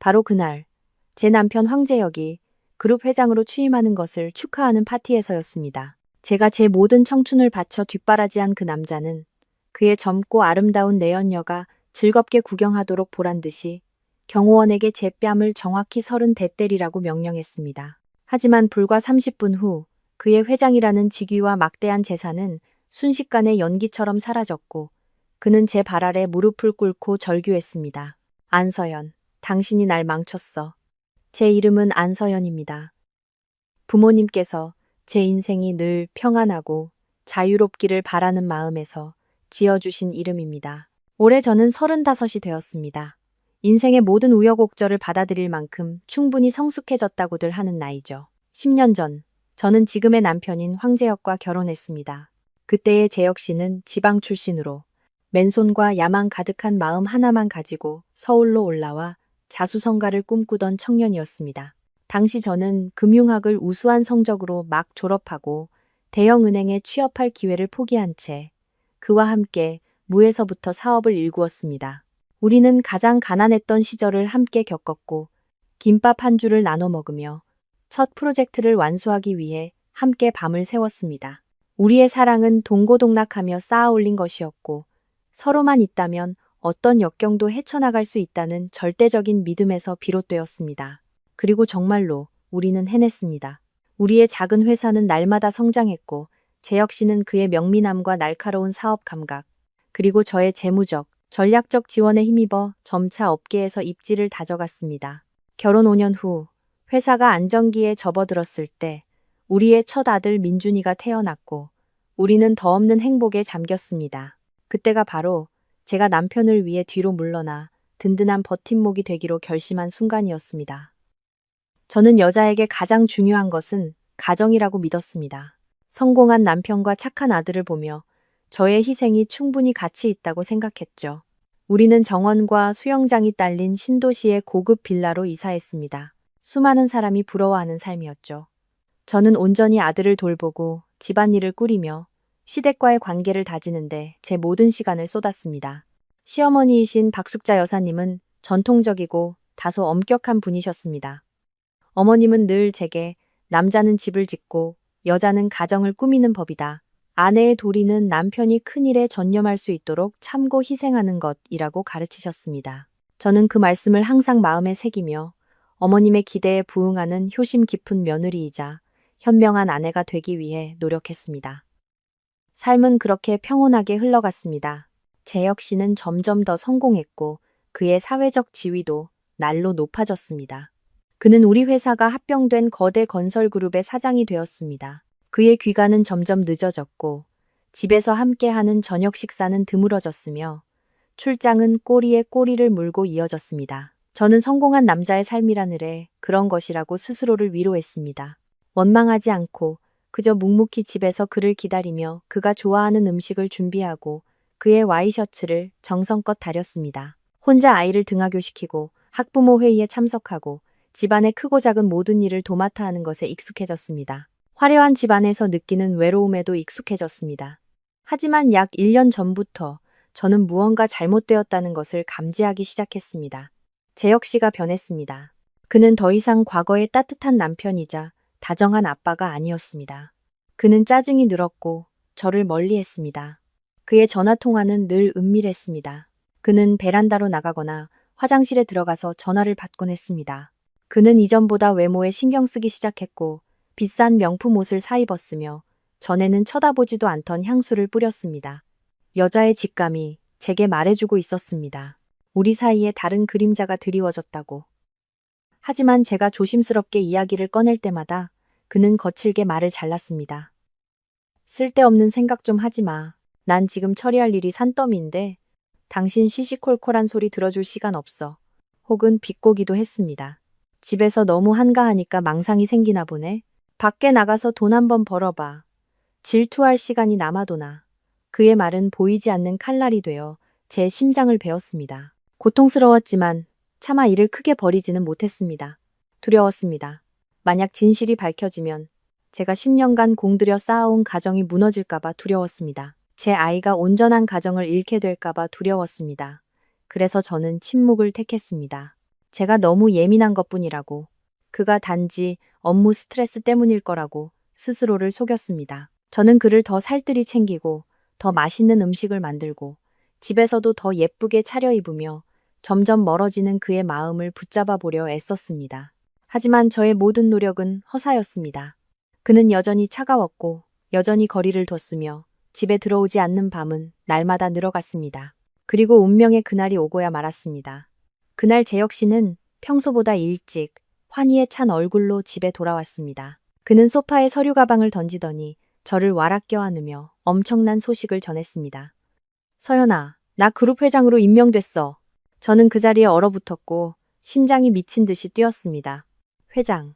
바로 그날 제 남편 황재혁이 그룹 회장으로 취임하는 것을 축하하는 파티에서였습니다. 제가 제 모든 청춘을 바쳐 뒷바라지한 그 남자는 그의 젊고 아름다운 내연녀가 즐겁게 구경하도록 보란 듯이 경호원에게 제 뺨을 정확히 30대 때리라고 명령했습니다. 하지만 불과 30분 후 그의 회장이라는 직위와 막대한 재산은 순식간에 연기처럼 사라졌고 그는 제 발 아래 무릎을 꿇고 절규했습니다. 안서연, 당신이 날 망쳤어. 제 이름은 안서연입니다. 부모님께서 제 인생이 늘 평안하고 자유롭기를 바라는 마음에서 지어주신 이름입니다. 올해 저는 35이 되었습니다. 인생의 모든 우여곡절을 받아들일 만큼 충분히 성숙해졌다고들 하는 나이죠. 10년 전, 저는 지금의 남편인 황재혁과 결혼했습니다. 그때의 재혁 씨는 지방 출신으로 맨손과 야망 가득한 마음 하나만 가지고 서울로 올라와 자수성가를 꿈꾸던 청년이었습니다. 당시 저는 금융학을 우수한 성적으로 막 졸업하고 대형은행에 취업할 기회를 포기한 채 그와 함께 무에서부터 사업을 일구었습니다. 우리는 가장 가난했던 시절을 함께 겪었고 김밥 한 줄을 나눠 먹으며 첫 프로젝트를 완수하기 위해 함께 밤을 새웠습니다. 우리의 사랑은 동고동락하며 쌓아 올린 것이었고 서로만 있다면 어떤 역경도 헤쳐나갈 수 있다는 절대적인 믿음에서 비롯되었습니다. 그리고 정말로 우리는 해냈습니다. 우리의 작은 회사는 날마다 성장했고 재혁 씨는 그의 명민함과 날카로운 사업 감각, 그리고 저의 재무적, 전략적 지원에 힘입어 점차 업계에서 입지를 다져갔습니다. 결혼 5년 후 회사가 안정기에 접어들었을 때 우리의 첫 아들 민준이가 태어났고 우리는 더 없는 행복에 잠겼습니다. 그때가 바로 제가 남편을 위해 뒤로 물러나 든든한 버팀목이 되기로 결심한 순간이었습니다. 저는 여자에게 가장 중요한 것은 가정이라고 믿었습니다. 성공한 남편과 착한 아들을 보며 저의 희생이 충분히 가치 있다고 생각했죠. 우리는 정원과 수영장이 딸린 신도시의 고급 빌라로 이사했습니다. 수많은 사람이 부러워하는 삶이었죠. 저는 온전히 아들을 돌보고 집안일을 꾸리며 시댁과의 관계를 다지는데 제 모든 시간을 쏟았습니다. 시어머니이신 박숙자 여사님은 전통적이고 다소 엄격한 분이셨습니다. 어머님은 늘 제게 남자는 집을 짓고 여자는 가정을 꾸미는 법이다. 아내의 도리는 남편이 큰일에 전념할 수 있도록 참고 희생하는 것이라고 가르치셨습니다. 저는 그 말씀을 항상 마음에 새기며 어머님의 기대에 부응하는 효심 깊은 며느리이자 현명한 아내가 되기 위해 노력했습니다. 삶은 그렇게 평온하게 흘러갔습니다. 재혁 씨는 점점 더 성공했고 그의 사회적 지위도 날로 높아졌습니다. 그는 우리 회사가 합병된 거대 건설그룹의 사장이 되었습니다. 그의 귀가는 점점 늦어졌고 집에서 함께하는 저녁 식사는 드물어졌으며 출장은 꼬리에 꼬리를 물고 이어졌습니다. 저는 성공한 남자의 삶이라느래 그런 것이라고 스스로를 위로했습니다. 원망하지 않고 그저 묵묵히 집에서 그를 기다리며 그가 좋아하는 음식을 준비하고 그의 와이셔츠를 정성껏 다렸습니다. 혼자 아이를 등하교시키고 학부모 회의에 참석하고 집안의 크고 작은 모든 일을 도맡아 하는 것에 익숙해졌습니다. 화려한 집안에서 느끼는 외로움에도 익숙해졌습니다. 하지만 약 1년 전부터 저는 무언가 잘못되었다는 것을 감지하기 시작했습니다. 재혁 씨가 변했습니다. 그는 더 이상 과거의 따뜻한 남편이자 다정한 아빠가 아니었습니다. 그는 짜증이 늘었고 저를 멀리했습니다. 그의 전화통화는 늘 은밀했습니다. 그는 베란다로 나가거나 화장실에 들어가서 전화를 받곤 했습니다. 그는 이전보다 외모에 신경 쓰기 시작했고 비싼 명품 옷을 사입었으며 전에는 쳐다보지도 않던 향수를 뿌렸습니다. 여자의 직감이 제게 말해주고 있었습니다. 우리 사이에 다른 그림자가 드리워졌다고. 하지만 제가 조심스럽게 이야기를 꺼낼 때마다 그는 거칠게 말을 잘랐습니다. 쓸데없는 생각 좀 하지 마. 난 지금 처리할 일이 산더미인데 당신 시시콜콜한 소리 들어줄 시간 없어. 혹은 비꼬기도 했습니다. 집에서 너무 한가하니까 망상이 생기나 보네. 밖에 나가서 돈 한번 벌어봐. 질투할 시간이 남아도나. 그의 말은 보이지 않는 칼날이 되어 제 심장을 베었습니다. 고통스러웠지만 차마 이를 크게 버리지는 못했습니다. 두려웠습니다. 만약 진실이 밝혀지면 제가 10년간 공들여 쌓아온 가정이 무너질까봐 두려웠습니다. 제 아이가 온전한 가정을 잃게 될까봐 두려웠습니다. 그래서 저는 침묵을 택했습니다. 제가 너무 예민한 것뿐이라고, 그가 단지 업무 스트레스 때문일 거라고 스스로를 속였습니다. 저는 그를 더 살뜰히 챙기고 더 맛있는 음식을 만들고 집에서도 더 예쁘게 차려입으며 점점 멀어지는 그의 마음을 붙잡아 보려 애썼습니다. 하지만 저의 모든 노력은 허사였습니다. 그는 여전히 차가웠고 여전히 거리를 뒀으며 집에 들어오지 않는 밤은 날마다 늘어갔습니다. 그리고 운명의 그날이 오고야 말았습니다. 그날 제 역시는 평소보다 일찍 환희에 찬 얼굴로 집에 돌아왔습니다. 그는 소파에 서류 가방을 던지더니 저를 와락 껴안으며 엄청난 소식을 전했습니다. 서연아, 나 그룹 회장으로 임명됐어. 저는 그 자리에 얼어붙었고 심장이 미친 듯이 뛰었습니다. 회장,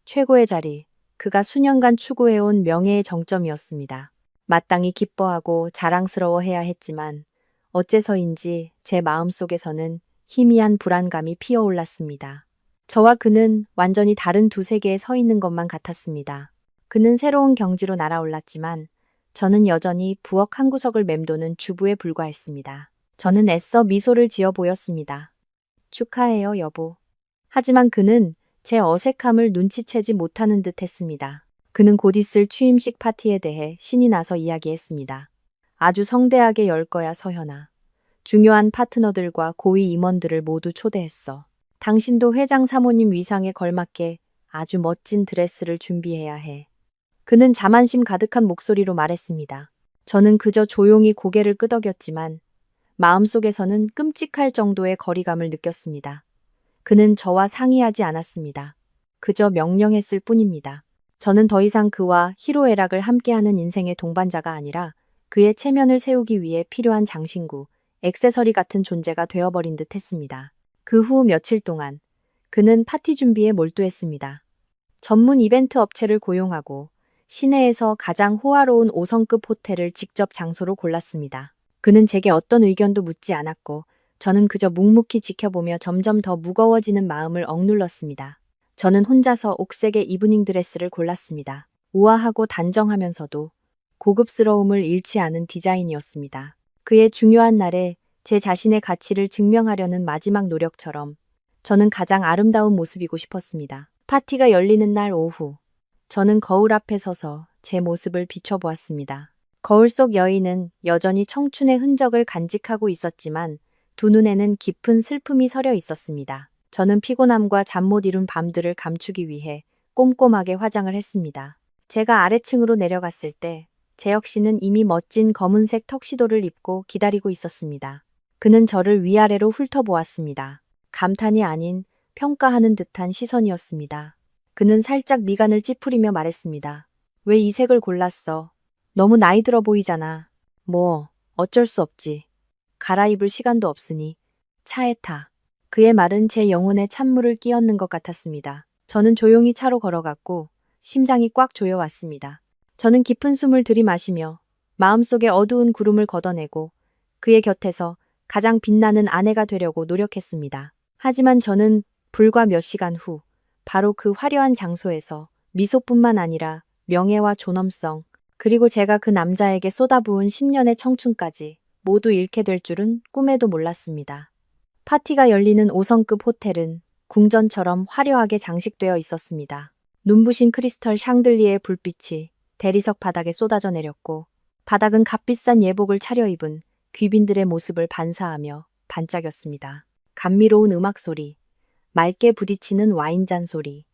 최고의 자리, 그가 수년간 추구해온 명예의 정점이었습니다. 마땅히 기뻐하고 자랑스러워해야 했지만 어째서인지 제 마음속에서는 희미한 불안감이 피어올랐습니다. 저와 그는 완전히 다른 두 세계에 서 있는 것만 같았습니다. 그는 새로운 경지로 날아올랐지만 저는 여전히 부엌 한 구석을 맴도는 주부에 불과했습니다. 저는 애써 미소를 지어 보였습니다. 축하해요, 여보. 하지만 그는 제 어색함을 눈치채지 못하는 듯 했습니다. 그는 곧 있을 취임식 파티에 대해 신이 나서 이야기했습니다. 아주 성대하게 열 거야, 서현아. 중요한 파트너들과 고위 임원들을 모두 초대했어. 당신도 회장 사모님 위상에 걸맞게 아주 멋진 드레스를 준비해야 해. 그는 자만심 가득한 목소리로 말했습니다. 저는 그저 조용히 고개를 끄덕였지만 마음속에서는 끔찍할 정도의 거리감을 느꼈습니다. 그는 저와 상의하지 않았습니다. 그저 명령했을 뿐입니다. 저는 더 이상 그와 희로애락을 함께하는 인생의 동반자가 아니라 그의 체면을 세우기 위해 필요한 장신구, 액세서리 같은 존재가 되어버린 듯 했습니다. 그 후 며칠 동안 그는 파티 준비에 몰두했습니다. 전문 이벤트 업체를 고용하고 시내에서 가장 호화로운 5성급 호텔을 직접 장소로 골랐습니다. 그는 제게 어떤 의견도 묻지 않았고 저는 그저 묵묵히 지켜보며 점점 더 무거워지는 마음을 억눌렀습니다. 저는 혼자서 옥색의 이브닝 드레스를 골랐습니다. 우아하고 단정하면서도 고급스러움을 잃지 않은 디자인이었습니다. 그의 중요한 날에 제 자신의 가치를 증명하려는 마지막 노력처럼 저는 가장 아름다운 모습이고 싶었습니다. 파티가 열리는 날 오후, 저는 거울 앞에 서서 제 모습을 비춰보았습니다. 거울 속 여인은 여전히 청춘의 흔적을 간직하고 있었지만 두 눈에는 깊은 슬픔이 서려 있었습니다. 저는 피곤함과 잠 못 이룬 밤들을 감추기 위해 꼼꼼하게 화장을 했습니다. 제가 아래층으로 내려갔을 때 제 역시는 이미 멋진 검은색 턱시도를 입고 기다리고 있었습니다. 그는 저를 위아래로 훑어보았습니다. 감탄이 아닌 평가하는 듯한 시선이었습니다. 그는 살짝 미간을 찌푸리며 말했습니다. 왜 이 색을 골랐어? 너무 나이 들어 보이잖아. 뭐, 어쩔 수 없지. 갈아입을 시간도 없으니 차에 타. 그의 말은 제 영혼에 찬물을 끼얹는 것 같았습니다. 저는 조용히 차로 걸어갔고 심장이 꽉 조여왔습니다. 저는 깊은 숨을 들이마시며 마음속의 어두운 구름을 걷어내고 그의 곁에서 가장 빛나는 아내가 되려고 노력했습니다. 하지만 저는 불과 몇 시간 후 바로 그 화려한 장소에서 미소뿐만 아니라 명예와 존엄성, 그리고 제가 그 남자에게 쏟아부은 10년의 청춘까지 모두 잃게 될 줄은 꿈에도 몰랐습니다. 파티가 열리는 5성급 호텔은 궁전처럼 화려하게 장식되어 있었습니다. 눈부신 크리스털 샹들리에의 불빛이 대리석 바닥에 쏟아져 내렸고 바닥은 값비싼 예복을 차려입은 귀빈들의 모습을 반사하며 반짝였습니다. 감미로운 음악 소리, 맑게 부딪히는 와인잔 소리,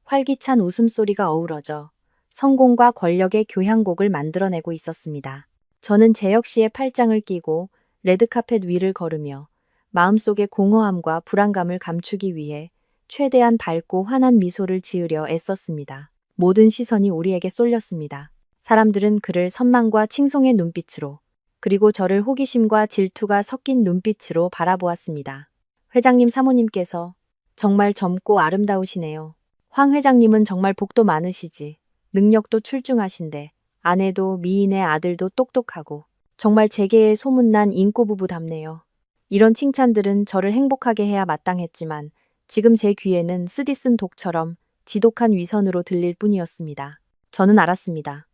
활기찬 웃음소리가 어우러져 성공과 권력의 교향곡을 만들어내고 있었습니다. 저는 제 역시의 팔짱을 끼고 레드카펫 위를 걸으며 마음속의 공허함과 불안감을 감추기 위해 최대한 밝고 환한 미소를 지으려 애썼습니다. 모든 시선이 우리에게 쏠렸습니다. 사람들은 그를 선망과 칭송의 눈빛으로, 그리고 저를 호기심과 질투가 섞인 눈빛으로 바라보았습니다. 회장님 사모님께서 정말 젊고 아름다우시네요. 황 회장님은 정말 복도 많으시지. 능력도 출중하신데 아내도 미인의 아들도 똑똑하고 정말 재계에 소문난 인꼬부부답네요. 이런 칭찬들은 저를 행복하게 해야 마땅했지만 지금 제 귀에는 쓰디쓴 독처럼 지독한 위선으로 들릴 뿐이었습니다. 저는 알았습니다.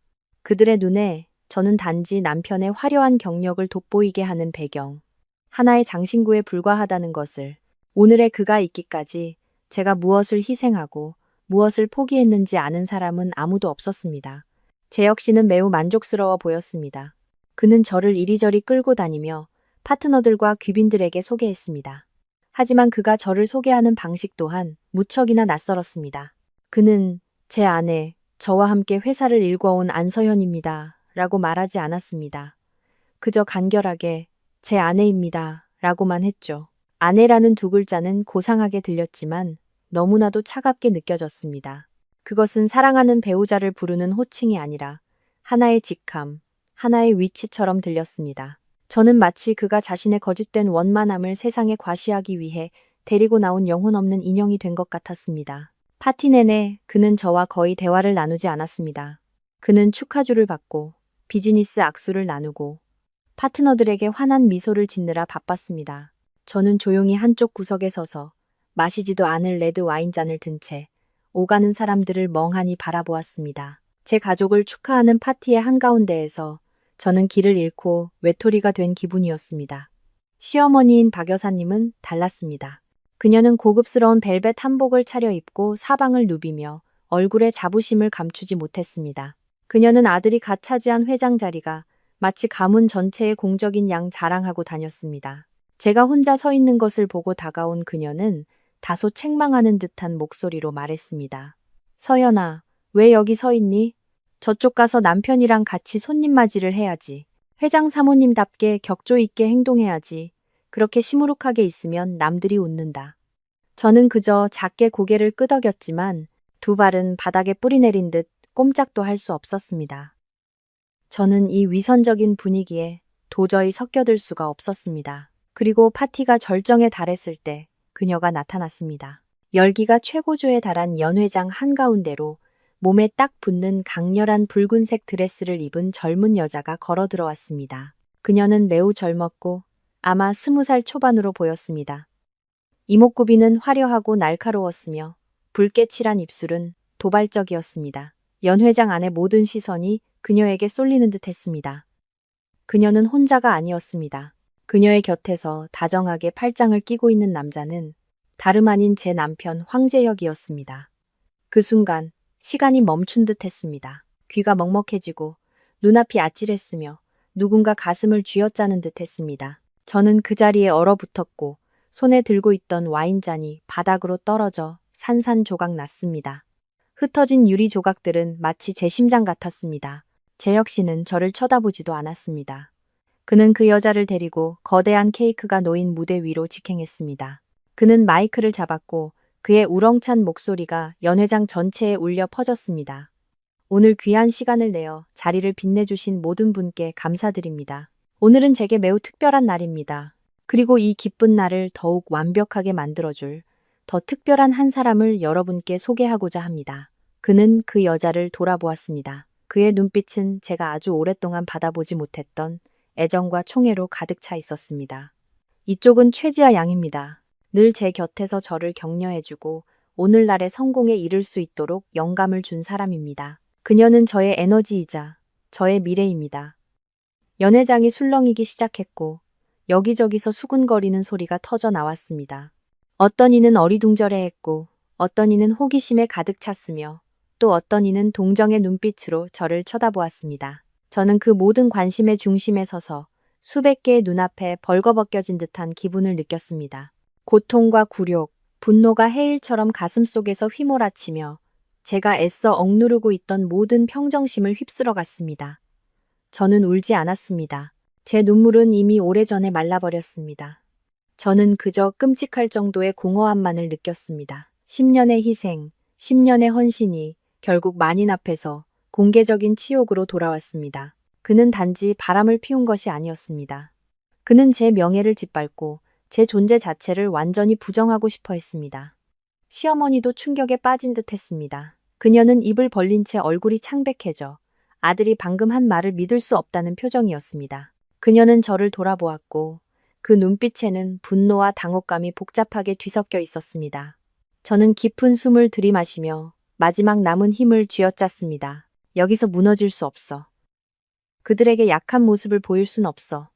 그들의 눈에 저는 단지 남편의 화려한 경력을 돋보이게 하는 배경, 하나의 장신구에 불과하다는 것을. 오늘의 그가 있기까지 제가 무엇을 희생하고 무엇을 포기했는지 아는 사람은 아무도 없었습니다. 제 역시는 매우 만족스러워 보였습니다. 그는 저를 이리저리 끌고 다니며 파트너들과 귀빈들에게 소개했습니다. 하지만 그가 저를 소개하는 방식 또한 무척이나 낯설었습니다. 그는 제 아내, 저와 함께 회사를 일궈온 안서현입니다. 라고 말하지 않았습니다. 그저 간결하게 제 아내입니다. 라고만 했죠. 아내라는 두 글자는 고상하게 들렸지만 너무나도 차갑게 느껴졌습니다. 그것은 사랑하는 배우자를 부르는 호칭이 아니라 하나의 직함, 하나의 위치처럼 들렸습니다. 저는 마치 그가 자신의 거짓된 원만함을 세상에 과시하기 위해 데리고 나온 영혼 없는 인형이 된 것 같았습니다. 파티 내내 그는 저와 거의 대화를 나누지 않았습니다. 그는 축하주를 받고 비즈니스 악수를 나누고 파트너들에게 환한 미소를 짓느라 바빴습니다. 저는 조용히 한쪽 구석에 서서 마시지도 않을 레드 와인잔을 든 채 오가는 사람들을 멍하니 바라보았습니다. 제 가족을 축하하는 파티의 한가운데에서 저는 길을 잃고 외톨이가 된 기분이었습니다. 시어머니인 박 여사님은 달랐습니다. 그녀는 고급스러운 벨벳 한복을 차려입고 사방을 누비며 얼굴에 자부심을 감추지 못했습니다. 그녀는 아들이 갓 차지한 회장 자리가 마치 가문 전체의 공적인 양 자랑하고 다녔습니다. 제가 혼자 서 있는 것을 보고 다가온 그녀는 다소 책망하는 듯한 목소리로 말했습니다. 서연아, 왜 여기 서 있니? 저쪽 가서 남편이랑 같이 손님 맞이를 해야지. 회장 사모님답게 격조 있게 행동해야지. 그렇게 시무룩하게 있으면 남들이 웃는다. 저는 그저 작게 고개를 끄덕였지만 두 발은 바닥에 뿌리내린 듯 꼼짝도 할 수 없었습니다. 저는 이 위선적인 분위기에 도저히 섞여들 수가 없었습니다. 그리고 파티가 절정에 달했을 때 그녀가 나타났습니다. 열기가 최고조에 달한 연회장 한가운데로 몸에 딱 붙는 강렬한 붉은색 드레스를 입은 젊은 여자가 걸어 들어왔습니다. 그녀는 매우 젊었고 아마 20살 초반으로 보였습니다. 이목구비는 화려하고 날카로웠으며 붉게 칠한 입술은 도발적이었습니다. 연회장 안의 모든 시선이 그녀에게 쏠리는 듯 했습니다. 그녀는 혼자가 아니었습니다. 그녀의 곁에서 다정하게 팔짱을 끼고 있는 남자는 다름 아닌 제 남편 황재혁이었습니다. 그 순간 시간이 멈춘 듯 했습니다. 귀가 먹먹해지고 눈앞이 아찔했으며 누군가 가슴을 쥐어짜는 듯 했습니다. 저는 그 자리에 얼어붙었고 손에 들고 있던 와인잔이 바닥으로 떨어져 산산조각 났습니다. 흩어진 유리 조각들은 마치 제 심장 같았습니다. 재혁 씨는 저를 쳐다보지도 않았습니다. 그는 그 여자를 데리고 거대한 케이크가 놓인 무대 위로 직행했습니다. 그는 마이크를 잡았고 그의 우렁찬 목소리가 연회장 전체에 울려 퍼졌습니다. 오늘 귀한 시간을 내어 자리를 빛내주신 모든 분께 감사드립니다. 오늘은 제게 매우 특별한 날입니다. 그리고 이 기쁜 날을 더욱 완벽하게 만들어줄 더 특별한 한 사람을 여러분께 소개하고자 합니다. 그는 그 여자를 돌아보았습니다. 그의 눈빛은 제가 아주 오랫동안 받아보지 못했던 애정과 총애로 가득 차 있었습니다. 이쪽은 최지아 양입니다. 늘 제 곁에서 저를 격려해주고 오늘날의 성공에 이를 수 있도록 영감을 준 사람입니다. 그녀는 저의 에너지이자 저의 미래입니다. 연회장이 술렁이기 시작했고 여기저기서 수군거리는 소리가 터져 나왔습니다. 어떤 이는 어리둥절해했고 어떤 이는 호기심에 가득 찼으며 또 어떤 이는 동정의 눈빛으로 저를 쳐다보았습니다. 저는 그 모든 관심의 중심에 서서 수백 개의 눈앞에 벌거벗겨진 듯한 기분을 느꼈습니다. 고통과 굴욕, 분노가 해일처럼 가슴속에서 휘몰아치며 제가 애써 억누르고 있던 모든 평정심을 휩쓸어 갔습니다. 저는 울지 않았습니다. 제 눈물은 이미 오래전에 말라버렸습니다. 저는 그저 끔찍할 정도의 공허함만을 느꼈습니다. 10년의 희생, 10년의 헌신이 결국 만인 앞에서 공개적인 치욕으로 돌아왔습니다. 그는 단지 바람을 피운 것이 아니었습니다. 그는 제 명예를 짓밟고 제 존재 자체를 완전히 부정하고 싶어 했습니다. 시어머니도 충격에 빠진 듯 했습니다. 그녀는 입을 벌린 채 얼굴이 창백해져 아들이 방금 한 말을 믿을 수 없다는 표정이었습니다. 그녀는 저를 돌아보았고 그 눈빛에는 분노와 당혹감이 복잡하게 뒤섞여 있었습니다. 저는 깊은 숨을 들이마시며 마지막 남은 힘을 쥐어짰습니다. 여기서 무너질 수 없어. 그들에게 약한 모습을 보일 순 없어.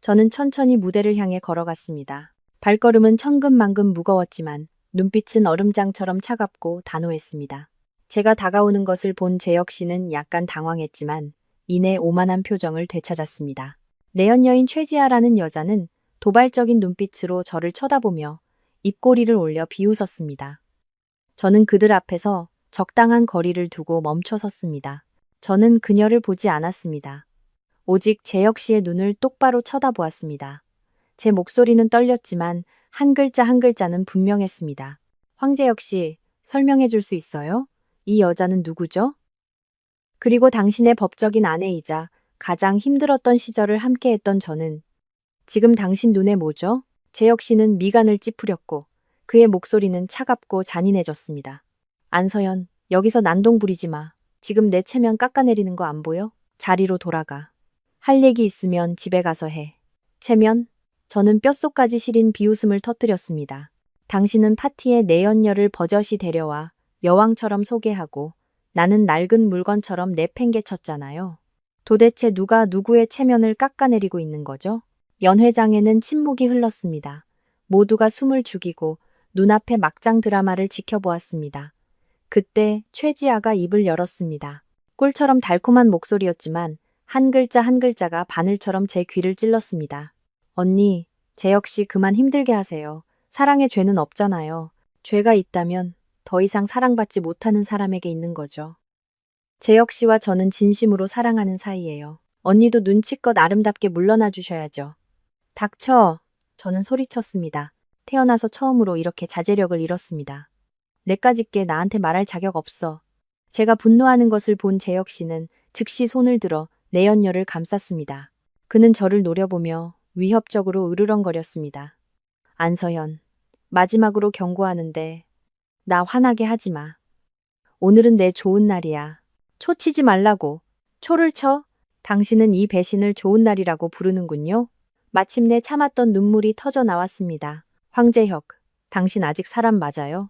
저는 천천히 무대를 향해 걸어갔습니다. 발걸음은 천근만근 무거웠지만 눈빛은 얼음장처럼 차갑고 단호했습니다. 제가 다가오는 것을 본 재혁 씨는 약간 당황했지만 이내 오만한 표정을 되찾았습니다. 내연 여인 최지아라는 여자는 도발적인 눈빛으로 저를 쳐다보며 입꼬리를 올려 비웃었습니다. 저는 그들 앞에서 적당한 거리를 두고 멈춰 섰습니다. 저는 그녀를 보지 않았습니다. 오직 재혁 씨의 눈을 똑바로 쳐다보았습니다. 제 목소리는 떨렸지만 한 글자 한 글자는 분명했습니다. 황재혁 씨, 설명해 줄 수 있어요? 이 여자는 누구죠? 그리고 당신의 법적인 아내이자 가장 힘들었던 시절을 함께했던 저는 지금 당신 눈에 뭐죠? 재혁 씨는 미간을 찌푸렸고 그의 목소리는 차갑고 잔인해졌습니다. 안서연, 여기서 난동 부리지 마. 지금 내 체면 깎아내리는 거 안 보여? 자리로 돌아가. 할 얘기 있으면 집에 가서 해. 체면? 저는 뼛속까지 시린 비웃음을 터뜨렸습니다. 당신은 파티에 내연녀를 버젓이 데려와 여왕처럼 소개하고 나는 낡은 물건처럼 내팽개쳤잖아요. 도대체 누가 누구의 체면을 깎아내리고 있는 거죠? 연회장에는 침묵이 흘렀습니다. 모두가 숨을 죽이고 눈앞의 막장 드라마를 지켜보았습니다. 그때 최지아가 입을 열었습니다. 꿀처럼 달콤한 목소리였지만 한 글자 한 글자가 바늘처럼 제 귀를 찔렀습니다. 언니, 재혁 씨 그만 힘들게 하세요. 사랑의 죄는 없잖아요. 죄가 있다면 더 이상 사랑받지 못하는 사람에게 있는 거죠. 재혁 씨와 저는 진심으로 사랑하는 사이예요. 언니도 눈치껏 아름답게 물러나 주셔야죠. 닥쳐! 저는 소리쳤습니다. 태어나서 처음으로 이렇게 자제력을 잃었습니다. 내까짓게 나한테 말할 자격 없어. 제가 분노하는 것을 본 재혁 씨는 즉시 손을 들어 내연녀를 감쌌습니다. 그는 저를 노려보며 위협적으로 으르렁거렸습니다. 안서연, 마지막으로 경고하는데 나 화나게 하지 마. 오늘은 내 좋은 날이야. 초 치지 말라고. 초를 쳐? 당신은 이 배신을 좋은 날이라고 부르는군요. 마침내 참았던 눈물이 터져 나왔습니다. 황재혁, 당신 아직 사람 맞아요?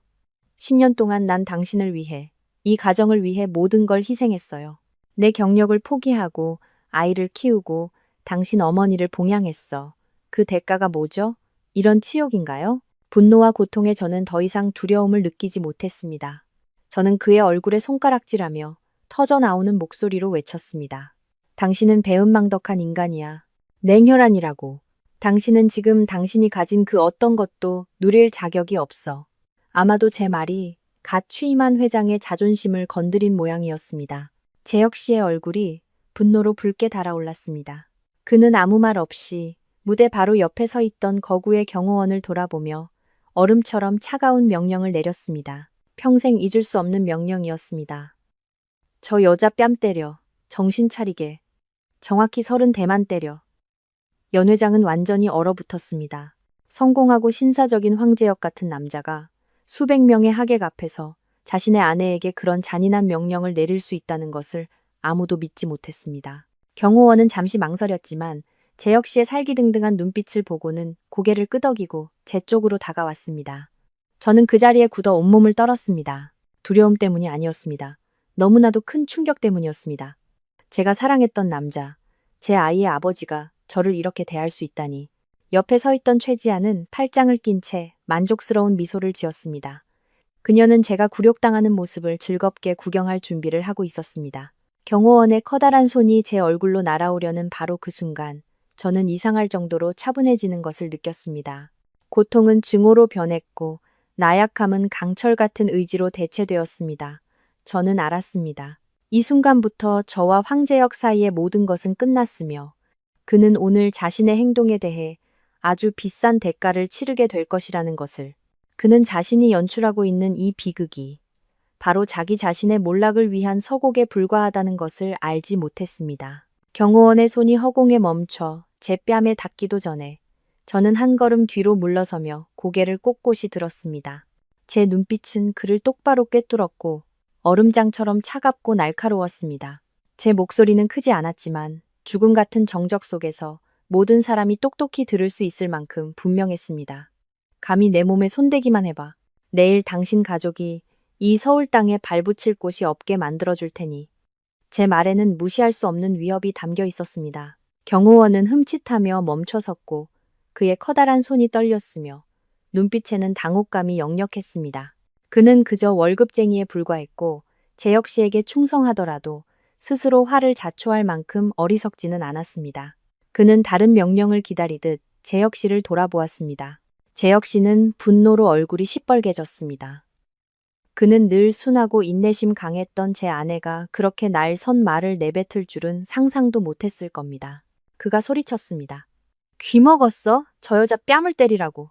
10년 동안 난 당신을 위해, 이 가정을 위해 모든 걸 희생했어요. 내 경력을 포기하고 아이를 키우고 당신 어머니를 봉양했어. 그 대가가 뭐죠? 이런 치욕인가요? 분노와 고통에 저는 더 이상 두려움을 느끼지 못했습니다. 저는 그의 얼굴에 손가락질하며 터져 나오는 목소리로 외쳤습니다. 당신은 배은망덕한 인간이야. 냉혈한이라고. 당신은 지금 당신이 가진 그 어떤 것도 누릴 자격이 없어. 아마도 제 말이 갓 취임한 회장의 자존심을 건드린 모양이었습니다. 재혁 씨의 얼굴이 분노로 붉게 달아올랐습니다. 그는 아무 말 없이 무대 바로 옆에 서 있던 거구의 경호원을 돌아보며 얼음처럼 차가운 명령을 내렸습니다. 평생 잊을 수 없는 명령이었습니다. 저 여자 뺨 때려. 정신 차리게. 정확히 30대만 때려. 연 회장은 완전히 얼어붙었습니다. 성공하고 신사적인 황재혁 같은 남자가 수백 명의 하객 앞에서 자신의 아내에게 그런 잔인한 명령을 내릴 수 있다는 것을 아무도 믿지 못했습니다. 경호원은 잠시 망설였지만 재혁 씨의 살기등등한 눈빛을 보고는 고개를 끄덕이고 제 쪽으로 다가왔습니다. 저는 그 자리에 굳어 온몸을 떨었습니다. 두려움 때문이 아니었습니다. 너무나도 큰 충격 때문이었습니다. 제가 사랑했던 남자, 제 아이의 아버지가 저를 이렇게 대할 수 있다니. 옆에 서 있던 최지아는 팔짱을 낀 채 만족스러운 미소를 지었습니다. 그녀는 제가 굴욕당하는 모습을 즐겁게 구경할 준비를 하고 있었습니다. 경호원의 커다란 손이 제 얼굴로 날아오려는 바로 그 순간, 저는 이상할 정도로 차분해지는 것을 느꼈습니다. 고통은 증오로 변했고, 나약함은 강철 같은 의지로 대체되었습니다. 저는 알았습니다. 이 순간부터 저와 황재혁 사이의 모든 것은 끝났으며, 그는 오늘 자신의 행동에 대해 아주 비싼 대가를 치르게 될 것이라는 것을, 그는 자신이 연출하고 있는 이 비극이 바로 자기 자신의 몰락을 위한 서곡에 불과하다는 것을 알지 못했습니다. 경호원의 손이 허공에 멈춰 제 뺨에 닿기도 전에 저는 한 걸음 뒤로 물러서며 고개를 꼿꼿이 들었습니다. 제 눈빛은 그를 똑바로 꿰뚫었고 얼음장처럼 차갑고 날카로웠습니다. 제 목소리는 크지 않았지만 죽음 같은 정적 속에서 모든 사람이 똑똑히 들을 수 있을 만큼 분명했습니다. 감히 내 몸에 손대기만 해봐. 내일 당신 가족이 이 서울 땅에 발붙일 곳이 없게 만들어줄 테니. 제 말에는 무시할 수 없는 위협이 담겨 있었습니다. 경호원은 흠칫하며 멈춰섰고 그의 커다란 손이 떨렸으며 눈빛에는 당혹감이 역력했습니다. 그는 그저 월급쟁이에 불과했고 재혁 씨에게 충성하더라도 스스로 화를 자초할 만큼 어리석지는 않았습니다. 그는 다른 명령을 기다리듯 재혁 씨를 돌아보았습니다. 재혁 씨는 분노로 얼굴이 시뻘개졌습니다. 그는 늘 순하고 인내심 강했던 제 아내가 그렇게 날 선 말을 내뱉을 줄은 상상도 못했을 겁니다. 그가 소리쳤습니다. 귀먹었어? 저 여자 뺨을 때리라고.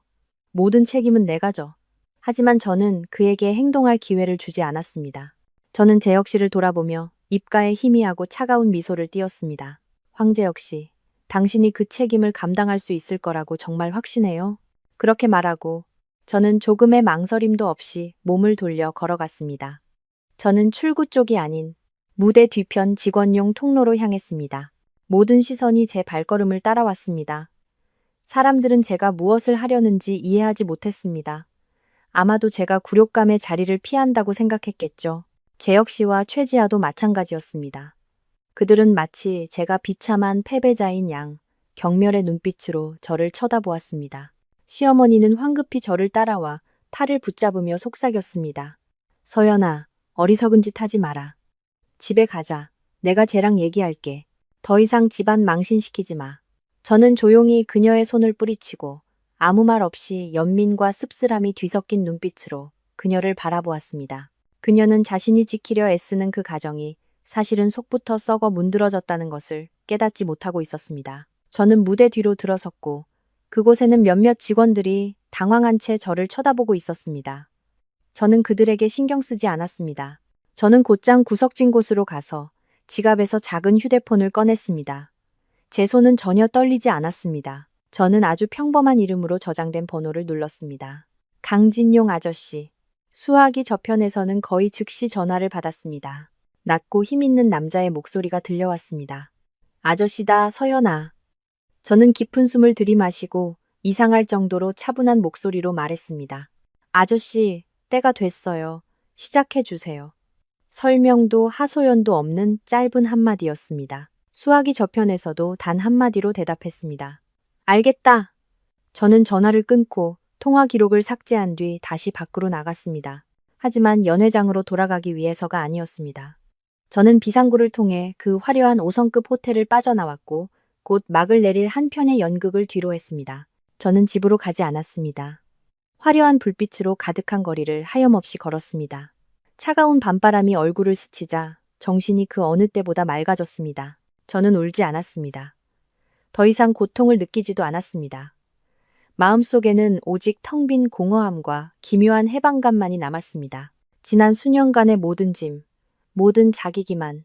모든 책임은 내가 져. 하지만 저는 그에게 행동할 기회를 주지 않았습니다. 저는 재혁 씨를 돌아보며 입가에 희미하고 차가운 미소를 띄었습니다. 황재혁 씨, 당신이 그 책임을 감당할 수 있을 거라고 정말 확신해요? 그렇게 말하고 저는 조금의 망설임도 없이 몸을 돌려 걸어갔습니다. 저는 출구 쪽이 아닌 무대 뒤편 직원용 통로로 향했습니다. 모든 시선이 제 발걸음을 따라왔습니다. 사람들은 제가 무엇을 하려는지 이해하지 못했습니다. 아마도 제가 굴욕감의 자리를 피한다고 생각했겠죠. 재혁 씨와 최지아도 마찬가지였습니다. 그들은 마치 제가 비참한 패배자인 양 경멸의 눈빛으로 저를 쳐다보았습니다. 시어머니는 황급히 저를 따라와 팔을 붙잡으며 속삭였습니다. 서연아, 어리석은 짓 하지 마라. 집에 가자. 내가 쟤랑 얘기할게. 더 이상 집안 망신시키지 마. 저는 조용히 그녀의 손을 뿌리치고 아무 말 없이 연민과 씁쓸함이 뒤섞인 눈빛으로 그녀를 바라보았습니다. 그녀는 자신이 지키려 애쓰는 그 가정이 사실은 속부터 썩어 문드러졌다는 것을 깨닫지 못하고 있었습니다. 저는 무대 뒤로 들어섰고 그곳에는 몇몇 직원들이 당황한 채 저를 쳐다보고 있었습니다. 저는 그들에게 신경 쓰지 않았습니다. 저는 곧장 구석진 곳으로 가서 지갑에서 작은 휴대폰을 꺼냈습니다. 제 손은 전혀 떨리지 않았습니다. 저는 아주 평범한 이름으로 저장된 번호를 눌렀습니다. 강진용 아저씨. 수화기 저편에서는 거의 즉시 전화를 받았습니다. 낮고 힘있는 남자의 목소리가 들려왔습니다. 아저씨다, 서연아. 저는 깊은 숨을 들이마시고 이상할 정도로 차분한 목소리로 말했습니다. 아저씨, 때가 됐어요. 시작해 주세요. 설명도 하소연도 없는 짧은 한마디였습니다. 수화기 저편에서도 단 한마디로 대답했습니다. 알겠다. 저는 전화를 끊고 통화 기록을 삭제한 뒤 다시 밖으로 나갔습니다. 하지만 연회장으로 돌아가기 위해서가 아니었습니다. 저는 비상구를 통해 그 화려한 5성급 호텔을 빠져나왔고 곧 막을 내릴 한편의 연극을 뒤로 했습니다. 저는 집으로 가지 않았습니다. 화려한 불빛으로 가득한 거리를 하염없이 걸었습니다. 차가운 밤바람이 얼굴을 스치자 정신이 그 어느 때보다 맑아졌습니다. 저는 울지 않았습니다. 더 이상 고통을 느끼지도 않았습니다. 마음속에는 오직 텅 빈 공허함과 기묘한 해방감만이 남았습니다. 지난 수년간의 모든 짐, 모든 자기기만,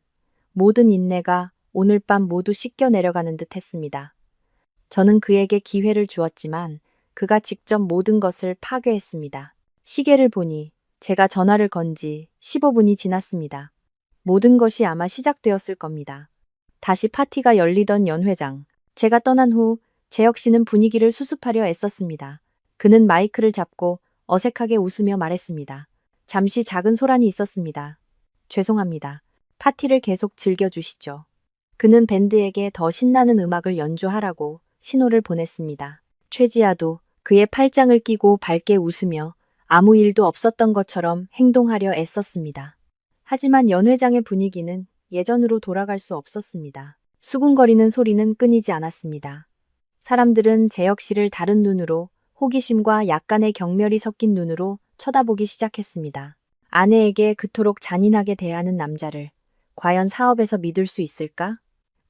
모든 인내가 오늘 밤 모두 씻겨 내려가는 듯 했습니다. 저는 그에게 기회를 주었지만 그가 직접 모든 것을 파괴했습니다. 시계를 보니 제가 전화를 건 지 15분이 지났습니다. 모든 것이 아마 시작되었을 겁니다. 다시 파티가 열리던 연회장. 제가 떠난 후 재혁 씨는 분위기를 수습하려 애썼습니다. 그는 마이크를 잡고 어색하게 웃으며 말했습니다. 잠시 작은 소란이 있었습니다. 죄송합니다. 파티를 계속 즐겨주시죠. 그는 밴드에게 더 신나는 음악을 연주하라고 신호를 보냈습니다. 최지아도 그의 팔짱을 끼고 밝게 웃으며 아무 일도 없었던 것처럼 행동하려 애썼습니다. 하지만 연회장의 분위기는 예전으로 돌아갈 수 없었습니다. 수군거리는 소리는 끊이지 않았습니다. 사람들은 재혁 씨를 다른 눈으로, 호기심과 약간의 경멸이 섞인 눈으로 쳐다보기 시작했습니다. 아내에게 그토록 잔인하게 대하는 남자를 과연 사업에서 믿을 수 있을까?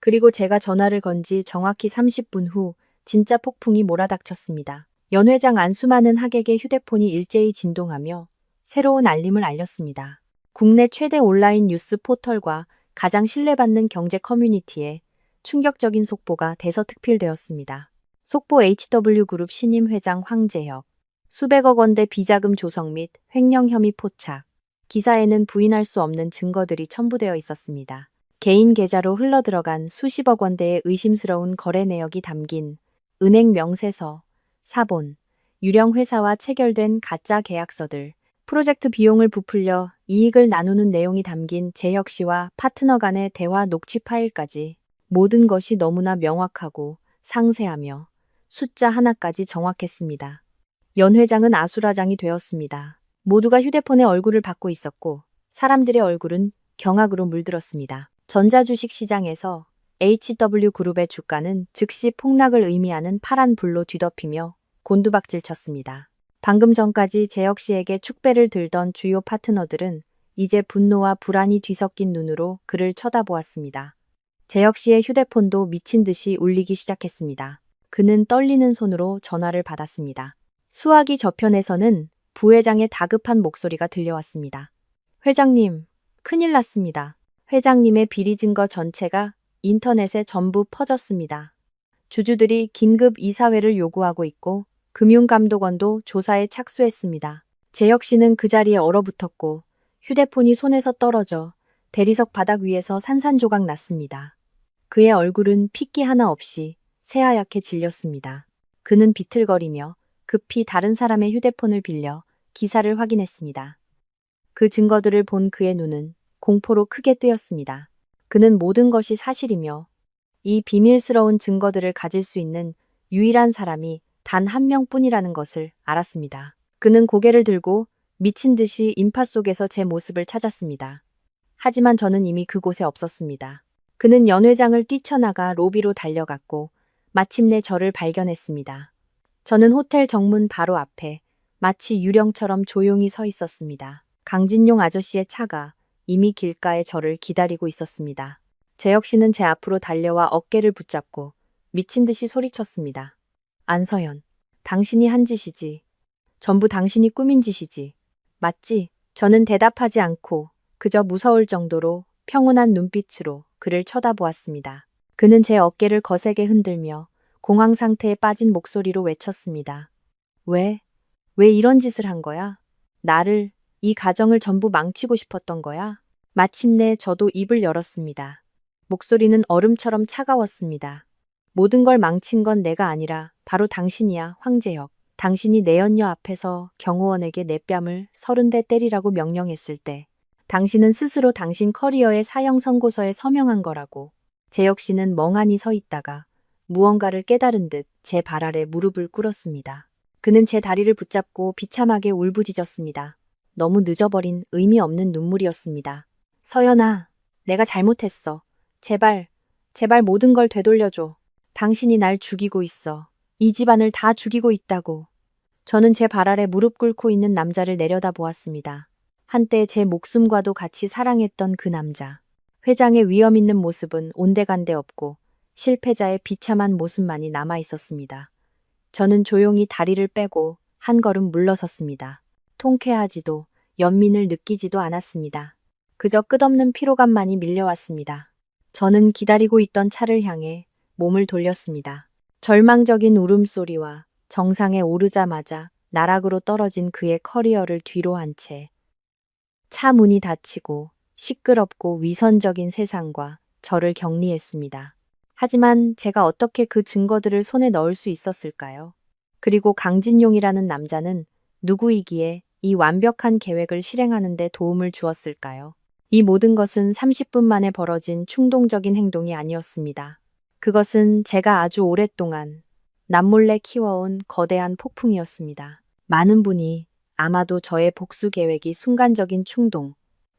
그리고 제가 전화를 건 지 정확히 30분 후 진짜 폭풍이 몰아닥쳤습니다. 연회장 안 수많은 하객의 휴대폰이 일제히 진동하며 새로운 알림을 알렸습니다. 국내 최대 온라인 뉴스 포털과 가장 신뢰받는 경제 커뮤니티에 충격적인 속보가 대서특필되었습니다. 속보 HW그룹 신임 회장 황재혁, 수백억 원대 비자금 조성 및 횡령 혐의 포착. 기사에는 부인할 수 없는 증거들이 첨부되어 있었습니다. 개인 계좌로 흘러들어간 수십억 원대의 의심스러운 거래 내역이 담긴 은행 명세서, 사본, 유령 회사와 체결된 가짜 계약서들, 프로젝트 비용을 부풀려 이익을 나누는 내용이 담긴 재혁 씨와 파트너 간의 대화 녹취 파일까지 모든 것이 너무나 명확하고 상세하며 숫자 하나까지 정확했습니다. 연 회장은 아수라장이 되었습니다. 모두가 휴대폰에 얼굴을 받고 있었고 사람들의 얼굴은 경악으로 물들었습니다. 전자주식 시장에서 HW그룹의 주가는 즉시 폭락을 의미하는 파란불로 뒤덮이며 곤두박질 쳤습니다. 방금 전까지 재혁 씨에게 축배를 들던 주요 파트너들은 이제 분노와 불안이 뒤섞인 눈으로 그를 쳐다보았습니다. 재혁 씨의 휴대폰도 미친 듯이 울리기 시작했습니다. 그는 떨리는 손으로 전화를 받았습니다. 수화기 저편에서는 부회장의 다급한 목소리가 들려왔습니다. 회장님, 큰일 났습니다. 회장님의 비리 증거 전체가 인터넷에 전부 퍼졌습니다. 주주들이 긴급 이사회를 요구하고 있고 금융감독원도 조사에 착수했습니다. 재혁 씨는 그 자리에 얼어붙었고 휴대폰이 손에서 떨어져 대리석 바닥 위에서 산산조각 났습니다. 그의 얼굴은 핏기 하나 없이 새하얗게 질렸습니다. 그는 비틀거리며 급히 다른 사람의 휴대폰을 빌려 기사를 확인했습니다. 그 증거들을 본 그의 눈은 공포로 크게 뜨였습니다. 그는 모든 것이 사실이며 이 비밀스러운 증거들을 가질 수 있는 유일한 사람이 단 한 명뿐이라는 것을 알았습니다. 그는 고개를 들고 미친 듯이 인파 속에서 제 모습을 찾았습니다. 하지만 저는 이미 그곳에 없었습니다. 그는 연 회장을 뛰쳐나가 로비로 달려갔고 마침내 저를 발견했습니다. 저는 호텔 정문 바로 앞에 마치 유령처럼 조용히 서 있었습니다. 강진용 아저씨의 차가 이미 길가에 저를 기다리고 있었습니다. 재혁 씨는 제 앞으로 달려와 어깨를 붙잡고 미친 듯이 소리쳤습니다. 안서연, 당신이 한 짓이지. 전부 당신이 꾸민 짓이지. 맞지? 저는 대답하지 않고 그저 무서울 정도로 평온한 눈빛으로 그를 쳐다보았습니다. 그는 제 어깨를 거세게 흔들며 공황 상태에 빠진 목소리로 외쳤습니다. 왜 이런 짓을 한 거야? 나를, 이 가정을 전부 망치고 싶었던 거야? 마침내 저도 입을 열었습니다. 목소리는 얼음처럼 차가웠습니다. 모든 걸 망친 건 내가 아니라 바로 당신이야, 황재혁. 당신이 내 연녀 앞에서 경호원에게 내 뺨을 30대 때리라고 명령했을 때 당신은 스스로 당신 커리어의 사형 선고서에 서명한 거라고. 재혁 씨는 멍하니 서 있다가 무언가를 깨달은 듯 제 발 아래 무릎을 꿇었습니다. 그는 제 다리를 붙잡고 비참하게 울부짖었습니다. 너무 늦어버린 의미 없는 눈물이었습니다. 서연아, 내가 잘못했어. 제발 모든 걸 되돌려줘. 당신이 날 죽이고 있어. 이 집안을 다 죽이고 있다고. 저는 제 발 아래 무릎 꿇고 있는 남자를 내려다보았습니다. 한때 제 목숨과도 같이 사랑했던 그 남자. 회장의 위험 있는 모습은 온데간데 없고 실패자의 비참한 모습만이 남아 있었습니다. 저는 조용히 다리를 빼고 한 걸음 물러섰습니다. 통쾌하지도 연민을 느끼지도 않았습니다. 그저 끝없는 피로감만이 밀려왔습니다. 저는 기다리고 있던 차를 향해 몸을 돌렸습니다. 절망적인 울음소리와 정상에 오르자마자 나락으로 떨어진 그의 커리어를 뒤로 한 채 차 문이 닫히고 시끄럽고 위선적인 세상과 저를 격리했습니다. 하지만 제가 어떻게 그 증거들을 손에 넣을 수 있었을까요? 그리고 강진용이라는 남자는 누구이기에 이 완벽한 계획을 실행하는 데 도움을 주었을까요? 이 모든 것은 30분 만에 벌어진 충동적인 행동이 아니었습니다. 그것은 제가 아주 오랫동안 남몰래 키워온 거대한 폭풍이었습니다. 많은 분이 아마도 저의 복수 계획이 순간적인 충동,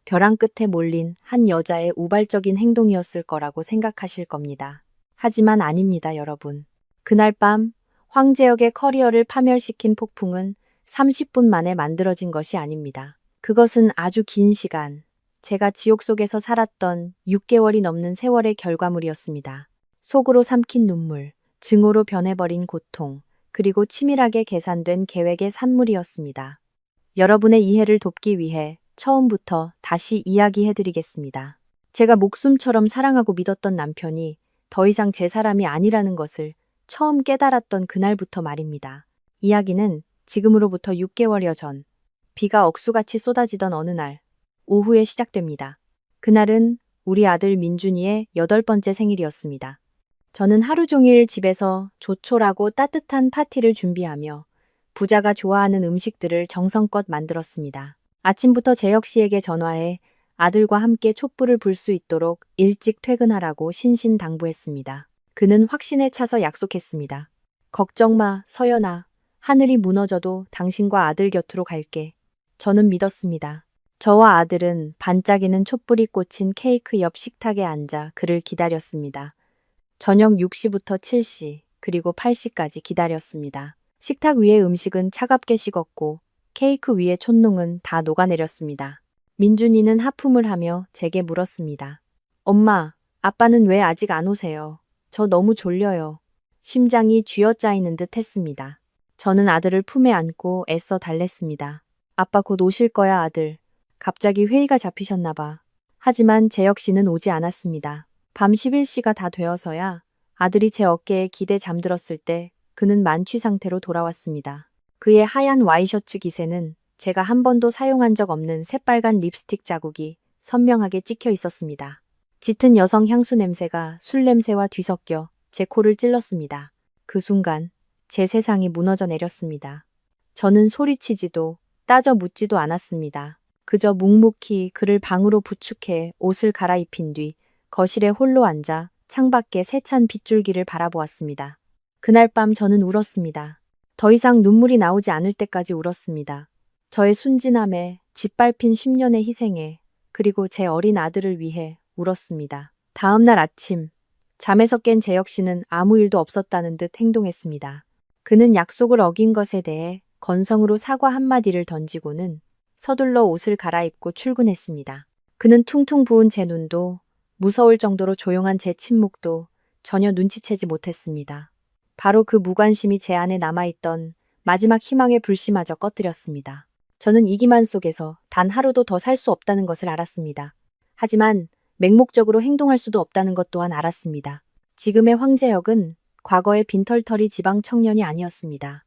벼랑 끝에 몰린 한 여자의 우발적인 행동이었을 거라고 생각하실 겁니다. 하지만 아닙니다, 여러분. 그날 밤 황재혁의 커리어를 파멸시킨 폭풍은 30분 만에 만들어진 것이 아닙니다. 그것은 아주 긴 시간, 제가 지옥 속에서 살았던 6개월이 넘는 세월의 결과물이었습니다. 속으로 삼킨 눈물, 증오로 변해버린 고통, 그리고 치밀하게 계산된 계획의 산물이었습니다. 여러분의 이해를 돕기 위해 처음부터 다시 이야기해드리겠습니다. 제가 목숨처럼 사랑하고 믿었던 남편이 더 이상 제 사람이 아니라는 것을 처음 깨달았던 그날부터 말입니다. 이야기는 지금으로부터 6개월여 전, 비가 억수같이 쏟아지던 어느 날, 오후에 시작됩니다. 그날은 우리 아들 민준이의 8번째 생일이었습니다. 저는 하루 종일 집에서 조촐하고 따뜻한 파티를 준비하며 부자가 좋아하는 음식들을 정성껏 만들었습니다. 아침부터 재혁 씨에게 전화해 아들과 함께 촛불을 불 수 있도록 일찍 퇴근하라고 신신당부했습니다. 그는 확신에 차서 약속했습니다. 걱정 마, 서연아. 하늘이 무너져도 당신과 아들 곁으로 갈게. 저는 믿었습니다. 저와 아들은 반짝이는 촛불이 꽂힌 케이크 옆 식탁에 앉아 그를 기다렸습니다. 저녁 6시부터 7시, 그리고 8시까지 기다렸습니다. 식탁 위의 음식은 차갑게 식었고 케이크 위의 촛농은 다 녹아내렸습니다. 민준이는 하품을 하며 제게 물었습니다. 엄마, 아빠는 왜 아직 안 오세요? 저 너무 졸려요. 심장이 쥐어짜이는 듯 했습니다. 저는 아들을 품에 안고 애써 달랬습니다. 아빠 곧 오실 거야, 아들. 갑자기 회의가 잡히셨나 봐. 하지만 제 역시는 오지 않았습니다. 밤 11시가 다 되어서야 아들이 제 어깨에 기대 잠들었을 때 그는 만취 상태로 돌아왔습니다. 그의 하얀 와이셔츠 기세는 제가 한 번도 사용한 적 없는 새빨간 립스틱 자국이 선명하게 찍혀 있었습니다. 짙은 여성 향수 냄새가 술 냄새와 뒤섞여 제 코를 찔렀습니다. 그 순간 제 세상이 무너져 내렸습니다. 저는 소리치지도 따져 묻지도 않았습니다. 그저 묵묵히 그를 방으로 부축해 옷을 갈아입힌 뒤 거실에 홀로 앉아 창밖의 세찬 빗줄기를 바라보았습니다. 그날 밤 저는 울었습니다. 더 이상 눈물이 나오지 않을 때까지 울었습니다. 저의 순진함에 짓밟힌 10년의 희생에 그리고 제 어린 아들을 위해 울었습니다. 다음 날 아침 잠에서 깬 제 역시는 아무 일도 없었다는 듯 행동했습니다. 그는 약속을 어긴 것에 대해 건성으로 사과 한마디를 던지고는 서둘러 옷을 갈아입고 출근했습니다. 그는 퉁퉁 부은 제 눈도 무서울 정도로 조용한 제 침묵도 전혀 눈치채지 못했습니다. 바로 그 무관심이 제 안에 남아있던 마지막 희망의 불씨마저 꺼뜨렸습니다. 저는 이 기만 속에서 단 하루도 더 살 수 없다는 것을 알았습니다. 하지만 맹목적으로 행동할 수도 없다는 것 또한 알았습니다. 지금의 황재혁은 과거의 빈털터리 지방 청년이 아니었습니다.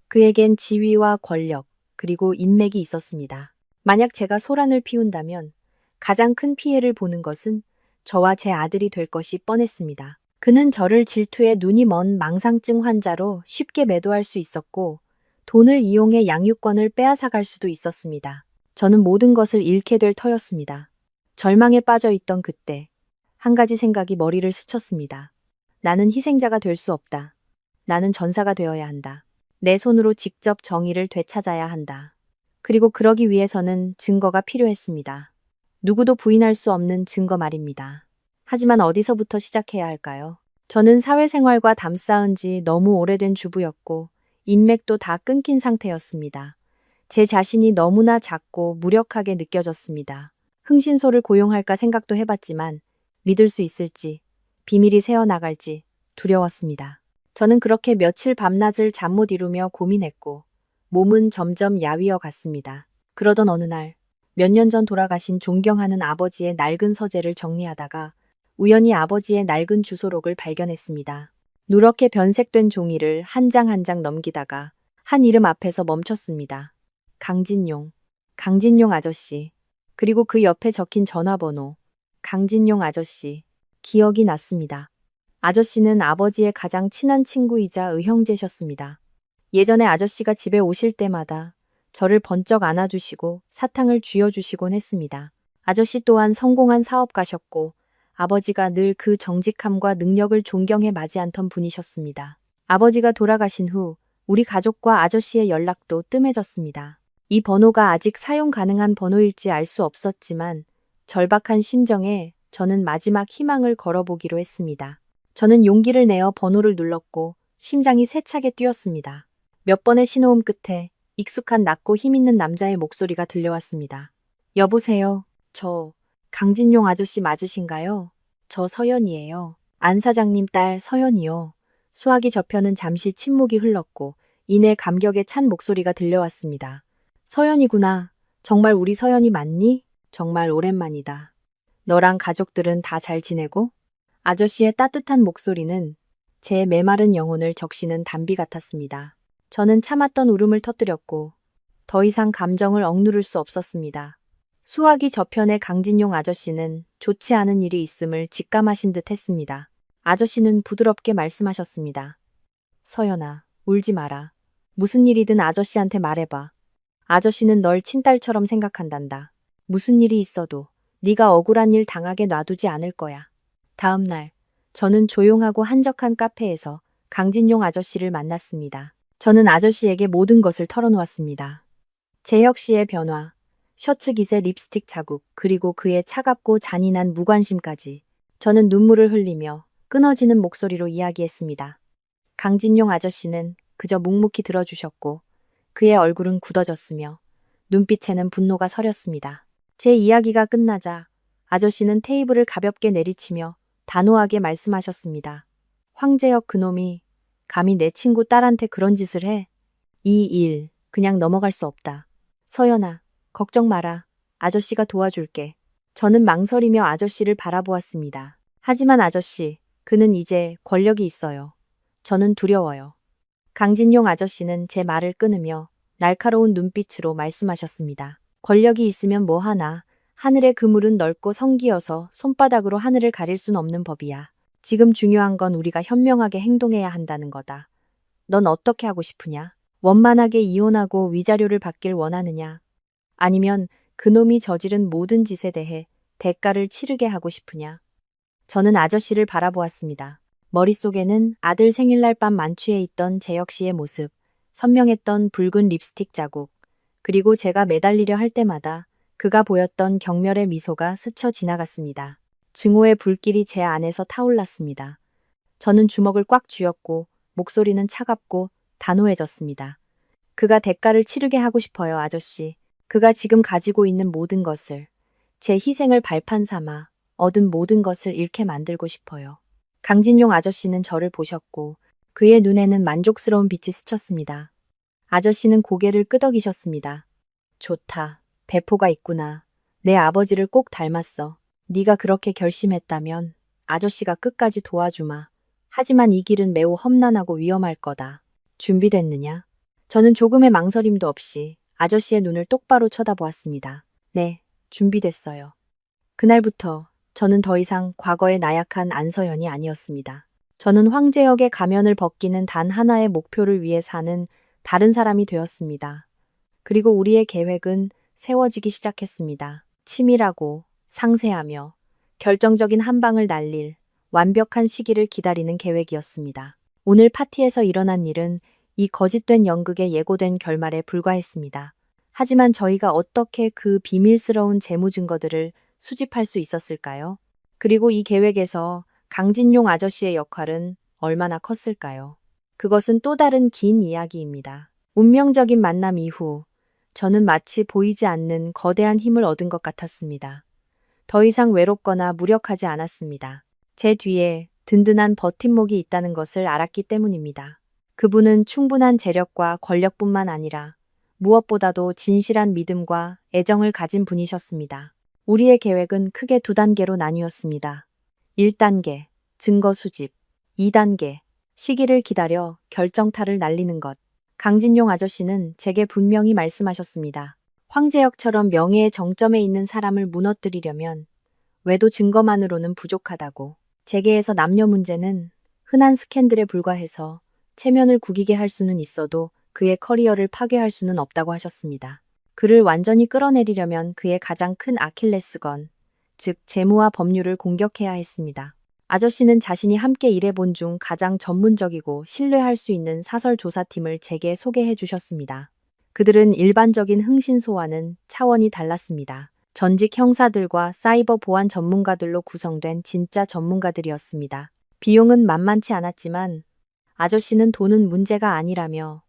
그에겐 지위와 권력, 그리고 인맥이 있었습니다. 만약 제가 소란을 피운다면 가장 큰 피해를 보는 것은 저와 제 아들이 될 것이 뻔했습니다. 그는 저를 질투에 눈이 먼 망상증 환자로 쉽게 매도할 수 있었고 돈을 이용해 양육권을 빼앗아갈 수도 있었습니다. 저는 모든 것을 잃게 될 터였습니다. 절망에 빠져 있던 그때 한 가지 생각이 머리를 스쳤습니다. 나는 희생자가 될 수 없다. 나는 전사가 되어야 한다. 내 손으로 직접 정의를 되찾아야 한다. 그리고 그러기 위해서는 증거가 필요했습니다. 누구도 부인할 수 없는 증거 말입니다. 하지만 어디서부터 시작해야 할까요? 저는 사회생활과 담쌓은 지 너무 오래된 주부였고 인맥도 다 끊긴 상태였습니다. 제 자신이 너무나 작고 무력하게 느껴졌습니다. 흥신소를 고용할까 생각도 해봤지만 믿을 수 있을지, 비밀이 새어나갈지 두려웠습니다. 저는 그렇게 며칠 밤낮을 잠 못 이루며 고민했고 몸은 점점 야위어 갔습니다. 그러던 어느 날 몇 년 전 돌아가신 존경하는 아버지의 낡은 서재를 정리하다가 우연히 아버지의 낡은 주소록을 발견했습니다. 누렇게 변색된 종이를 한 장 한 장 넘기다가 한 이름 앞에서 멈췄습니다. 강진용 아저씨. 그리고 그 옆에 적힌 전화번호, 강진용 아저씨. 기억이 났습니다. 아저씨는 아버지의 가장 친한 친구이자 의형제셨습니다. 예전에 아저씨가 집에 오실 때마다 저를 번쩍 안아주시고 사탕을 쥐어주시곤 했습니다. 아저씨 또한 성공한 사업가셨고 아버지가 늘 그 정직함과 능력을 존경해 마지 않던 분이셨습니다. 아버지가 돌아가신 후 우리 가족과 아저씨의 연락도 뜸해졌습니다. 이 번호가 아직 사용 가능한 번호일지 알 수 없었지만 절박한 심정에 저는 마지막 희망을 걸어보기로 했습니다. 저는 용기를 내어 번호를 눌렀고 심장이 세차게 뛰었습니다. 몇 번의 신호음 끝에 익숙한 낮고 힘있는 남자의 목소리가 들려왔습니다. 여보세요. 저 강진용 아저씨 맞으신가요? 저 서연이에요. 안 사장님 딸 서연이요. 수화기 저편은 잠시 침묵이 흘렀고 이내 감격에 찬 목소리가 들려왔습니다. 서연이구나. 정말 우리 서연이 맞니? 정말 오랜만이다. 너랑 가족들은 다 잘 지내고? 아저씨의 따뜻한 목소리는 제 메마른 영혼을 적시는 단비 같았습니다. 저는 참았던 울음을 터뜨렸고 더 이상 감정을 억누를 수 없었습니다. 수화기 저편의 강진용 아저씨는 좋지 않은 일이 있음을 직감하신 듯 했습니다. 아저씨는 부드럽게 말씀하셨습니다. 서연아, 울지 마라. 무슨 일이든 아저씨한테 말해봐. 아저씨는 널 친딸처럼 생각한단다. 무슨 일이 있어도 네가 억울한 일 당하게 놔두지 않을 거야. 다음 날 저는 조용하고 한적한 카페에서 강진용 아저씨를 만났습니다. 저는 아저씨에게 모든 것을 털어놓았습니다. 재혁 씨의 변화, 셔츠 깃의 립스틱 자국, 그리고 그의 차갑고 잔인한 무관심까지. 저는 눈물을 흘리며 끊어지는 목소리로 이야기했습니다. 강진용 아저씨는 그저 묵묵히 들어주셨고 그의 얼굴은 굳어졌으며 눈빛에는 분노가 서렸습니다. 제 이야기가 끝나자 아저씨는 테이블을 가볍게 내리치며 단호하게 말씀하셨습니다. 황재혁 그놈이 감히 내 친구 딸한테 그런 짓을 해? 이 일 그냥 넘어갈 수 없다. 서연아, 걱정 마라. 아저씨가 도와줄게. 저는 망설이며 아저씨를 바라보았습니다. 하지만 아저씨, 그는 이제 권력이 있어요. 저는 두려워요. 강진용 아저씨는 제 말을 끊으며 날카로운 눈빛으로 말씀하셨습니다. 권력이 있으면 뭐 하나. 하늘의 그물은 넓고 성기여서 손바닥으로 하늘을 가릴 순 없는 법이야. 지금 중요한 건 우리가 현명하게 행동해야 한다는 거다. 넌 어떻게 하고 싶으냐? 원만하게 이혼하고 위자료를 받길 원하느냐? 아니면 그놈이 저지른 모든 짓에 대해 대가를 치르게 하고 싶으냐? 저는 아저씨를 바라보았습니다. 머릿속에는 아들 생일날 밤 만취해 있던 재혁 씨의 모습, 선명했던 붉은 립스틱 자국, 그리고 제가 매달리려 할 때마다 그가 보였던 경멸의 미소가 스쳐 지나갔습니다. 증오의 불길이 제 안에서 타올랐습니다. 저는 주먹을 꽉 쥐었고 목소리는 차갑고 단호해졌습니다. 그가 대가를 치르게 하고 싶어요, 아저씨. 그가 지금 가지고 있는 모든 것을, 제 희생을 발판 삼아 얻은 모든 것을 잃게 만들고 싶어요. 강진용 아저씨는 저를 보셨고 그의 눈에는 만족스러운 빛이 스쳤습니다. 아저씨는 고개를 끄덕이셨습니다. 좋다. 배포가 있구나. 내 아버지를 꼭 닮았어. 네가 그렇게 결심했다면 아저씨가 끝까지 도와주마. 하지만 이 길은 매우 험난하고 위험할 거다. 준비됐느냐? 저는 조금의 망설임도 없이 아저씨의 눈을 똑바로 쳐다보았습니다. 네, 준비됐어요. 그날부터 저는 더 이상 과거의 나약한 안서연이 아니었습니다. 저는 황재혁의 가면을 벗기는 단 하나의 목표를 위해 사는 다른 사람이 되었습니다. 그리고 우리의 계획은 세워지기 시작했습니다. 치밀하고 상세하며 결정적인 한 방을 날릴 완벽한 시기를 기다리는 계획이었습니다. 오늘 파티에서 일어난 일은 이 거짓된 연극의 예고된 결말에 불과했습니다. 하지만 저희가 어떻게 그 비밀스러운 재무 증거들을 수집할 수 있었을까요? 그리고 이 계획에서 강진용 아저씨의 역할은 얼마나 컸을까요? 그것은 또 다른 긴 이야기입니다. 운명적인 만남 이후 저는 마치 보이지 않는 거대한 힘을 얻은 것 같았습니다. 더 이상 외롭거나 무력하지 않았습니다. 제 뒤에 든든한 버팀목이 있다는 것을 알았기 때문입니다. 그분은 충분한 재력과 권력뿐만 아니라 무엇보다도 진실한 믿음과 애정을 가진 분이셨습니다. 우리의 계획은 크게 두 단계로 나뉘었습니다. 1단계, 증거 수집. 2단계, 시기를 기다려 결정타를 날리는 것. 강진용 아저씨는 제게 분명히 말씀하셨습니다. 황재혁처럼 명예의 정점에 있는 사람을 무너뜨리려면 외도 증거만으로는 부족하다고. 재계에서 남녀 문제는 흔한 스캔들에 불과해서 체면을 구기게 할 수는 있어도 그의 커리어를 파괴할 수는 없다고 하셨습니다. 그를 완전히 끌어내리려면 그의 가장 큰 아킬레스건, 즉 재무와 법률을 공격해야 했습니다. 아저씨는 자신이 함께 일해본 중 가장 전문적이고 신뢰할 수 있는 사설 조사팀을 제게 소개해 주셨습니다. 그들은 일반적인 흥신소와는 차원이 달랐습니다. 전직 형사들과 사이버 보안 전문가들로 구성된 진짜 전문가들이었습니다. 비용은 만만치 않았지만 아저씨는 돈은 문제가 아니라며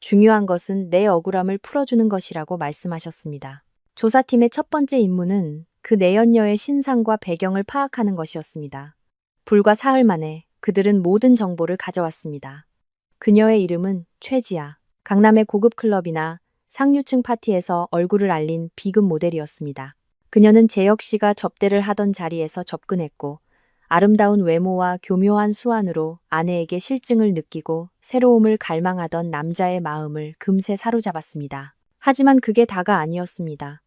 중요한 것은 내 억울함을 풀어주는 것이라고 말씀하셨습니다. 조사팀의 첫 번째 임무는 그 내연녀의 신상과 배경을 파악하는 것이었습니다. 불과 사흘 만에 그들은 모든 정보를 가져왔습니다. 그녀의 이름은 최지아. 강남의 고급 클럽이나 상류층 파티에서 얼굴을 알린 비급 모델이었습니다. 그녀는 재혁 씨가 접대를 하던 자리에서 접근했고 아름다운 외모와 교묘한 수완으로 아내에게 실증을 느끼고 새로움을 갈망하던 남자의 마음을 금세 사로잡았습니다. 하지만 그게 다가 아니었습니다.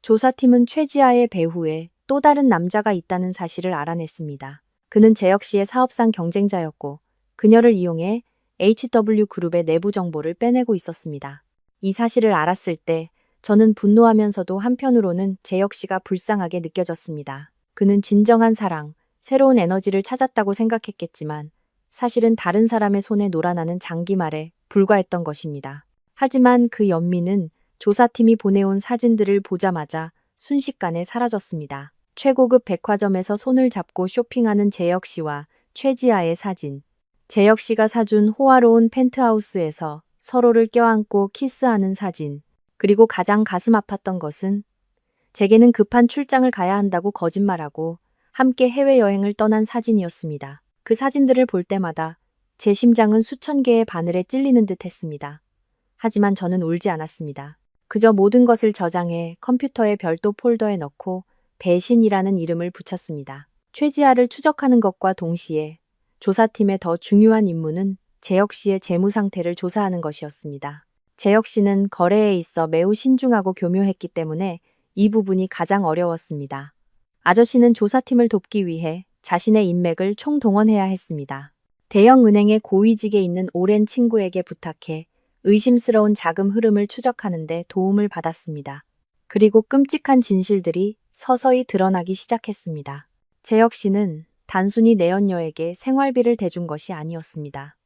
조사팀은 최지아의 배후에 또 다른 남자가 있다는 사실을 알아냈습니다. 그는 재혁 씨의 사업상 경쟁자였고 그녀를 이용해 HW그룹의 내부 정보를 빼내고 있었습니다. 이 사실을 알았을 때 저는 분노하면서도 한편으로는 재혁 씨가 불쌍하게 느껴졌습니다. 그는 진정한 사랑, 새로운 에너지를 찾았다고 생각했겠지만 사실은 다른 사람의 손에 놀아나는 장기말에 불과했던 것입니다. 하지만 그 연민은 조사팀이 보내온 사진들을 보자마자 순식간에 사라졌습니다. 최고급 백화점에서 손을 잡고 쇼핑하는 재혁 씨와 최지아의 사진. 재혁 씨가 사준 호화로운 펜트하우스에서 서로를 껴안고 키스하는 사진. 그리고 가장 가슴 아팠던 것은 제게는 급한 출장을 가야 한다고 거짓말하고 함께 해외여행을 떠난 사진이었습니다. 그 사진들을 볼 때마다 제 심장은 수천 개의 바늘에 찔리는 듯 했습니다. 하지만 저는 울지 않았습니다. 그저 모든 것을 저장해 컴퓨터의 별도 폴더에 넣고 배신이라는 이름을 붙였습니다. 최지아를 추적하는 것과 동시에 조사팀의 더 중요한 임무는 재혁 씨의 재무 상태를 조사하는 것이었습니다. 재혁 씨는 거래에 있어 매우 신중하고 교묘했기 때문에 이 부분이 가장 어려웠습니다. 아저씨는 조사팀을 돕기 위해 자신의 인맥을 총동원해야 했습니다. 대형 은행의 고위직에 있는 오랜 친구에게 부탁해 의심스러운 자금 흐름을 추적하는 데 도움을 받았습니다. 그리고 끔찍한 진실들이 서서히 드러나기 시작했습니다. 재혁 씨는 단순히 내연녀에게 생활비를 대준 것이 아니었습니다.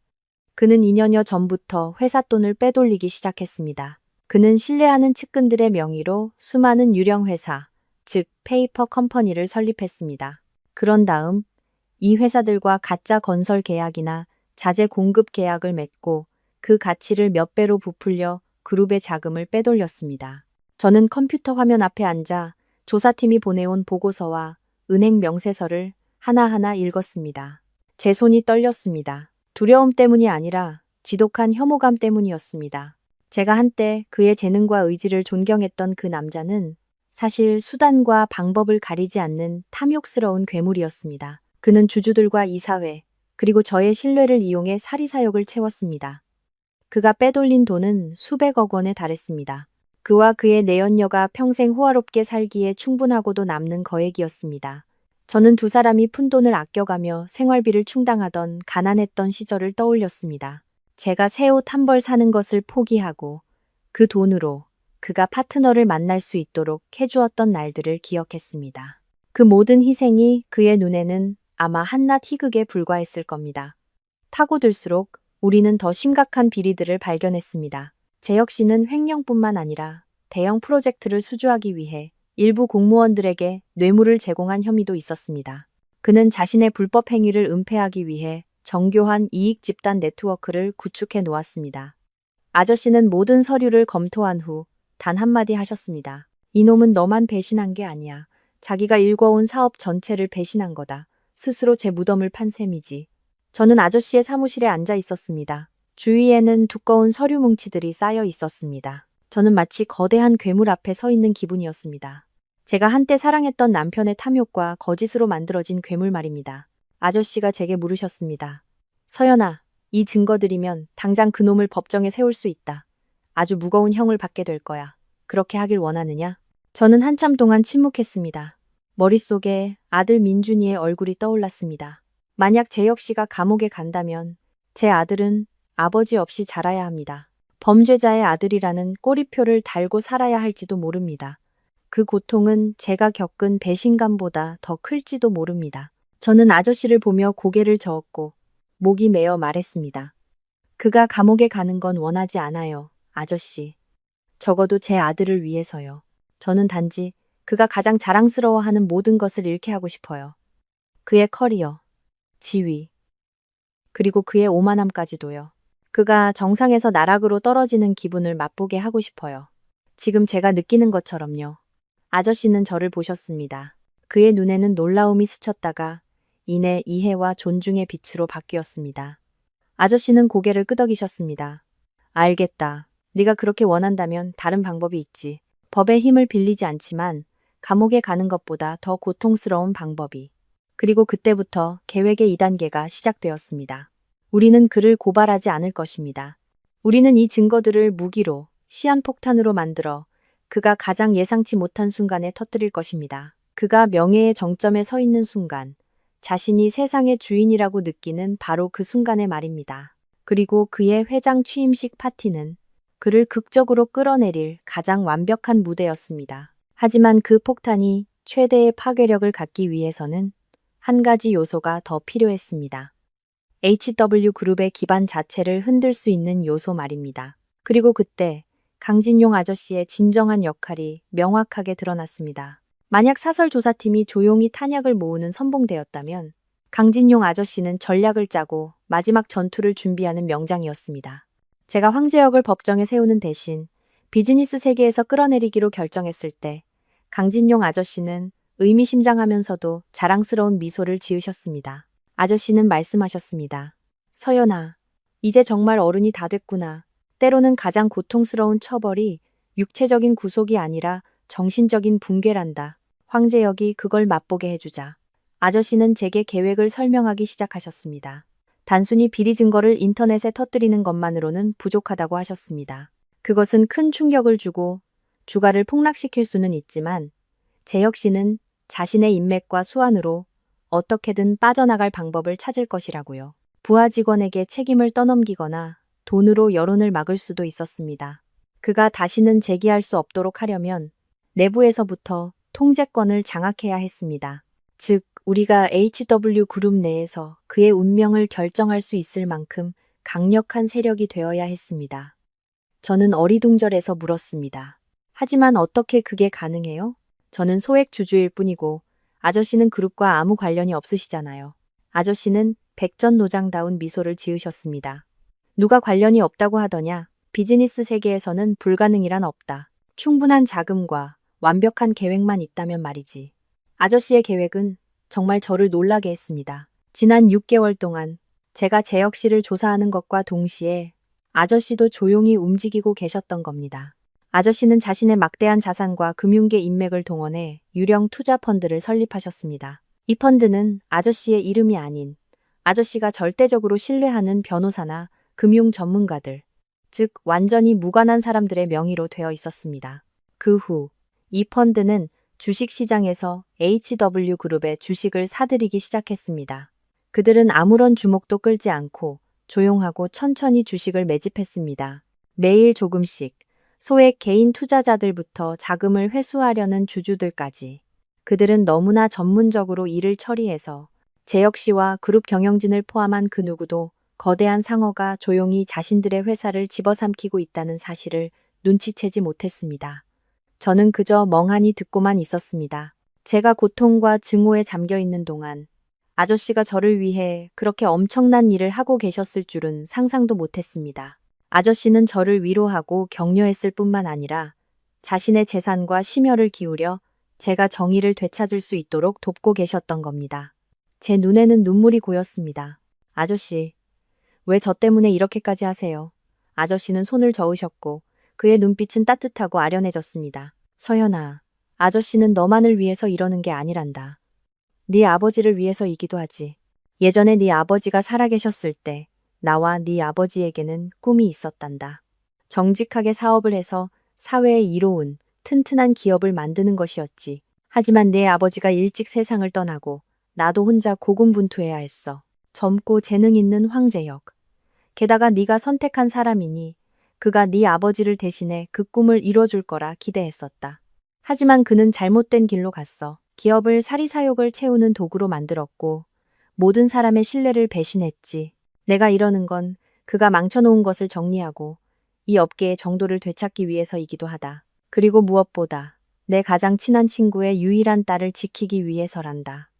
그는 2년여 전부터 회사 돈을 빼돌리기 시작했습니다. 그는 신뢰하는 측근들의 명의로 수많은 유령 회사, 즉 페이퍼 컴퍼니를 설립했습니다. 그런 다음 이 회사들과 가짜 건설 계약이나 자재 공급 계약을 맺고 그 가치를 몇 배로 부풀려 그룹의 자금을 빼돌렸습니다. 저는 컴퓨터 화면 앞에 앉아 조사팀이 보내온 보고서와 은행 명세서를 하나하나 읽었습니다. 제 손이 떨렸습니다. 두려움 때문이 아니라 지독한 혐오감 때문이었습니다. 제가 한때 그의 재능과 의지를 존경했던 그 남자는 사실 수단과 방법을 가리지 않는 탐욕스러운 괴물이었습니다. 그는 주주들과 이사회, 그리고 저의 신뢰를 이용해 사리사욕을 채웠습니다. 그가 빼돌린 돈은 수백억 원에 달했습니다. 그와 그의 내연녀가 평생 호화롭게 살기에 충분하고도 남는 거액이었습니다. 저는 두 사람이 푼돈을 아껴가며 생활비를 충당하던 가난했던 시절을 떠올렸습니다. 제가 새 옷 한 벌 사는 것을 포기하고 그 돈으로 그가 파트너를 만날 수 있도록 해주었던 날들을 기억했습니다. 그 모든 희생이 그의 눈에는 아마 한낱 희극에 불과했을 겁니다. 타고들수록 우리는 더 심각한 비리들을 발견했습니다. 재혁 씨는 횡령뿐만 아니라 대형 프로젝트를 수주하기 위해 일부 공무원들에게 뇌물을 제공한 혐의도 있었습니다. 그는 자신의 불법 행위를 은폐하기 위해 정교한 이익 집단 네트워크를 구축해 놓았습니다. 아저씨는 모든 서류를 검토한 후 단 한마디 하셨습니다. 이놈은 너만 배신한 게 아니야. 자기가 일궈온 사업 전체를 배신한 거다. 스스로 제 무덤을 판 셈이지. 저는 아저씨의 사무실에 앉아 있었습니다. 주위에는 두꺼운 서류 뭉치들이 쌓여 있었습니다. 저는 마치 거대한 괴물 앞에 서 있는 기분이었습니다. 제가 한때 사랑했던 남편의 탐욕과 거짓으로 만들어진 괴물 말입니다. 아저씨가 제게 물으셨습니다. 서연아, 이 증거들이면 당장 그놈을 법정에 세울 수 있다. 아주 무거운 형을 받게 될 거야. 그렇게 하길 원하느냐? 저는 한참 동안 침묵했습니다. 머릿속에 아들 민준이의 얼굴이 떠올랐습니다. 만약 재혁 씨가 감옥에 간다면 제 아들은 아버지 없이 자라야 합니다. 범죄자의 아들이라는 꼬리표를 달고 살아야 할지도 모릅니다. 그 고통은 제가 겪은 배신감보다 더 클지도 모릅니다. 저는 아저씨를 보며 고개를 저었고 목이 메어 말했습니다. 그가 감옥에 가는 건 원하지 않아요, 아저씨. 적어도 제 아들을 위해서요. 저는 단지 그가 가장 자랑스러워하는 모든 것을 잃게 하고 싶어요. 그의 커리어, 지위, 그리고 그의 오만함까지도요. 그가 정상에서 나락으로 떨어지는 기분을 맛보게 하고 싶어요. 지금 제가 느끼는 것처럼요. 아저씨는 저를 보셨습니다. 그의 눈에는 놀라움이 스쳤다가 이내 이해와 존중의 빛으로 바뀌었습니다. 아저씨는 고개를 끄덕이셨습니다. 알겠다. 네가 그렇게 원한다면 다른 방법이 있지. 법의 힘을 빌리지 않지만 감옥에 가는 것보다 더 고통스러운 방법이. 그리고 그때부터 계획의 2단계가 시작되었습니다. 우리는 그를 고발하지 않을 것입니다. 우리는 이 증거들을 무기로, 시한폭탄으로 만들어 그가 가장 예상치 못한 순간에 터뜨릴 것입니다. 그가 명예의 정점에 서 있는 순간, 자신이 세상의 주인이라고 느끼는 바로 그 순간의 말입니다. 그리고 그의 회장 취임식 파티는 그를 극적으로 끌어내릴 가장 완벽한 무대였습니다. 하지만 그 폭탄이 최대의 파괴력을 갖기 위해서는 한 가지 요소가 더 필요했습니다. HW그룹의 기반 자체를 흔들 수 있는 요소 말입니다. 그리고 그때 강진용 아저씨의 진정한 역할이 명확하게 드러났습니다. 만약 사설조사팀이 조용히 탄약을 모으는 선봉대였다면 강진용 아저씨는 전략을 짜고 마지막 전투를 준비하는 명장이었습니다. 제가 황제혁을 법정에 세우는 대신 비즈니스 세계에서 끌어내리기로 결정했을 때 강진용 아저씨는 의미심장하면서도 자랑스러운 미소를 지으셨습니다. 아저씨는 말씀하셨습니다. 서연아, 이제 정말 어른이 다 됐구나. 때로는 가장 고통스러운 처벌이 육체적인 구속이 아니라 정신적인 붕괴란다. 황제혁이 그걸 맛보게 해주자. 아저씨는 제게 계획을 설명하기 시작하셨습니다. 단순히 비리 증거를 인터넷에 터뜨리는 것만으로는 부족하다고 하셨습니다. 그것은 큰 충격을 주고 주가를 폭락시킬 수는 있지만 재혁 씨는 자신의 인맥과 수완으로 어떻게든 빠져나갈 방법을 찾을 것이라고요. 부하 직원에게 책임을 떠넘기거나 돈으로 여론을 막을 수도 있었습니다. 그가 다시는 재기할 수 없도록 하려면 내부에서부터 통제권을 장악해야 했습니다. 즉, 우리가 HW그룹 내에서 그의 운명을 결정할 수 있을 만큼 강력한 세력이 되어야 했습니다. 저는 어리둥절해서 물었습니다. 하지만 어떻게 그게 가능해요? 저는 소액 주주일 뿐이고 아저씨는 그룹과 아무 관련이 없으시잖아요. 아저씨는 백전노장다운 미소를 지으셨습니다. 누가 관련이 없다고 하더냐? 비즈니스 세계에서는 불가능이란 없다. 충분한 자금과 완벽한 계획만 있다면 말이지. 아저씨의 계획은 정말 저를 놀라게 했습니다. 지난 6개월 동안 제가 재혁 씨를 조사하는 것과 동시에 아저씨도 조용히 움직이고 계셨던 겁니다. 아저씨는 자신의 막대한 자산과 금융계 인맥을 동원해 유령 투자 펀드를 설립하셨습니다. 이 펀드는 아저씨의 이름이 아닌 아저씨가 절대적으로 신뢰하는 변호사나 금융 전문가들, 즉 완전히 무관한 사람들의 명의로 되어 있었습니다. 그 후 이 펀드는 주식시장에서 HW그룹의 주식을 사들이기 시작했습니다. 그들은 아무런 주목도 끌지 않고 조용하고 천천히 주식을 매집했습니다. 매일 조금씩 소액 개인 투자자들부터 자금을 회수하려는 주주들까지. 그들은 너무나 전문적으로 일을 처리해서 재혁 씨와 그룹 경영진을 포함한 그 누구도 거대한 상어가 조용히 자신들의 회사를 집어삼키고 있다는 사실을 눈치채지 못했습니다. 저는 그저 멍하니 듣고만 있었습니다. 제가 고통과 증오에 잠겨 있는 동안 아저씨가 저를 위해 그렇게 엄청난 일을 하고 계셨을 줄은 상상도 못했습니다. 아저씨는 저를 위로하고 격려했을 뿐만 아니라 자신의 재산과 심혈을 기울여 제가 정의를 되찾을 수 있도록 돕고 계셨던 겁니다. 제 눈에는 눈물이 고였습니다. 아저씨, 왜 저 때문에 이렇게까지 하세요? 아저씨는 손을 저으셨고 그의 눈빛은 따뜻하고 아련해졌습니다. 서연아, 아저씨는 너만을 위해서 이러는 게 아니란다. 네 아버지를 위해서이기도 하지. 예전에 네 아버지가 살아계셨을 때 나와 네 아버지에게는 꿈이 있었단다. 정직하게 사업을 해서 사회에 이로운 튼튼한 기업을 만드는 것이었지. 하지만 내 아버지가 일찍 세상을 떠나고 나도 혼자 고군분투해야 했어. 젊고 재능 있는 황제혁. 게다가 네가 선택한 사람이니 그가 네 아버지를 대신해 그 꿈을 이뤄줄 거라 기대했었다. 하지만 그는 잘못된 길로 갔어. 기업을 사리사욕을 채우는 도구로 만들었고 모든 사람의 신뢰를 배신했지. 내가 이러는 건 그가 망쳐놓은 것을 정리하고 이 업계의 정도를 되찾기 위해서이기도 하다. 그리고 무엇보다 내 가장 친한 친구의 유일한 딸을 지키기 위해서란다.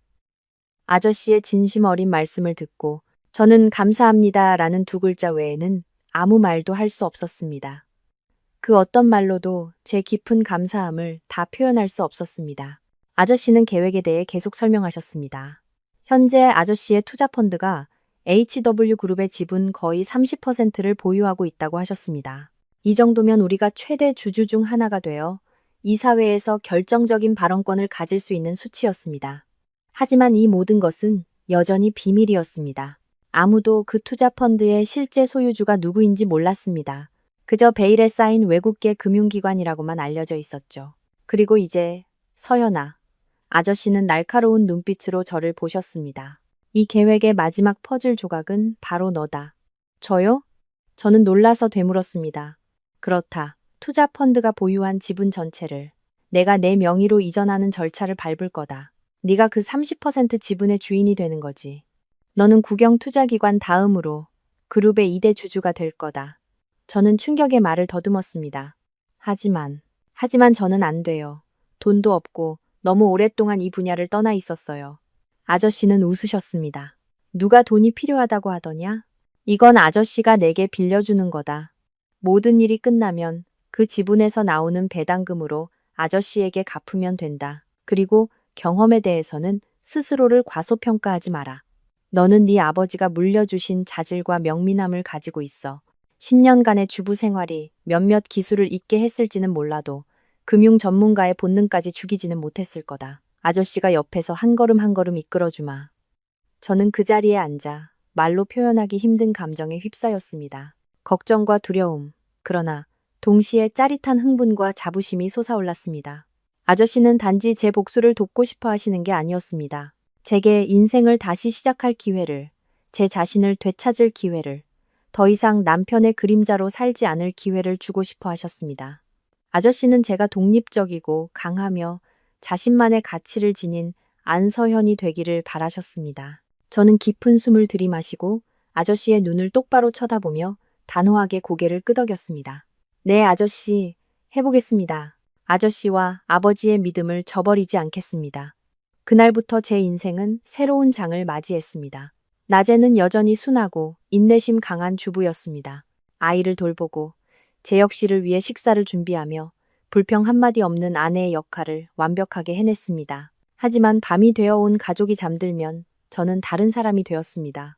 아저씨의 진심 어린 말씀을 듣고 저는 감사합니다 라는 두 글자 외에는 아무 말도 할 수 없었습니다. 그 어떤 말로도 제 깊은 감사함을 다 표현할 수 없었습니다. 아저씨는 계획에 대해 계속 설명하셨습니다. 현재 아저씨의 투자펀드가 HW그룹의 지분 거의 30%를 보유하고 있다고 하셨습니다. 이 정도면 우리가 최대 주주 중 하나가 되어 이사회에서 결정적인 발언권을 가질 수 있는 수치였습니다. 하지만 이 모든 것은 여전히 비밀이었습니다. 아무도 그 투자펀드의 실제 소유주가 누구인지 몰랐습니다. 그저 베일에 쌓인 외국계 금융기관이라고만 알려져 있었죠. 그리고 이제 서연아, 아저씨는 날카로운 눈빛으로 저를 보셨습니다. 이 계획의 마지막 퍼즐 조각은 바로 너다. 저요? 저는 놀라서 되물었습니다. 그렇다. 투자펀드가 보유한 지분 전체를 내가 내 명의로 이전하는 절차를 밟을 거다. 네가 그 30% 지분의 주인이 되는 거지. 너는 국영투자기관 다음으로 그룹의 2대 주주가 될 거다. 저는 충격의 말을 더듬었습니다. 하지만 저는 안 돼요. 돈도 없고 너무 오랫동안 이 분야를 떠나 있었어요. 아저씨는 웃으셨습니다. 누가 돈이 필요하다고 하더냐? 이건 아저씨가 내게 빌려주는 거다. 모든 일이 끝나면 그 지분에서 나오는 배당금으로 아저씨에게 갚으면 된다. 그리고 경험에 대해서는 스스로를 과소평가하지 마라. 너는 네 아버지가 물려주신 자질과 명민함을 가지고 있어. 10년간의 주부 생활이 몇몇 기술을 잊게 했을지는 몰라도 금융 전문가의 본능까지 죽이지는 못했을 거다. 아저씨가 옆에서 한 걸음 한 걸음 이끌어주마. 저는 그 자리에 앉아 말로 표현하기 힘든 감정에 휩싸였습니다. 걱정과 두려움, 그러나 동시에 짜릿한 흥분과 자부심이 솟아올랐습니다. 아저씨는 단지 제 복수를 돕고 싶어 하시는 게 아니었습니다. 제게 인생을 다시 시작할 기회를, 제 자신을 되찾을 기회를, 더 이상 남편의 그림자로 살지 않을 기회를 주고 싶어 하셨습니다. 아저씨는 제가 독립적이고 강하며 자신만의 가치를 지닌 안서현이 되기를 바라셨습니다. 저는 깊은 숨을 들이마시고 아저씨의 눈을 똑바로 쳐다보며 단호하게 고개를 끄덕였습니다. 네, 아저씨, 해보겠습니다. 아저씨와 아버지의 믿음을 저버리지 않겠습니다. 그날부터 제 인생은 새로운 장을 맞이했습니다. 낮에는 여전히 순하고 인내심 강한 주부였습니다. 아이를 돌보고 재혁 씨를 위해 식사를 준비하며 불평 한마디 없는 아내의 역할을 완벽하게 해냈습니다. 하지만 밤이 되어온 가족이 잠들면 저는 다른 사람이 되었습니다.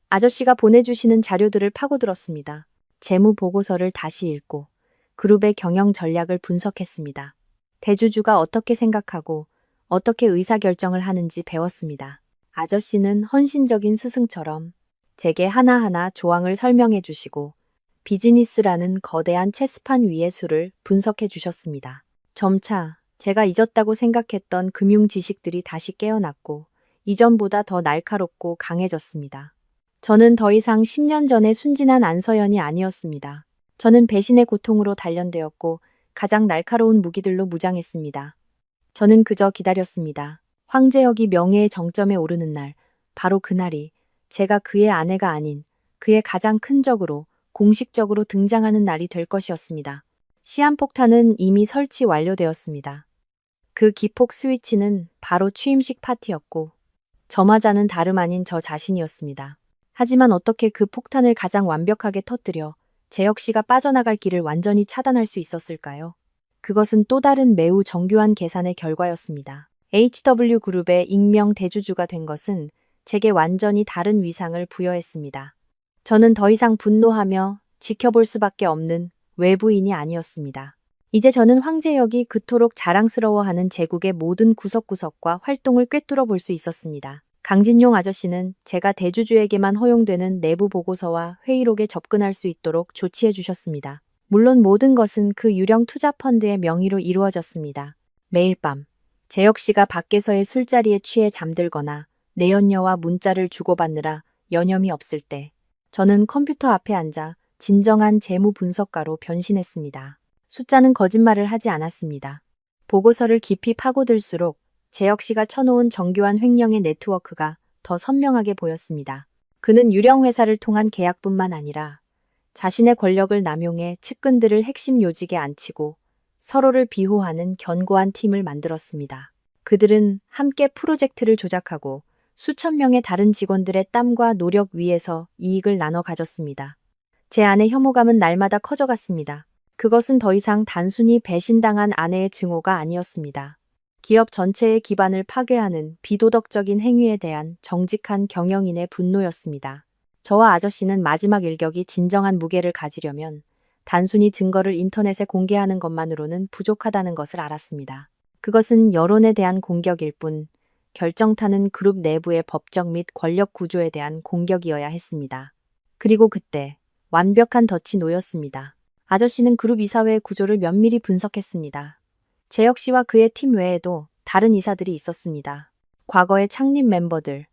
아저씨가 보내주시는 자료들을 파고들었습니다. 재무 보고서를 다시 읽고 그룹의 경영 전략을 분석했습니다. 대주주가 어떻게 생각하고 어떻게 의사결정을 하는지 배웠습니다. 아저씨는 헌신적인 스승처럼 제게 하나하나 조항을 설명해 주시고 비즈니스라는 거대한 체스판 위의 수를 분석해 주셨습니다. 점차 제가 잊었다고 생각했던 금융 지식들이 다시 깨어났고 이전보다 더 날카롭고 강해졌습니다. 저는 더 이상 10년 전의 순진한 안서연이 아니었습니다. 저는 배신의 고통으로 단련되었고 가장 날카로운 무기들로 무장했습니다. 저는 그저 기다렸습니다. 황제혁이 명예의 정점에 오르는 날, 바로 그날이 제가 그의 아내가 아닌 그의 가장 큰 적으로 공식적으로 등장하는 날이 될 것이었습니다. 시한폭탄은 이미 설치 완료되었습니다. 그 기폭 스위치는 바로 취임식 파티였고 저마자는 다름 아닌 저 자신이었습니다. 하지만 어떻게 그 폭탄을 가장 완벽하게 터뜨려 재혁 씨가 빠져나갈 길을 완전히 차단할 수 있었을까요? 그것은 또 다른 매우 정교한 계산의 결과였습니다. HW그룹의 익명 대주주가 된 것은 제게 완전히 다른 위상을 부여했습니다. 저는 더 이상 분노하며 지켜볼 수밖에 없는 외부인이 아니었습니다. 이제 저는 황제혁이 그토록 자랑스러워하는 제국의 모든 구석구석과 활동을 꿰뚫어 볼 수 있었습니다. 강진용 아저씨는 제가 대주주에게만 허용되는 내부 보고서와 회의록에 접근할 수 있도록 조치해 주셨습니다. 물론 모든 것은 그 유령 투자 펀드의 명의로 이루어졌습니다. 매일 밤 재혁 씨가 밖에서의 술자리에 취해 잠들거나 내연녀와 문자를 주고받느라 여념이 없을 때 저는 컴퓨터 앞에 앉아 진정한 재무 분석가로 변신했습니다. 숫자는 거짓말을 하지 않았습니다. 보고서를 깊이 파고들수록 재혁 씨가 쳐놓은 정교한 횡령의 네트워크가 더 선명하게 보였습니다. 그는 유령 회사를 통한 계약뿐만 아니라 자신의 권력을 남용해 측근들을 핵심 요직에 앉히고 서로를 비호하는 견고한 팀을 만들었습니다. 그들은 함께 프로젝트를 조작하고 수천 명의 다른 직원들의 땀과 노력 위에서 이익을 나눠 가졌습니다. 제 아내 혐오감은 날마다 커져갔습니다. 그것은 더 이상 단순히 배신당한 아내의 증오가 아니었습니다. 기업 전체의 기반을 파괴하는 비도덕적인 행위에 대한 정직한 경영인의 분노였습니다. 저와 아저씨는 마지막 일격이 진정한 무게를 가지려면 단순히 증거를 인터넷에 공개하는 것만으로는 부족하다는 것을 알았습니다. 그것은 여론에 대한 공격일 뿐 결정타는 그룹 내부의 법적 및 권력 구조에 대한 공격이어야 했습니다. 그리고 그때 완벽한 덫이 놓였습니다. 아저씨는 그룹 이사회의 구조를 면밀히 분석했습니다. 재혁 씨와 그의 팀 외에도 다른 이사들이 있었습니다. 과거의 창립 멤버들,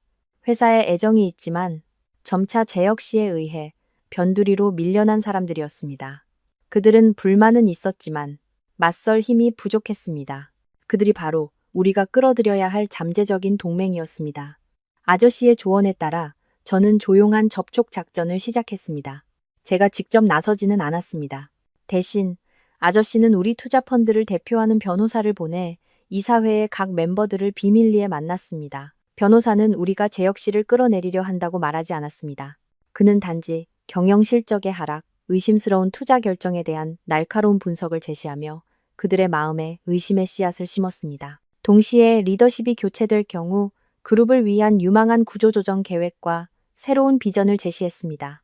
회사에 애정이 있지만 점차 재혁 씨에 의해 변두리로 밀려난 사람들이었습니다. 그들은 불만은 있었지만 맞설 힘이 부족했습니다. 그들이 바로 우리가 끌어들여야 할 잠재적인 동맹이었습니다. 아저씨의 조언에 따라 저는 조용한 접촉 작전을 시작했습니다. 제가 직접 나서지는 않았습니다. 대신 아저씨는 우리 투자 펀드를 대표하는 변호사를 보내 이사회의 각 멤버들을 비밀리에 만났습니다. 변호사는 우리가 재혁 씨를 끌어내리려 한다고 말하지 않았습니다. 그는 단지 경영 실적의 하락, 의심스러운 투자 결정에 대한 날카로운 분석을 제시하며 그들의 마음에 의심의 씨앗을 심었습니다. 동시에 리더십이 교체될 경우 그룹을 위한 유망한 구조조정 계획과 새로운 비전을 제시했습니다.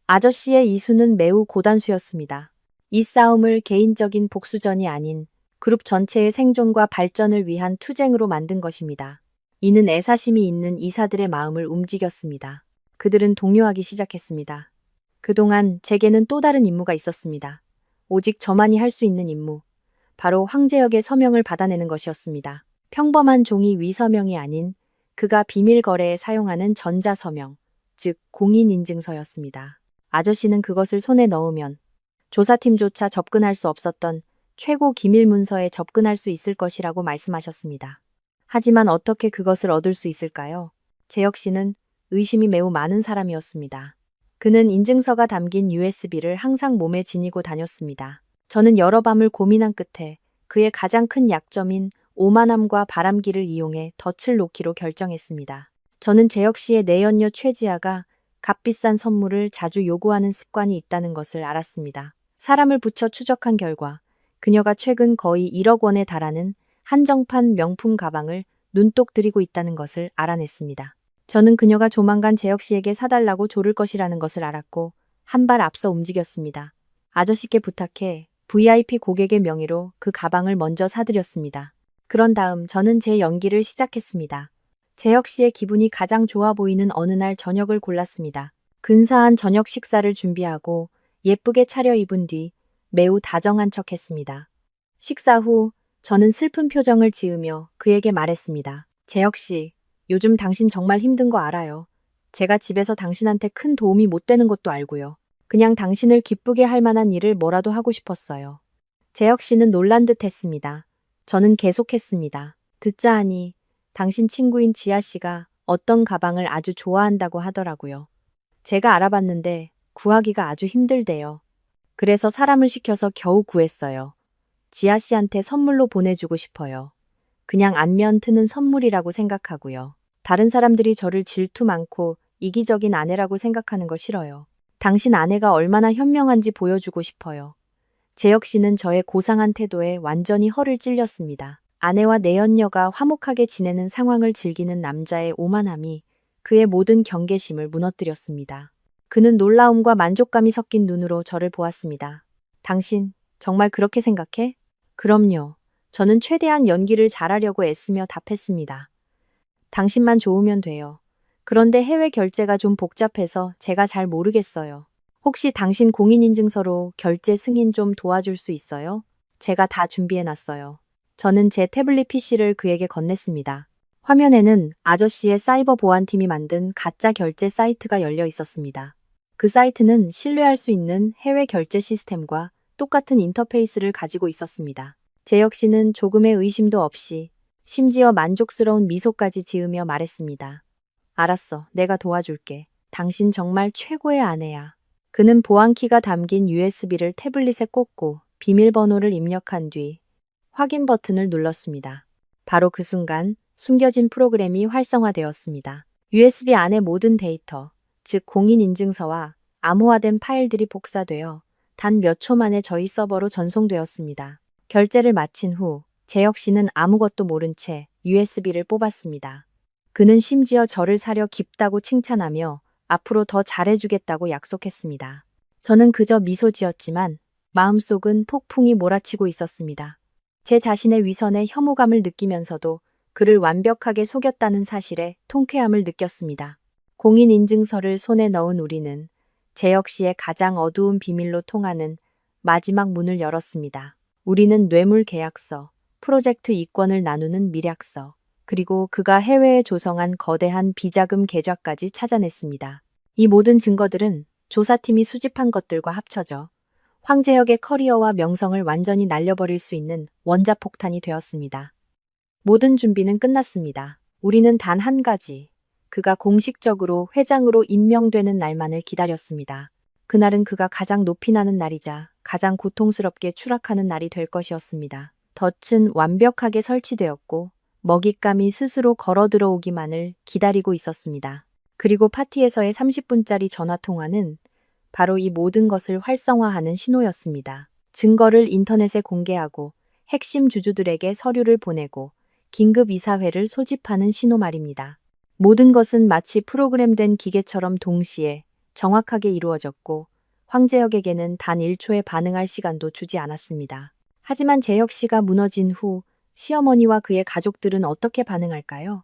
아저씨의 이수는 매우 고단수였습니다. 이 싸움을 개인적인 복수전이 아닌 그룹 전체의 생존과 발전을 위한 투쟁으로 만든 것입니다. 이는 애사심이 있는 이사들의 마음을 움직였습니다. 그들은 동요하기 시작했습니다. 그동안 제게는 또 다른 임무가 있었습니다. 오직 저만이 할 수 있는 임무. 바로 황재혁의 서명을 받아내는 것이었습니다. 평범한 종이 위서명이 아닌 그가 비밀 거래에 사용하는 전자서명, 즉 공인인증서였습니다. 아저씨는 그것을 손에 넣으면 조사팀조차 접근할 수 없었던 최고 기밀 문서에 접근할 수 있을 것이라고 말씀하셨습니다. 하지만 어떻게 그것을 얻을 수 있을까요? 재혁 씨는 의심이 매우 많은 사람이었습니다. 그는 인증서가 담긴 USB를 항상 몸에 지니고 다녔습니다. 저는 여러 밤을 고민한 끝에 그의 가장 큰 약점인 오만함과 바람기를 이용해 덫을 놓기로 결정했습니다. 저는 재혁 씨의 내연녀 최지아가 값비싼 선물을 자주 요구하는 습관이 있다는 것을 알았습니다. 사람을 붙여 추적한 결과 그녀가 최근 거의 1억 원에 달하는 한정판 명품 가방을 눈독 들이고 있다는 것을 알아냈습니다. 저는 그녀가 조만간 재혁 씨에게 사달라고 조를 것이라는 것을 알았고 한 발 앞서 움직였습니다. 아저씨께 부탁해 VIP 고객의 명의로 그 가방을 먼저 사드렸습니다. 그런 다음 저는 제 연기를 시작했습니다. 재혁 씨의 기분이 가장 좋아 보이는 어느 날 저녁을 골랐습니다. 근사한 저녁 식사를 준비하고 예쁘게 차려입은 뒤 매우 다정한 척했습니다. 식사 후 저는 슬픈 표정을 지으며 그에게 말했습니다. 재혁 씨, 요즘 당신 정말 힘든 거 알아요. 제가 집에서 당신한테 큰 도움이 못 되는 것도 알고요. 그냥 당신을 기쁘게 할 만한 일을 뭐라도 하고 싶었어요. 재혁 씨는 놀란 듯 했습니다. 저는 계속했습니다. 듣자 하니 당신 친구인 지아 씨가 어떤 가방을 아주 좋아한다고 하더라고요. 제가 알아봤는데 구하기가 아주 힘들대요. 그래서 사람을 시켜서 겨우 구했어요. 지아 씨한테 선물로 보내주고 싶어요. 그냥 안면 트는 선물이라고 생각하고요. 다른 사람들이 저를 질투 많고 이기적인 아내라고 생각하는 거 싫어요. 당신 아내가 얼마나 현명한지 보여주고 싶어요. 재혁 씨는 저의 고상한 태도에 완전히 허를 찔렸습니다. 아내와 내연녀가 화목하게 지내는 상황을 즐기는 남자의 오만함이 그의 모든 경계심을 무너뜨렸습니다. 그는 놀라움과 만족감이 섞인 눈으로 저를 보았습니다. 당신 정말 그렇게 생각해? 그럼요. 저는 최대한 연기를 잘하려고 애쓰며 답했습니다. 당신만 좋으면 돼요. 그런데 해외 결제가 좀 복잡해서 제가 잘 모르겠어요. 혹시 당신 공인인증서로 결제 승인 좀 도와줄 수 있어요? 제가 다 준비해놨어요. 저는 제 태블릿 PC를 그에게 건넸습니다. 화면에는 아저씨의 사이버 보안팀이 만든 가짜 결제 사이트가 열려 있었습니다. 그 사이트는 신뢰할 수 있는 해외 결제 시스템과 똑같은 인터페이스를 가지고 있었습니다. 재혁 씨는 조금의 의심도 없이 심지어 만족스러운 미소까지 지으며 말했습니다. 알았어, 내가 도와줄게. 당신 정말 최고의 아내야. 그는 보안키가 담긴 USB를 태블릿에 꽂고 비밀번호를 입력한 뒤 확인 버튼을 눌렀습니다. 바로 그 순간 숨겨진 프로그램이 활성화되었습니다. USB 안의 모든 데이터, 즉 공인인증서와 암호화된 파일들이 복사되어 단 몇 초 만에 저희 서버로 전송되었습니다. 결제를 마친 후 재혁 씨는 아무것도 모른 채 USB를 뽑았습니다. 그는 심지어 저를 사려 깊다고 칭찬하며 앞으로 더 잘해주겠다고 약속했습니다. 저는 그저 미소 지었지만 마음속은 폭풍이 몰아치고 있었습니다. 제 자신의 위선에 혐오감을 느끼면서도 그를 완벽하게 속였다는 사실에 통쾌함을 느꼈습니다. 공인인증서를 손에 넣은 우리는 재혁 씨의 가장 어두운 비밀로 통하는 마지막 문을 열었습니다. 우리는 뇌물 계약서, 프로젝트 이권을 나누는 밀약서, 그리고 그가 해외에 조성한 거대한 비자금 계좌까지 찾아냈습니다. 이 모든 증거들은 조사팀이 수집한 것들과 합쳐져 황재혁의 커리어와 명성을 완전히 날려버릴 수 있는 원자폭탄이 되었습니다. 모든 준비는 끝났습니다. 우리는 단 한 가지, 그가 공식적으로 회장으로 임명되는 날만을 기다렸습니다. 그날은 그가 가장 높이 나는 날이자 가장 고통스럽게 추락하는 날이 될 것이었습니다. 덫은 완벽하게 설치되었고 먹잇감이 스스로 걸어 들어오기만을 기다리고 있었습니다. 그리고 파티에서의 30분짜리 전화통화는 바로 이 모든 것을 활성화하는 신호였습니다. 증거를 인터넷에 공개하고 핵심 주주들에게 서류를 보내고 긴급 이사회를 소집하는 신호 말입니다. 모든 것은 마치 프로그램된 기계처럼 동시에 정확하게 이루어졌고 황재혁에게는 단 1초의 반응할 시간도 주지 않았습니다. 하지만 재혁 씨가 무너진 후 시어머니와 그의 가족들은 어떻게 반응할까요?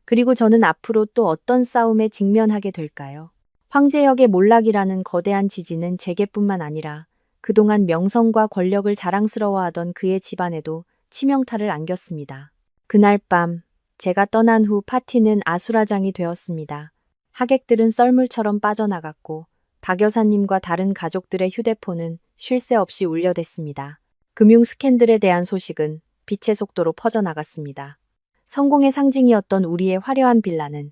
그리고 저는 앞으로 또 어떤 싸움에 직면하게 될까요? 황재혁의 몰락이라는 거대한 지진은 제게뿐만 아니라 그동안 명성과 권력을 자랑스러워하던 그의 집안에도 치명타를 안겼습니다. 그날 밤 제가 떠난 후 파티는 아수라장이 되었습니다. 하객들은 썰물처럼 빠져나갔고 박 여사님과 다른 가족들의 휴대폰은 쉴 새 없이 울려댔습니다. 금융 스캔들에 대한 소식은 빛의 속도로 퍼져나갔습니다. 성공의 상징이었던 우리의 화려한 빌라는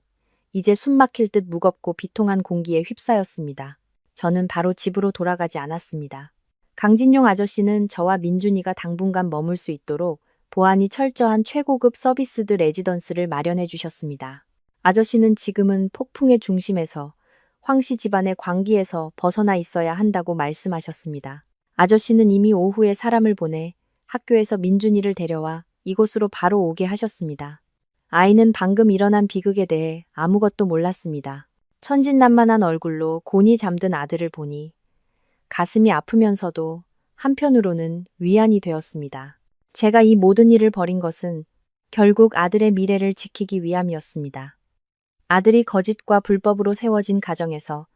이제 숨막힐 듯 무겁고 비통한 공기에 휩싸였습니다. 저는 바로 집으로 돌아가지 않았습니다. 강진용 아저씨는 저와 민준이가 당분간 머물 수 있도록 보안이 철저한 최고급 서비스드 레지던스를 마련해 주셨습니다. 아저씨는 지금은 폭풍의 중심에서 황씨 집안의 광기에서 벗어나 있어야 한다고 말씀하셨습니다. 아저씨는 이미 오후에 사람을 보내 학교에서 민준이를 데려와 이곳으로 바로 오게 하셨습니다. 아이는 방금 일어난 비극에 대해 아무것도 몰랐습니다. 천진난만한 얼굴로 곤히 잠든 아들을 보니 가슴이 아프면서도 한편으로는 위안이 되었습니다. 제가 이 모든 일을 벌인 것은 결국 아들의 미래를 지키기 위함이었습니다. 아들이 거짓과 불법으로 세워진 가정에서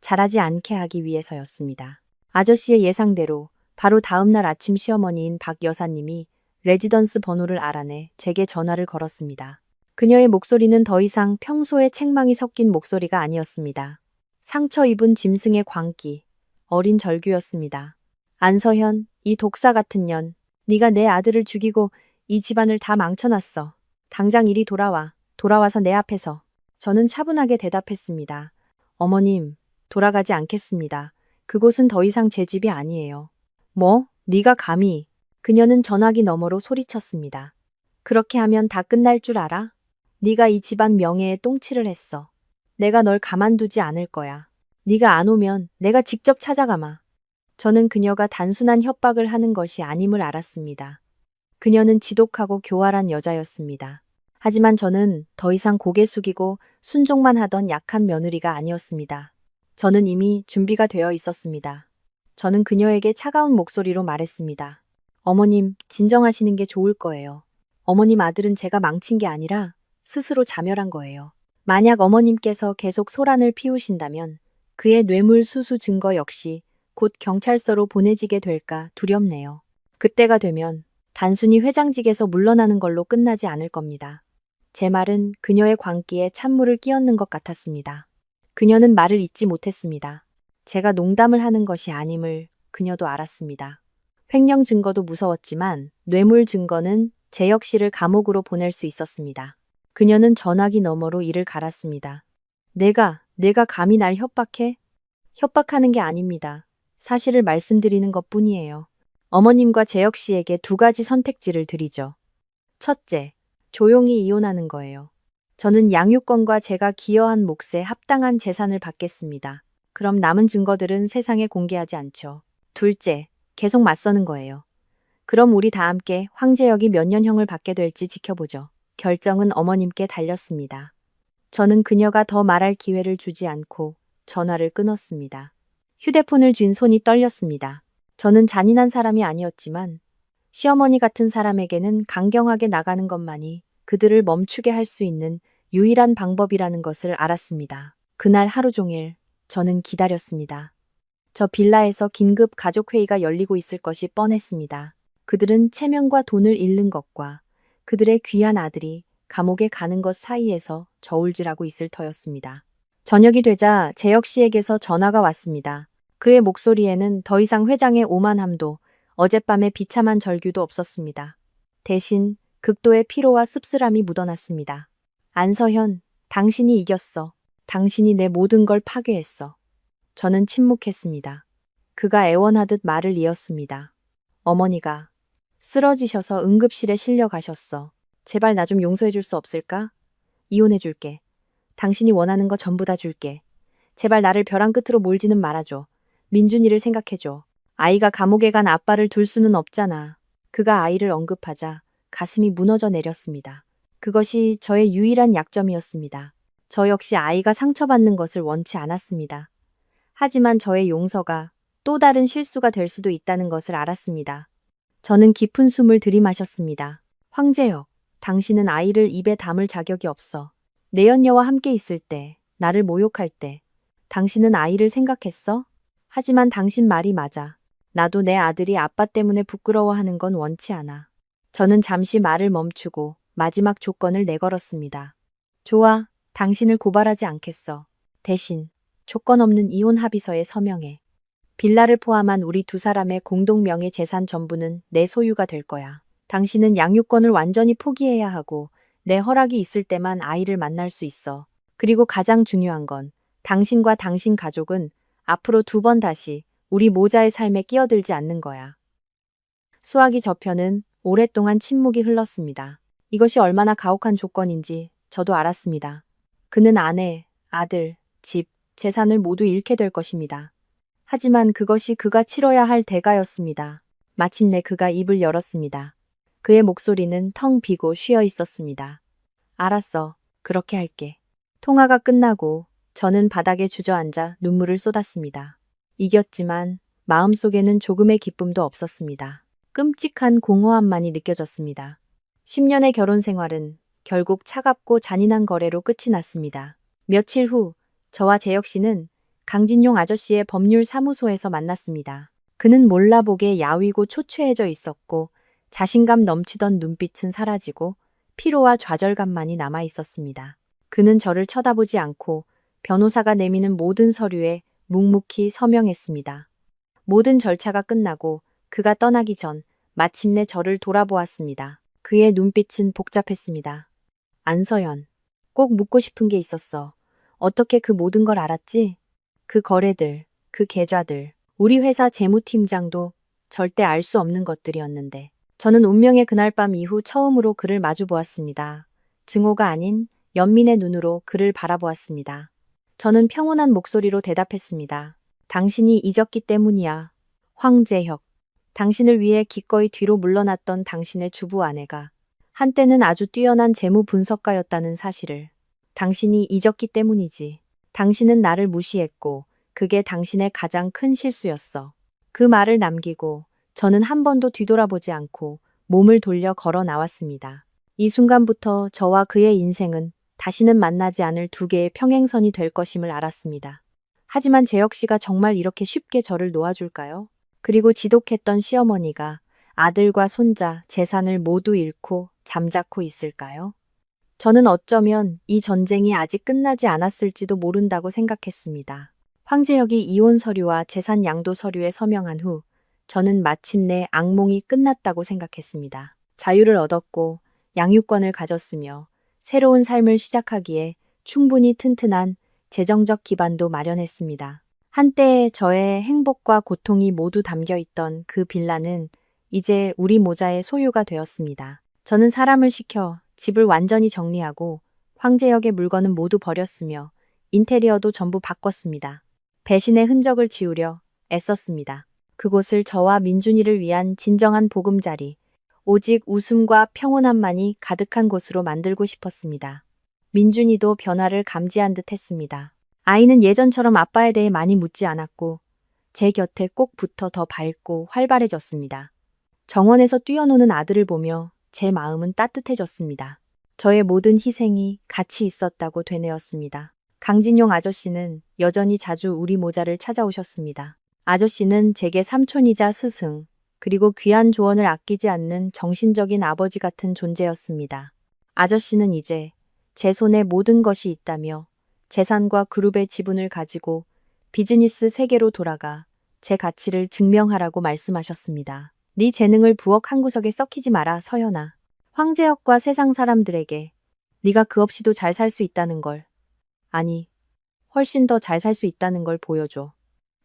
자라지 않게 하기 위해서였습니다. 아저씨의 예상대로 바로 다음 날 아침 시어머니인 박 여사님이 레지던스 번호를 알아내 제게 전화를 걸었습니다. 그녀의 목소리는 더 이상 평소의 책망이 섞인 목소리가 아니었습니다. 상처 입은 짐승의 광기, 어린 절규였습니다. 안서현, 이 독사 같은 년, 네가 내 아들을 죽이고 이 집안을 다 망쳐놨어. 당장 이리 돌아와서 내 앞에서. 저는 차분하게 대답했습니다. 어머님, 돌아가지 않겠습니다. 그곳은 더 이상 제 집이 아니에요. 뭐? 네가 감히? 그녀는 전화기 너머로 소리쳤습니다. 그렇게 하면 다 끝날 줄 알아? 네가 이 집안 명예에 똥칠을 했어. 내가 널 가만두지 않을 거야. 네가 안 오면 내가 직접 찾아가마. 저는 그녀가 단순한 협박을 하는 것이 아님을 알았습니다. 그녀는 지독하고 교활한 여자였습니다. 하지만 저는 더 이상 고개 숙이고 순종만 하던 약한 며느리가 아니었습니다. 저는 이미 준비가 되어 있었습니다. 저는 그녀에게 차가운 목소리로 말했습니다. 어머님, 진정하시는 게 좋을 거예요. 어머님 아들은 제가 망친 게 아니라 스스로 자멸한 거예요. 만약 어머님께서 계속 소란을 피우신다면 그의 뇌물 수수 증거 역시 곧 경찰서로 보내지게 될까 두렵네요. 그때가 되면 단순히 회장직에서 물러나는 걸로 끝나지 않을 겁니다. 제 말은 그녀의 광기에 찬물을 끼얹는 것 같았습니다. 그녀는 말을 잇지 못했습니다. 제가 농담을 하는 것이 아님을 그녀도 알았습니다. 횡령 증거도 무서웠지만 뇌물 증거는 재혁 씨를 감옥으로 보낼 수 있었습니다. 그녀는 전화기 너머로 이를 갈았습니다. 내가 감히 날 협박해? 협박하는 게 아닙니다. 사실을 말씀드리는 것 뿐이에요. 어머님과 재혁 씨에게 두 가지 선택지를 드리죠. 첫째, 조용히 이혼하는 거예요. 저는 양육권과 제가 기여한 몫에 합당한 재산을 받겠습니다. 그럼 남은 증거들은 세상에 공개하지 않죠. 둘째, 계속 맞서는 거예요. 그럼 우리 다 함께 황재혁이 몇 년형을 받게 될지 지켜보죠. 결정은 어머님께 달렸습니다. 저는 그녀가 더 말할 기회를 주지 않고 전화를 끊었습니다. 휴대폰을 쥔 손이 떨렸습니다. 저는 잔인한 사람이 아니었지만 시어머니 같은 사람에게는 강경하게 나가는 것만이 그들을 멈추게 할 수 있는 유일한 방법이라는 것을 알았습니다. 그날 하루 종일 저는 기다렸습니다. 저 빌라에서 긴급 가족회의가 열리고 있을 것이 뻔했습니다. 그들은 체면과 돈을 잃는 것과 그들의 귀한 아들이 감옥에 가는 것 사이에서 저울질하고 있을 터였습니다. 저녁이 되자 재혁 씨에게서 전화가 왔습니다. 그의 목소리에는 더 이상 회장의 오만함도 어젯밤의 비참한 절규도 없었습니다. 대신 극도의 피로와 씁쓸함이 묻어났습니다. 안서현, 당신이 이겼어. 당신이 내 모든 걸 파괴했어. 저는 침묵했습니다. 그가 애원하듯 말을 이었습니다. 어머니가 쓰러지셔서 응급실에 실려 가셨어. 제발 나 좀 용서해 줄 수 없을까? 이혼해 줄게. 당신이 원하는 거 전부 다 줄게. 제발 나를 벼랑 끝으로 몰지는 말아줘. 민준이를 생각해줘. 아이가 감옥에 간 아빠를 둘 수는 없잖아. 그가 아이를 언급하자 가슴이 무너져 내렸습니다. 그것이 저의 유일한 약점이었습니다. 저 역시 아이가 상처받는 것을 원치 않았습니다. 하지만 저의 용서가 또 다른 실수가 될 수도 있다는 것을 알았습니다. 저는 깊은 숨을 들이마셨습니다. 황재혁, 당신은 아이를 입에 담을 자격이 없어. 내연녀와 함께 있을 때, 나를 모욕할 때, 당신은 아이를 생각했어? 하지만 당신 말이 맞아. 나도 내 아들이 아빠 때문에 부끄러워하는 건 원치 않아. 저는 잠시 말을 멈추고 마지막 조건을 내걸었습니다. 좋아, 당신을 고발하지 않겠어. 대신 조건 없는 이혼 합의서에 서명해. 빌라를 포함한 우리 두 사람의 공동 명의 재산 전부는 내 소유가 될 거야. 당신은 양육권을 완전히 포기해야 하고 내 허락이 있을 때만 아이를 만날 수 있어. 그리고 가장 중요한 건 당신과 당신 가족은 앞으로 2번 다시 우리 모자의 삶에 끼어들지 않는 거야. 수아기 저편은 오랫동안 침묵이 흘렀습니다. 이것이 얼마나 가혹한 조건인지 저도 알았습니다. 그는 아내, 아들, 집, 재산을 모두 잃게 될 것입니다. 하지만 그것이 그가 치러야 할 대가였습니다. 마침내 그가 입을 열었습니다. 그의 목소리는 텅 비고 쉬어 있었습니다. 알았어. 그렇게 할게. 통화가 끝나고 저는 바닥에 주저앉아 눈물을 쏟았습니다. 이겼지만 마음속에는 조금의 기쁨도 없었습니다. 끔찍한 공허함만이 느껴졌습니다. 10년의 결혼 생활은 결국 차갑고 잔인한 거래로 끝이 났습니다. 며칠 후 저와 재혁 씨는 강진용 아저씨의 법률사무소에서 만났습니다. 그는 몰라보게 야위고 초췌해져 있었고 자신감 넘치던 눈빛은 사라지고 피로와 좌절감만이 남아 있었습니다. 그는 저를 쳐다보지 않고 변호사가 내미는 모든 서류에 묵묵히 서명했습니다. 모든 절차가 끝나고 그가 떠나기 전 마침내 저를 돌아보았습니다. 그의 눈빛은 복잡했습니다. 안서연, 꼭 묻고 싶은 게 있었어. 어떻게 그 모든 걸 알았지? 그 거래들, 그 계좌들, 우리 회사 재무팀장도 절대 알 수 없는 것들이었는데. 저는 운명의 그날 밤 이후 처음으로 그를 마주 보았습니다. 증오가 아닌 연민의 눈으로 그를 바라보았습니다. 저는 평온한 목소리로 대답했습니다. 당신이 잊었기 때문이야. 황재혁. 당신을 위해 기꺼이 뒤로 물러났던 당신의 주부 아내가 한때는 아주 뛰어난 재무 분석가였다는 사실을 당신이 잊었기 때문이지. 당신은 나를 무시했고 그게 당신의 가장 큰 실수였어. 그 말을 남기고 저는 한 번도 뒤돌아보지 않고 몸을 돌려 걸어 나왔습니다. 이 순간부터 저와 그의 인생은 다시는 만나지 않을 두 개의 평행선이 될 것임을 알았습니다. 하지만 재혁 씨가 정말 이렇게 쉽게 저를 놓아줄까요? 그리고 지독했던 시어머니가 아들과 손자, 재산을 모두 잃고 잠자코 있을까요? 저는 어쩌면 이 전쟁이 아직 끝나지 않았을지도 모른다고 생각했습니다. 황재혁이 이혼 서류와 재산 양도 서류에 서명한 후 저는 마침내 악몽이 끝났다고 생각했습니다. 자유를 얻었고 양육권을 가졌으며 새로운 삶을 시작하기에 충분히 튼튼한 재정적 기반도 마련했습니다. 한때 저의 행복과 고통이 모두 담겨있던 그 빌라는 이제 우리 모자의 소유가 되었습니다. 저는 사람을 시켜 집을 완전히 정리하고 황재혁의 물건은 모두 버렸으며 인테리어도 전부 바꿨습니다. 배신의 흔적을 지우려 애썼습니다. 그곳을 저와 민준이를 위한 진정한 보금자리, 오직 웃음과 평온함만이 가득한 곳으로 만들고 싶었습니다. 민준이도 변화를 감지한 듯 했습니다. 아이는 예전처럼 아빠에 대해 많이 묻지 않았고 제 곁에 꼭 붙어 더 밝고 활발해졌습니다. 정원에서 뛰어노는 아들을 보며 제 마음은 따뜻해졌습니다. 저의 모든 희생이 가치 있었다고 되뇌었습니다. 강진용 아저씨는 여전히 자주 우리 모자를 찾아오셨습니다. 아저씨는 제게 삼촌이자 스승, 그리고 귀한 조언을 아끼지 않는 정신적인 아버지 같은 존재였습니다. 아저씨는 이제 제 손에 모든 것이 있다며 재산과 그룹의 지분을 가지고 비즈니스 세계로 돌아가 제 가치를 증명하라고 말씀하셨습니다. 네 재능을 부엌 한 구석에 썩히지 마라, 서연아. 황재혁과 세상 사람들에게 네가 그 없이도 잘 살 수 있다는 걸. 아니, 훨씬 더 잘 살 수 있다는 걸 보여줘.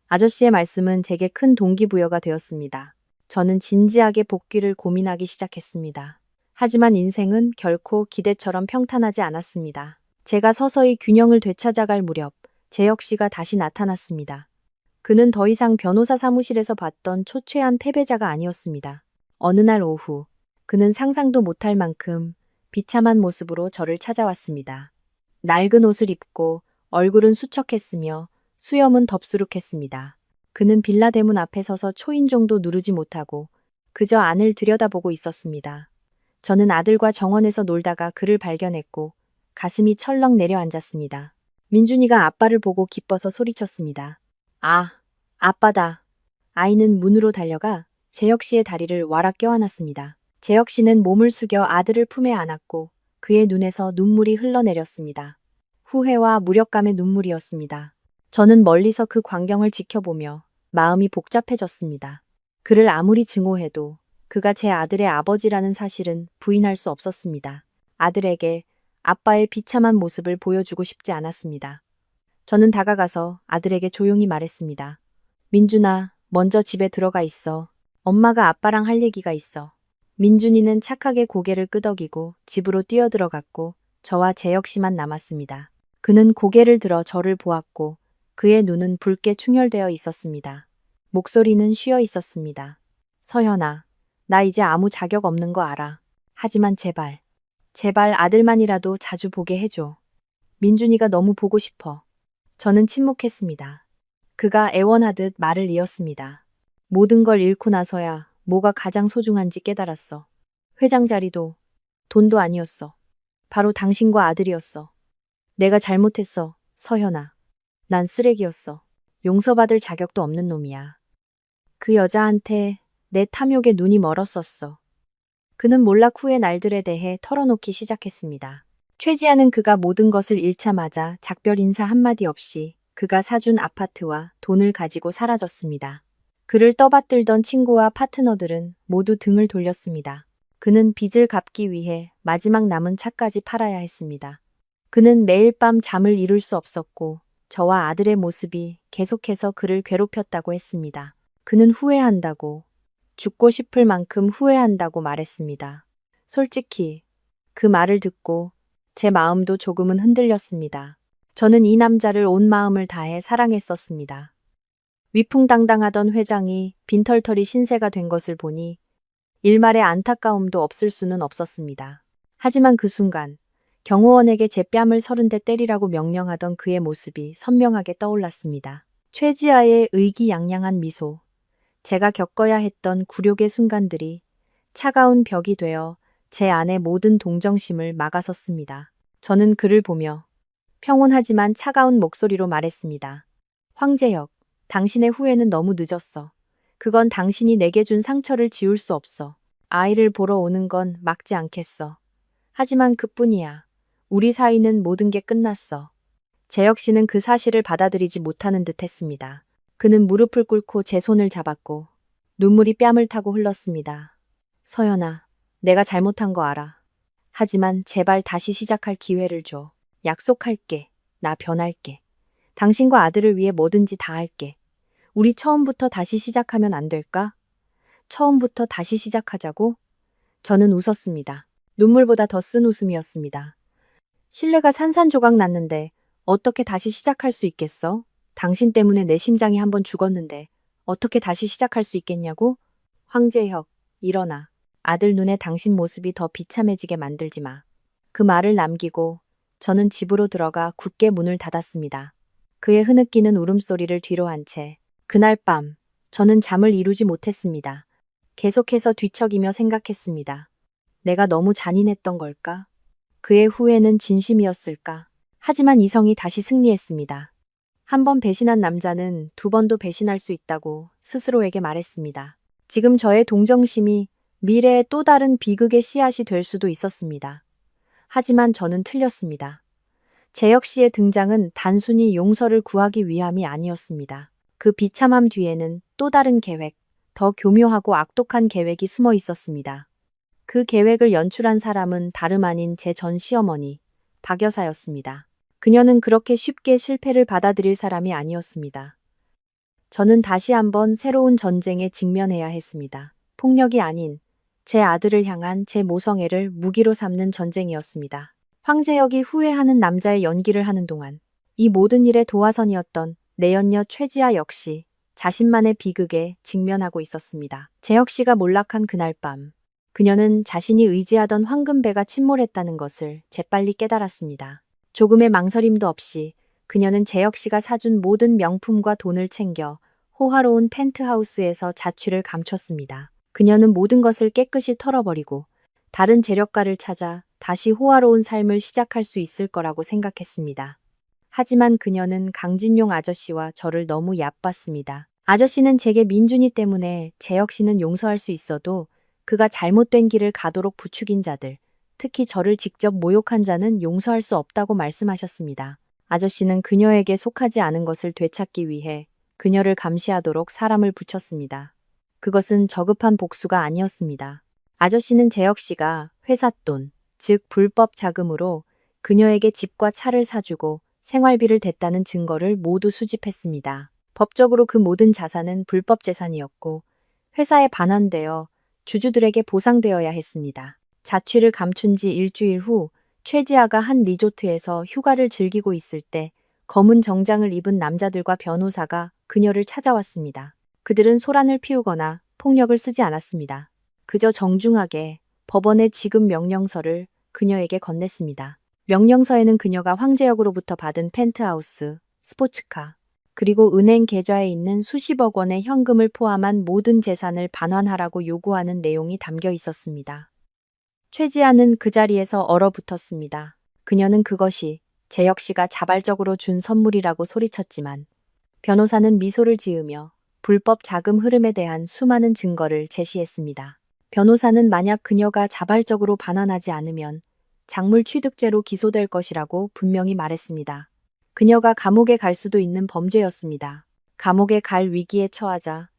아저씨의 말씀은 제게 큰 동기부여가 되었습니다. 저는 진지하게 복귀를 고민하기 시작했습니다. 하지만 인생은 결코 기대처럼 평탄하지 않았습니다. 제가 서서히 균형을 되찾아갈 무렵 재혁 씨가 다시 나타났습니다. 그는 더 이상 변호사 사무실에서 봤던 초췌한 패배자가 아니었습니다. 어느 날 오후, 그는 상상도 못할 만큼 비참한 모습으로 저를 찾아왔습니다. 낡은 옷을 입고 얼굴은 수척했으며 수염은 덥수룩했습니다. 그는 빌라 대문 앞에 서서 초인종도 누르지 못하고 그저 안을 들여다보고 있었습니다. 저는 아들과 정원에서 놀다가 그를 발견했고 가슴이 철렁 내려앉았습니다. 민준이가 아빠를 보고 기뻐서 소리쳤습니다. 아, 아빠다. 아이는 문으로 달려가 재혁 씨의 다리를 와락 껴안았습니다. 재혁 씨는 몸을 숙여 아들을 품에 안았고 그의 눈에서 눈물이 흘러내렸습니다. 후회와 무력감의 눈물이었습니다. 저는 멀리서 그 광경을 지켜보며 마음이 복잡해졌습니다. 그를 아무리 증오해도 그가 제 아들의 아버지라는 사실은 부인할 수 없었습니다. 아들에게 아빠의 비참한 모습을 보여주고 싶지 않았습니다. 저는 다가가서 아들에게 조용히 말했습니다. 민준아, 먼저 집에 들어가 있어. 엄마가 아빠랑 할 얘기가 있어. 민준이는 착하게 고개를 끄덕이고 집으로 뛰어들어갔고 저와 재혁 씨만 남았습니다. 그는 고개를 들어 저를 보았고 그의 눈은 붉게 충혈되어 있었습니다. 목소리는 쉬어 있었습니다. 서현아, 나 이제 아무 자격 없는 거 알아. 하지만 제발, 제발 아들만이라도 자주 보게 해줘. 민준이가 너무 보고 싶어. 저는 침묵했습니다. 그가 애원하듯 말을 이었습니다. 모든 걸 잃고 나서야 뭐가 가장 소중한지 깨달았어. 회장 자리도, 돈도 아니었어. 바로 당신과 아들이었어. 내가 잘못했어, 서현아. 난 쓰레기였어. 용서받을 자격도 없는 놈이야. 그 여자한테 내 탐욕에 눈이 멀었었어. 그는 몰락 후의 날들에 대해 털어놓기 시작했습니다. 최지아는 그가 모든 것을 잃자마자 작별 인사 한마디 없이 그가 사준 아파트와 돈을 가지고 사라졌습니다. 그를 떠받들던 친구와 파트너들은 모두 등을 돌렸습니다. 그는 빚을 갚기 위해 마지막 남은 차까지 팔아야 했습니다. 그는 매일 밤 잠을 이룰 수 없었고 저와 아들의 모습이 계속해서 그를 괴롭혔다고 했습니다. 그는 후회한다고, 죽고 싶을 만큼 후회한다고 말했습니다. 솔직히 그 말을 듣고 제 마음도 조금은 흔들렸습니다. 저는 이 남자를 온 마음을 다해 사랑했었습니다. 위풍당당하던 회장이 빈털터리 신세가 된 것을 보니 일말의 안타까움도 없을 수는 없었습니다. 하지만 그 순간 경호원에게 제 뺨을 30대 때리라고 명령하던 그의 모습이 선명하게 떠올랐습니다. 최지아의 의기양양한 미소, 제가 겪어야 했던 굴욕의 순간들이 차가운 벽이 되어 제 안의 모든 동정심을 막아섰습니다. 저는 그를 보며 평온하지만 차가운 목소리로 말했습니다. 황재혁, 당신의 후회는 너무 늦었어. 그건 당신이 내게 준 상처를 지울 수 없어. 아이를 보러 오는 건 막지 않겠어. 하지만 그뿐이야. 우리 사이는 모든 게 끝났어. 재혁 씨는 그 사실을 받아들이지 못하는 듯 했습니다. 그는 무릎을 꿇고 제 손을 잡았고 눈물이 뺨을 타고 흘렀습니다. 서연아, 내가 잘못한 거 알아. 하지만 제발 다시 시작할 기회를 줘. 약속할게. 나 변할게. 당신과 아들을 위해 뭐든지 다 할게. 우리 처음부터 다시 시작하면 안 될까? 처음부터 다시 시작하자고? 저는 웃었습니다. 눈물보다 더 쓴 웃음이었습니다. 신뢰가 산산조각 났는데 어떻게 다시 시작할 수 있겠어? 당신 때문에 내 심장이 한번 죽었는데 어떻게 다시 시작할 수 있겠냐고? 황재혁, 일어나. 아들 눈에 당신 모습이 더 비참해지게 만들지 마. 그 말을 남기고 저는 집으로 들어가 굳게 문을 닫았습니다. 그의 흐느끼는 울음소리를 뒤로 한 채 그날 밤 저는 잠을 이루지 못했습니다. 계속해서 뒤척이며 생각했습니다. 내가 너무 잔인했던 걸까? 그의 후회는 진심이었을까? 하지만 이성이 다시 승리했습니다. 한 번 배신한 남자는 두 번도 배신할 수 있다고 스스로에게 말했습니다. 지금 저의 동정심이 미래의 또 다른 비극의 씨앗이 될 수도 있었습니다. 하지만 저는 틀렸습니다. 재혁 씨의 등장은 단순히 용서를 구하기 위함이 아니었습니다. 그 비참함 뒤에는 또 다른 계획, 더 교묘하고 악독한 계획이 숨어 있었습니다. 그 계획을 연출한 사람은 다름 아닌 제 전 시어머니, 박 여사였습니다. 그녀는 그렇게 쉽게 실패를 받아들일 사람이 아니었습니다. 저는 다시 한번 새로운 전쟁에 직면해야 했습니다. 폭력이 아닌 제 아들을 향한 제 모성애를 무기로 삼는 전쟁이었습니다. 황재혁이 후회하는 남자의 연기를 하는 동안 이 모든 일의 도화선이었던 내연녀 최지아 역시 자신만의 비극에 직면하고 있었습니다. 재혁 씨가 몰락한 그날 밤, 그녀는 자신이 의지하던 황금배가 침몰했다는 것을 재빨리 깨달았습니다. 조금의 망설임도 없이 그녀는 재혁 씨가 사준 모든 명품과 돈을 챙겨 호화로운 펜트하우스에서 자취를 감췄습니다. 그녀는 모든 것을 깨끗이 털어버리고 다른 재력가를 찾아 다시 호화로운 삶을 시작할 수 있을 거라고 생각했습니다. 하지만 그녀는 강진용 아저씨와 저를 너무 얕봤습니다. 아저씨는 제게 민준이 때문에 재혁 씨는 용서할 수 있어도 그가 잘못된 길을 가도록 부추긴 자들, 특히 저를 직접 모욕한 자는 용서할 수 없다고 말씀하셨습니다. 아저씨는 그녀에게 속하지 않은 것을 되찾기 위해 그녀를 감시하도록 사람을 붙였습니다. 그것은 저급한 복수가 아니었습니다. 아저씨는 재혁 씨가 회사 돈, 즉 불법 자금으로 그녀에게 집과 차를 사주고 생활비를 댔다는 증거를 모두 수집했습니다. 법적으로 그 모든 자산은 불법 재산이었고 회사에 반환되어 주주들에게 보상되어야 했습니다. 자취를 감춘 지 일주일 후 최지아가 한 리조트에서 휴가를 즐기고 있을 때 검은 정장을 입은 남자들과 변호사가 그녀를 찾아왔습니다. 그들은 소란을 피우거나 폭력을 쓰지 않았습니다. 그저 정중하게 법원의 지급 명령서를 그녀에게 건넸습니다. 명령서에는 그녀가 황재혁으로부터 받은 펜트하우스, 스포츠카, 그리고 은행 계좌에 있는 수십억 원의 현금을 포함한 모든 재산을 반환하라고 요구하는 내용이 담겨 있었습니다. 최지아는 그 자리에서 얼어붙었습니다. 그녀는 그것이 재혁 씨가 자발적으로 준 선물이라고 소리쳤지만 변호사는 미소를 지으며 불법 자금 흐름에 대한 수많은 증거를 제시했습니다. 변호사는 만약 그녀가 자발적으로 반환하지 않으면 작물 취득죄로 기소될 것이라고 분명히 말했습니다. 그녀가 감옥에 갈 수도 있는 범죄였습니다. 감옥에 갈 위기에 처하자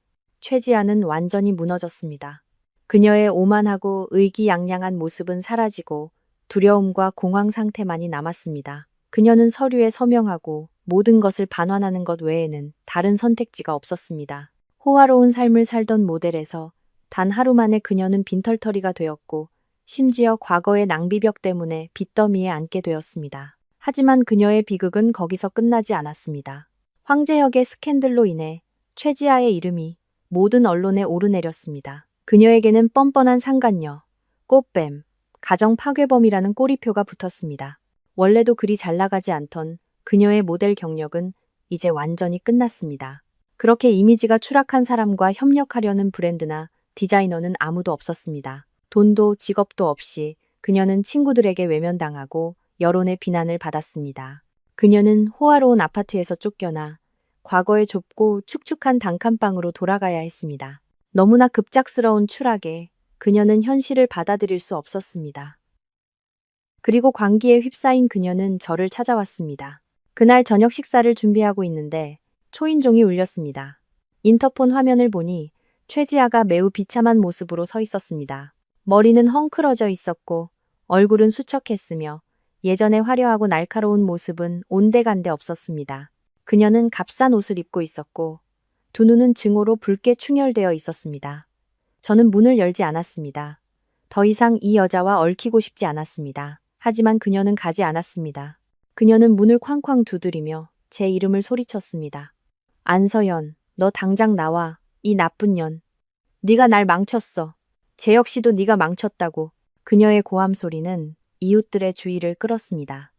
최지아는 완전히 무너졌습니다. 그녀의 오만하고 의기양양한 모습은 사라지고 두려움과 공황 상태만이 남았습니다. 그녀는 서류에 서명하고 모든 것을 반환하는 것 외에는 다른 선택지가 없었습니다. 호화로운 삶을 살던 모델에서 단 하루 만에 그녀는 빈털터리가 되었고 심지어 과거의 낭비벽 때문에 빚더미에 앉게 되었습니다. 하지만 그녀의 비극은 거기서 끝나지 않았습니다. 황재혁의 스캔들로 인해 최지아의 이름이 모든 언론에 오르내렸습니다. 그녀에게는 뻔뻔한 상간녀, 꽃뱀, 가정 파괴범이라는 꼬리표가 붙었습니다. 원래도 그리 잘 나가지 않던 그녀의 모델 경력은 이제 완전히 끝났습니다. 그렇게 이미지가 추락한 사람과 협력하려는 브랜드나 디자이너는 아무도 없었습니다. 돈도 직업도 없이 그녀는 친구들에게 외면당하고 여론의 비난을 받았습니다. 그녀는 호화로운 아파트에서 쫓겨나 과거의 좁고 축축한 단칸방으로 돌아가야 했습니다. 너무나 급작스러운 추락에 그녀는 현실을 받아들일 수 없었습니다. 그리고 광기에 휩싸인 그녀는 저를 찾아왔습니다. 그날 저녁 식사를 준비하고 있는데 초인종이 울렸습니다. 인터폰 화면을 보니 최지아가 매우 비참한 모습으로 서 있었습니다. 머리는 헝클어져 있었고 얼굴은 수척했으며 예전의 화려하고 날카로운 모습은 온데간데 없었습니다. 그녀는 값싼 옷을 입고 있었고 두 눈은 증오로 붉게 충혈되어 있었습니다. 저는 문을 열지 않았습니다. 더 이상 이 여자와 얽히고 싶지 않았습니다. 하지만 그녀는 가지 않았습니다. 그녀는 문을 쾅쾅 두드리며 제 이름을 소리쳤습니다. 안서연, 너 당장 나와, 이 나쁜 년. 네가 날 망쳤어. 재혁 씨도 네가 망쳤다고. 그녀의 고함 소리는 이웃들의 주의를 끌었습니다.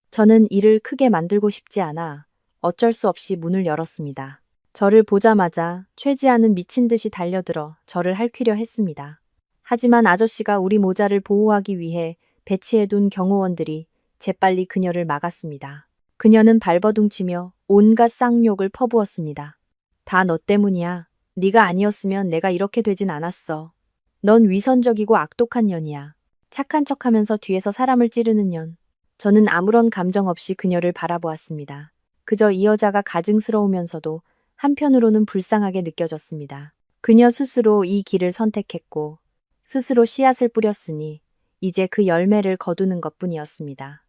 저는 이를 크게 만들고 싶지 않아 어쩔 수 없이 문을 열었습니다. 저를 보자마자 최지아는 미친 듯이 달려들어 저를 핥히려 했습니다. 하지만 아저씨가 우리 모자를 보호하기 위해 배치해둔 경호원들이 재빨리 그녀를 막았습니다. 그녀는 발버둥치며 온갖 쌍욕을 퍼부었습니다. 다 너 때문이야. 네가 아니었으면 내가 이렇게 되진 않았어. 넌 위선적이고 악독한 년이야. 착한 척하면서 뒤에서 사람을 찌르는 년. 저는 아무런 감정 없이 그녀를 바라보았습니다. 그저 이 여자가 가증스러우면서도 한편으로는 불쌍하게 느껴졌습니다. 그녀 스스로 이 길을 선택했고 스스로 씨앗을 뿌렸으니 이제 그 열매를 거두는 것뿐이었습니다.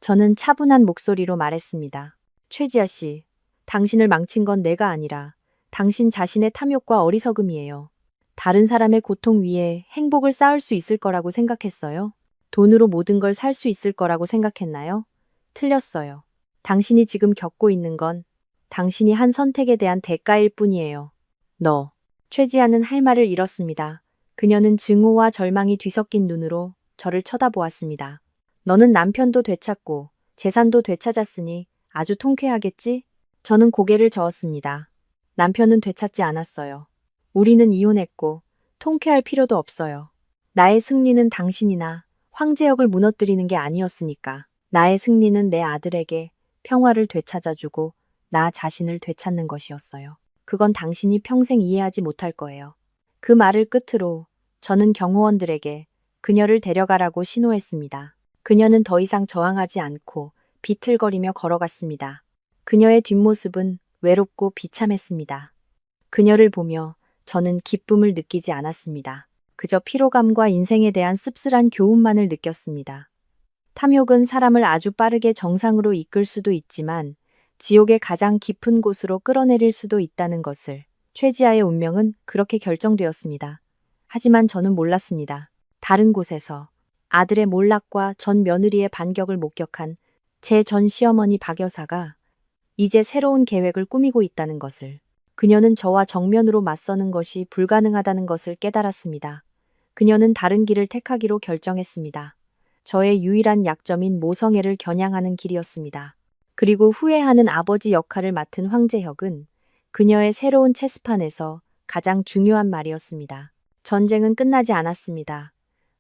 저는 차분한 목소리로 말했습니다. 최지아 씨, 당신을 망친 건 내가 아니라 당신 자신의 탐욕과 어리석음이에요. 다른 사람의 고통 위에 행복을 쌓을 수 있을 거라고 생각했어요? 돈으로 모든 걸 살 수 있을 거라고 생각했나요? 틀렸어요. 당신이 지금 겪고 있는 건 당신이 한 선택에 대한 대가일 뿐이에요. 너. 최지아는 할 말을 잃었습니다. 그녀는 증오와 절망이 뒤섞인 눈으로 저를 쳐다보았습니다. 너는 남편도 되찾고 재산도 되찾았으니 아주 통쾌하겠지? 저는 고개를 저었습니다. 남편은 되찾지 않았어요. 우리는 이혼했고 통쾌할 필요도 없어요. 나의 승리는 당신이나 황제역을 무너뜨리는 게 아니었으니까. 나의 승리는 내 아들에게 평화를 되찾아주고 나 자신을 되찾는 것이었어요. 그건 당신이 평생 이해하지 못할 거예요. 그 말을 끝으로 저는 경호원들에게 그녀를 데려가라고 신호했습니다. 그녀는 더 이상 저항하지 않고 비틀거리며 걸어갔습니다. 그녀의 뒷모습은 외롭고 비참했습니다. 그녀를 보며 저는 기쁨을 느끼지 않았습니다. 그저 피로감과 인생에 대한 씁쓸한 교훈만을 느꼈습니다. 탐욕은 사람을 아주 빠르게 정상으로 이끌 수도 있지만 지옥의 가장 깊은 곳으로 끌어내릴 수도 있다는 것을. 최지아의 운명은 그렇게 결정되었습니다. 하지만 저는 몰랐습니다. 다른 곳에서 아들의 몰락과 전 며느리의 반격을 목격한 제 전 시어머니 박 여사가 이제 새로운 계획을 꾸미고 있다는 것을. 그녀는 저와 정면으로 맞서는 것이 불가능하다는 것을 깨달았습니다. 그녀는 다른 길을 택하기로 결정했습니다. 저의 유일한 약점인 모성애를 겨냥하는 길이었습니다. 그리고 후회하는 아버지 역할을 맡은 황제혁은 그녀의 새로운 체스판에서 가장 중요한 말이었습니다. 전쟁은 끝나지 않았습니다.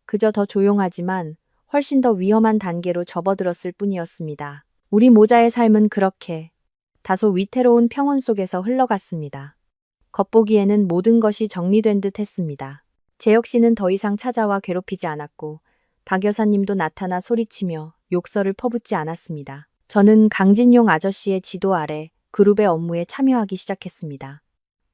그저 더 조용하지만 훨씬 더 위험한 단계로 접어들었을 뿐이었습니다. 우리 모자의 삶은 그렇게 다소 위태로운 평온 속에서 흘러갔습니다. 겉보기에는 모든 것이 정리된 듯 했습니다. 재혁 씨는 더 이상 찾아와 괴롭히지 않았고 박 여사님도 나타나 소리치며 욕설을 퍼붓지 않았습니다. 저는 강진용 아저씨의 지도 아래 그룹의 업무에 참여하기 시작했습니다.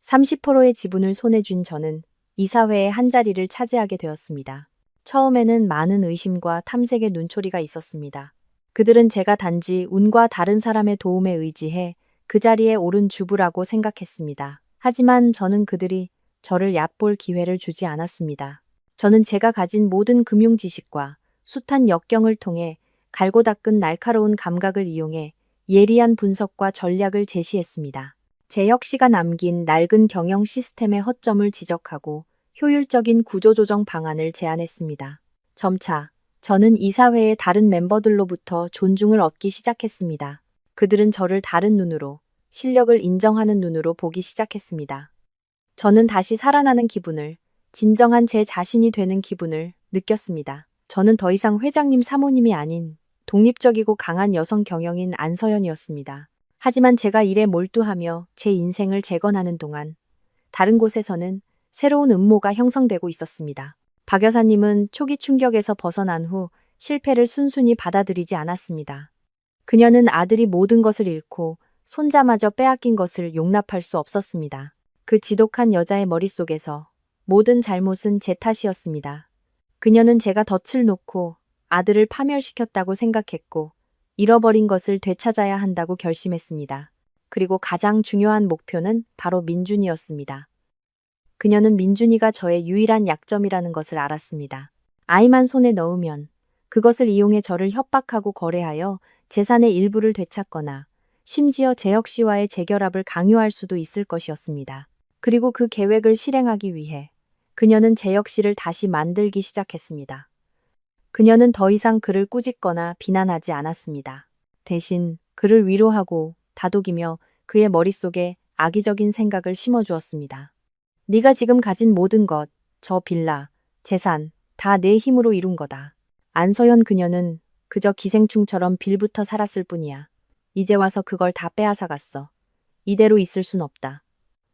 30%의 지분을 손에 쥔 저는 이사회의 한자리를 차지하게 되었습니다. 처음에는 많은 의심과 탐색의 눈초리가 있었습니다. 그들은 제가 단지 운과 다른 사람의 도움에 의지해 그 자리에 오른 주부라고 생각했습니다. 하지만 저는 그들이 저를 얕볼 기회를 주지 않았습니다. 저는 제가 가진 모든 금융 지식과 숱한 역경을 통해 갈고 닦은 날카로운 감각을 이용해 예리한 분석과 전략을 제시했습니다. 재혁 씨가 남긴 낡은 경영 시스템의 허점을 지적하고 효율적인 구조조정 방안을 제안했습니다. 점차 저는 이사회의 다른 멤버들로부터 존중을 얻기 시작했습니다. 그들은 저를 다른 눈으로, 실력을 인정하는 눈으로 보기 시작했습니다. 저는 다시 살아나는 기분을, 진정한 제 자신이 되는 기분을 느꼈습니다. 저는 더 이상 회장님 사모님이 아닌 독립적이고 강한 여성 경영인 안서연이었습니다. 하지만 제가 일에 몰두하며 제 인생을 재건하는 동안 다른 곳에서는 새로운 음모가 형성되고 있었습니다. 박 여사님은 초기 충격에서 벗어난 후 실패를 순순히 받아들이지 않았습니다. 그녀는 아들이 모든 것을 잃고 손자마저 빼앗긴 것을 용납할 수 없었습니다. 그 지독한 여자의 머릿속에서 모든 잘못은 제 탓이었습니다. 그녀는 제가 덫을 놓고 아들을 파멸시켰다고 생각했고 잃어버린 것을 되찾아야 한다고 결심했습니다. 그리고 가장 중요한 목표는 바로 민준이었습니다. 그녀는 민준이가 저의 유일한 약점이라는 것을 알았습니다. 아이만 손에 넣으면 그것을 이용해 저를 협박하고 거래하여 재산의 일부를 되찾거나 심지어 재혁 씨와의 재결합을 강요할 수도 있을 것이었습니다. 그리고 그 계획을 실행하기 위해 그녀는 재혁 씨를 다시 만들기 시작했습니다. 그녀는 더 이상 그를 꾸짖거나 비난하지 않았습니다. 대신 그를 위로하고 다독이며 그의 머릿속에 악의적인 생각을 심어주었습니다. 네가 지금 가진 모든 것, 저 빌라, 재산, 다 내 힘으로 이룬 거다. 안서연 그녀는 그저 기생충처럼 빌부터 살았을 뿐이야. 이제 와서 그걸 다 빼앗아 갔어. 이대로 있을 순 없다.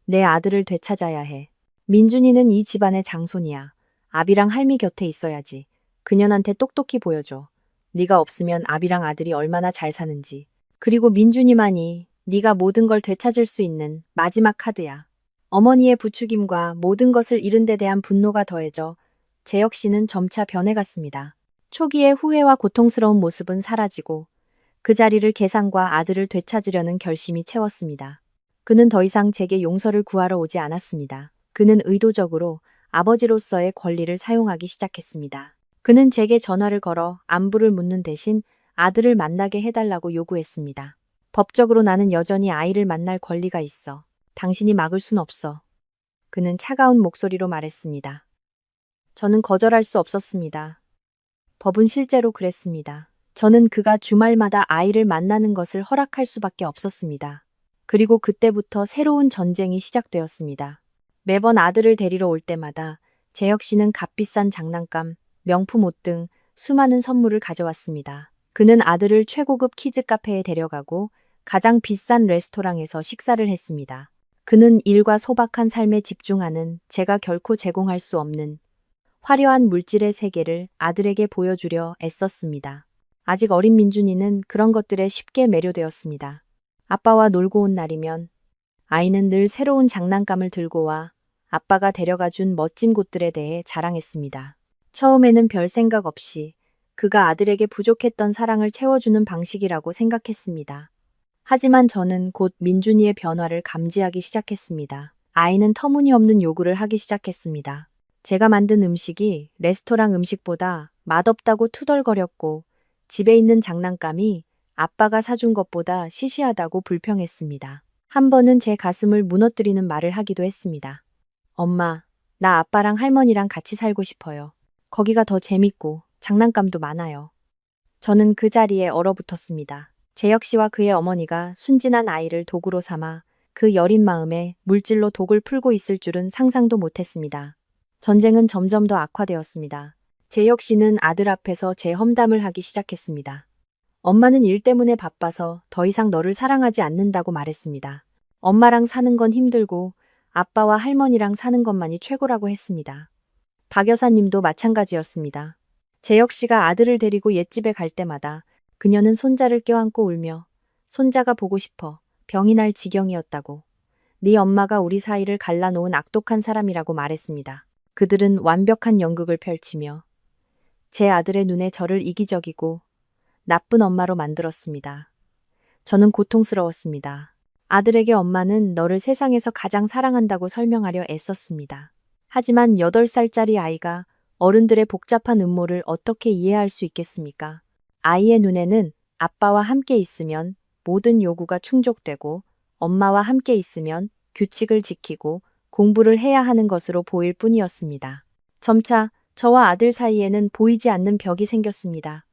내 아들을 되찾아야 해. 민준이는 이 집안의 장손이야. 아비랑 할미 곁에 있어야지. 그년한테 똑똑히 보여줘. 네가 없으면 아비랑 아들이 얼마나 잘 사는지. 그리고 민준이만이 네가 모든 걸 되찾을 수 있는 마지막 카드야. 어머니의 부추김과 모든 것을 잃은 데 대한 분노가 더해져 재혁 씨는 점차 변해갔습니다. 초기의 후회와 고통스러운 모습은 사라지고 그 자리를 계상과 아들을 되찾으려는 결심이 채웠습니다. 그는 더 이상 제게 용서를 구하러 오지 않았습니다. 그는 의도적으로 아버지로서의 권리를 사용하기 시작했습니다. 그는 제게 전화를 걸어 안부를 묻는 대신 아들을 만나게 해달라고 요구했습니다. 법적으로 나는 여전히 아이를 만날 권리가 있어. 당신이 막을 순 없어. 그는 차가운 목소리로 말했습니다. 저는 거절할 수 없었습니다. 법은 실제로 그랬습니다. 저는 그가 주말마다 아이를 만나는 것을 허락할 수밖에 없었습니다. 그리고 그때부터 새로운 전쟁이 시작되었습니다. 매번 아들을 데리러 올 때마다 재혁 씨는 값비싼 장난감, 명품 옷 등 수많은 선물을 가져왔습니다. 그는 아들을 최고급 키즈 카페에 데려가고 가장 비싼 레스토랑에서 식사를 했습니다. 그는 일과 소박한 삶에 집중하는 제가 결코 제공할 수 없는 화려한 물질의 세계를 아들에게 보여주려 애썼습니다. 아직 어린 민준이는 그런 것들에 쉽게 매료되었습니다. 아빠와 놀고 온 날이면 아이는 늘 새로운 장난감을 들고 와 아빠가 데려가 준 멋진 곳들에 대해 자랑했습니다. 처음에는 별 생각 없이 그가 아들에게 부족했던 사랑을 채워주는 방식이라고 생각했습니다. 하지만 저는 곧 민준이의 변화를 감지하기 시작했습니다. 아이는 터무니없는 요구를 하기 시작했습니다. 제가 만든 음식이 레스토랑 음식보다 맛없다고 투덜거렸고 집에 있는 장난감이 아빠가 사준 것보다 시시하다고 불평했습니다. 한 번은 제 가슴을 무너뜨리는 말을 하기도 했습니다. 엄마, 나 아빠랑 할머니랑 같이 살고 싶어요. 거기가 더 재밌고 장난감도 많아요. 저는 그 자리에 얼어붙었습니다. 재혁 씨와 그의 어머니가 순진한 아이를 도구로 삼아 그 여린 마음에 물질로 독을 풀고 있을 줄은 상상도 못했습니다. 전쟁은 점점 더 악화되었습니다. 재혁 씨는 아들 앞에서 제 험담을 하기 시작했습니다. 엄마는 일 때문에 바빠서 더 이상 너를 사랑하지 않는다고 말했습니다. 엄마랑 사는 건 힘들고 아빠와 할머니랑 사는 것만이 최고라고 했습니다. 박 여사님도 마찬가지였습니다. 재혁 씨가 아들을 데리고 옛집에 갈 때마다 그녀는 손자를 껴안고 울며 손자가 보고 싶어 병이 날 지경이었다고. 네 엄마가 우리 사이를 갈라놓은 악독한 사람이라고 말했습니다. 그들은 완벽한 연극을 펼치며 제 아들의 눈에 저를 이기적이고 나쁜 엄마로 만들었습니다. 저는 고통스러웠습니다. 아들에게 엄마는 너를 세상에서 가장 사랑한다고 설명하려 애썼습니다. 하지만 8살짜리 아이가 어른들의 복잡한 음모를 어떻게 이해할 수 있겠습니까? 아이의 눈에는 아빠와 함께 있으면 모든 요구가 충족되고 엄마와 함께 있으면 규칙을 지키고 공부를 해야 하는 것으로 보일 뿐이었습니다. 점차 저와 아들 사이에는 보이지 않는 벽이 생겼습니다.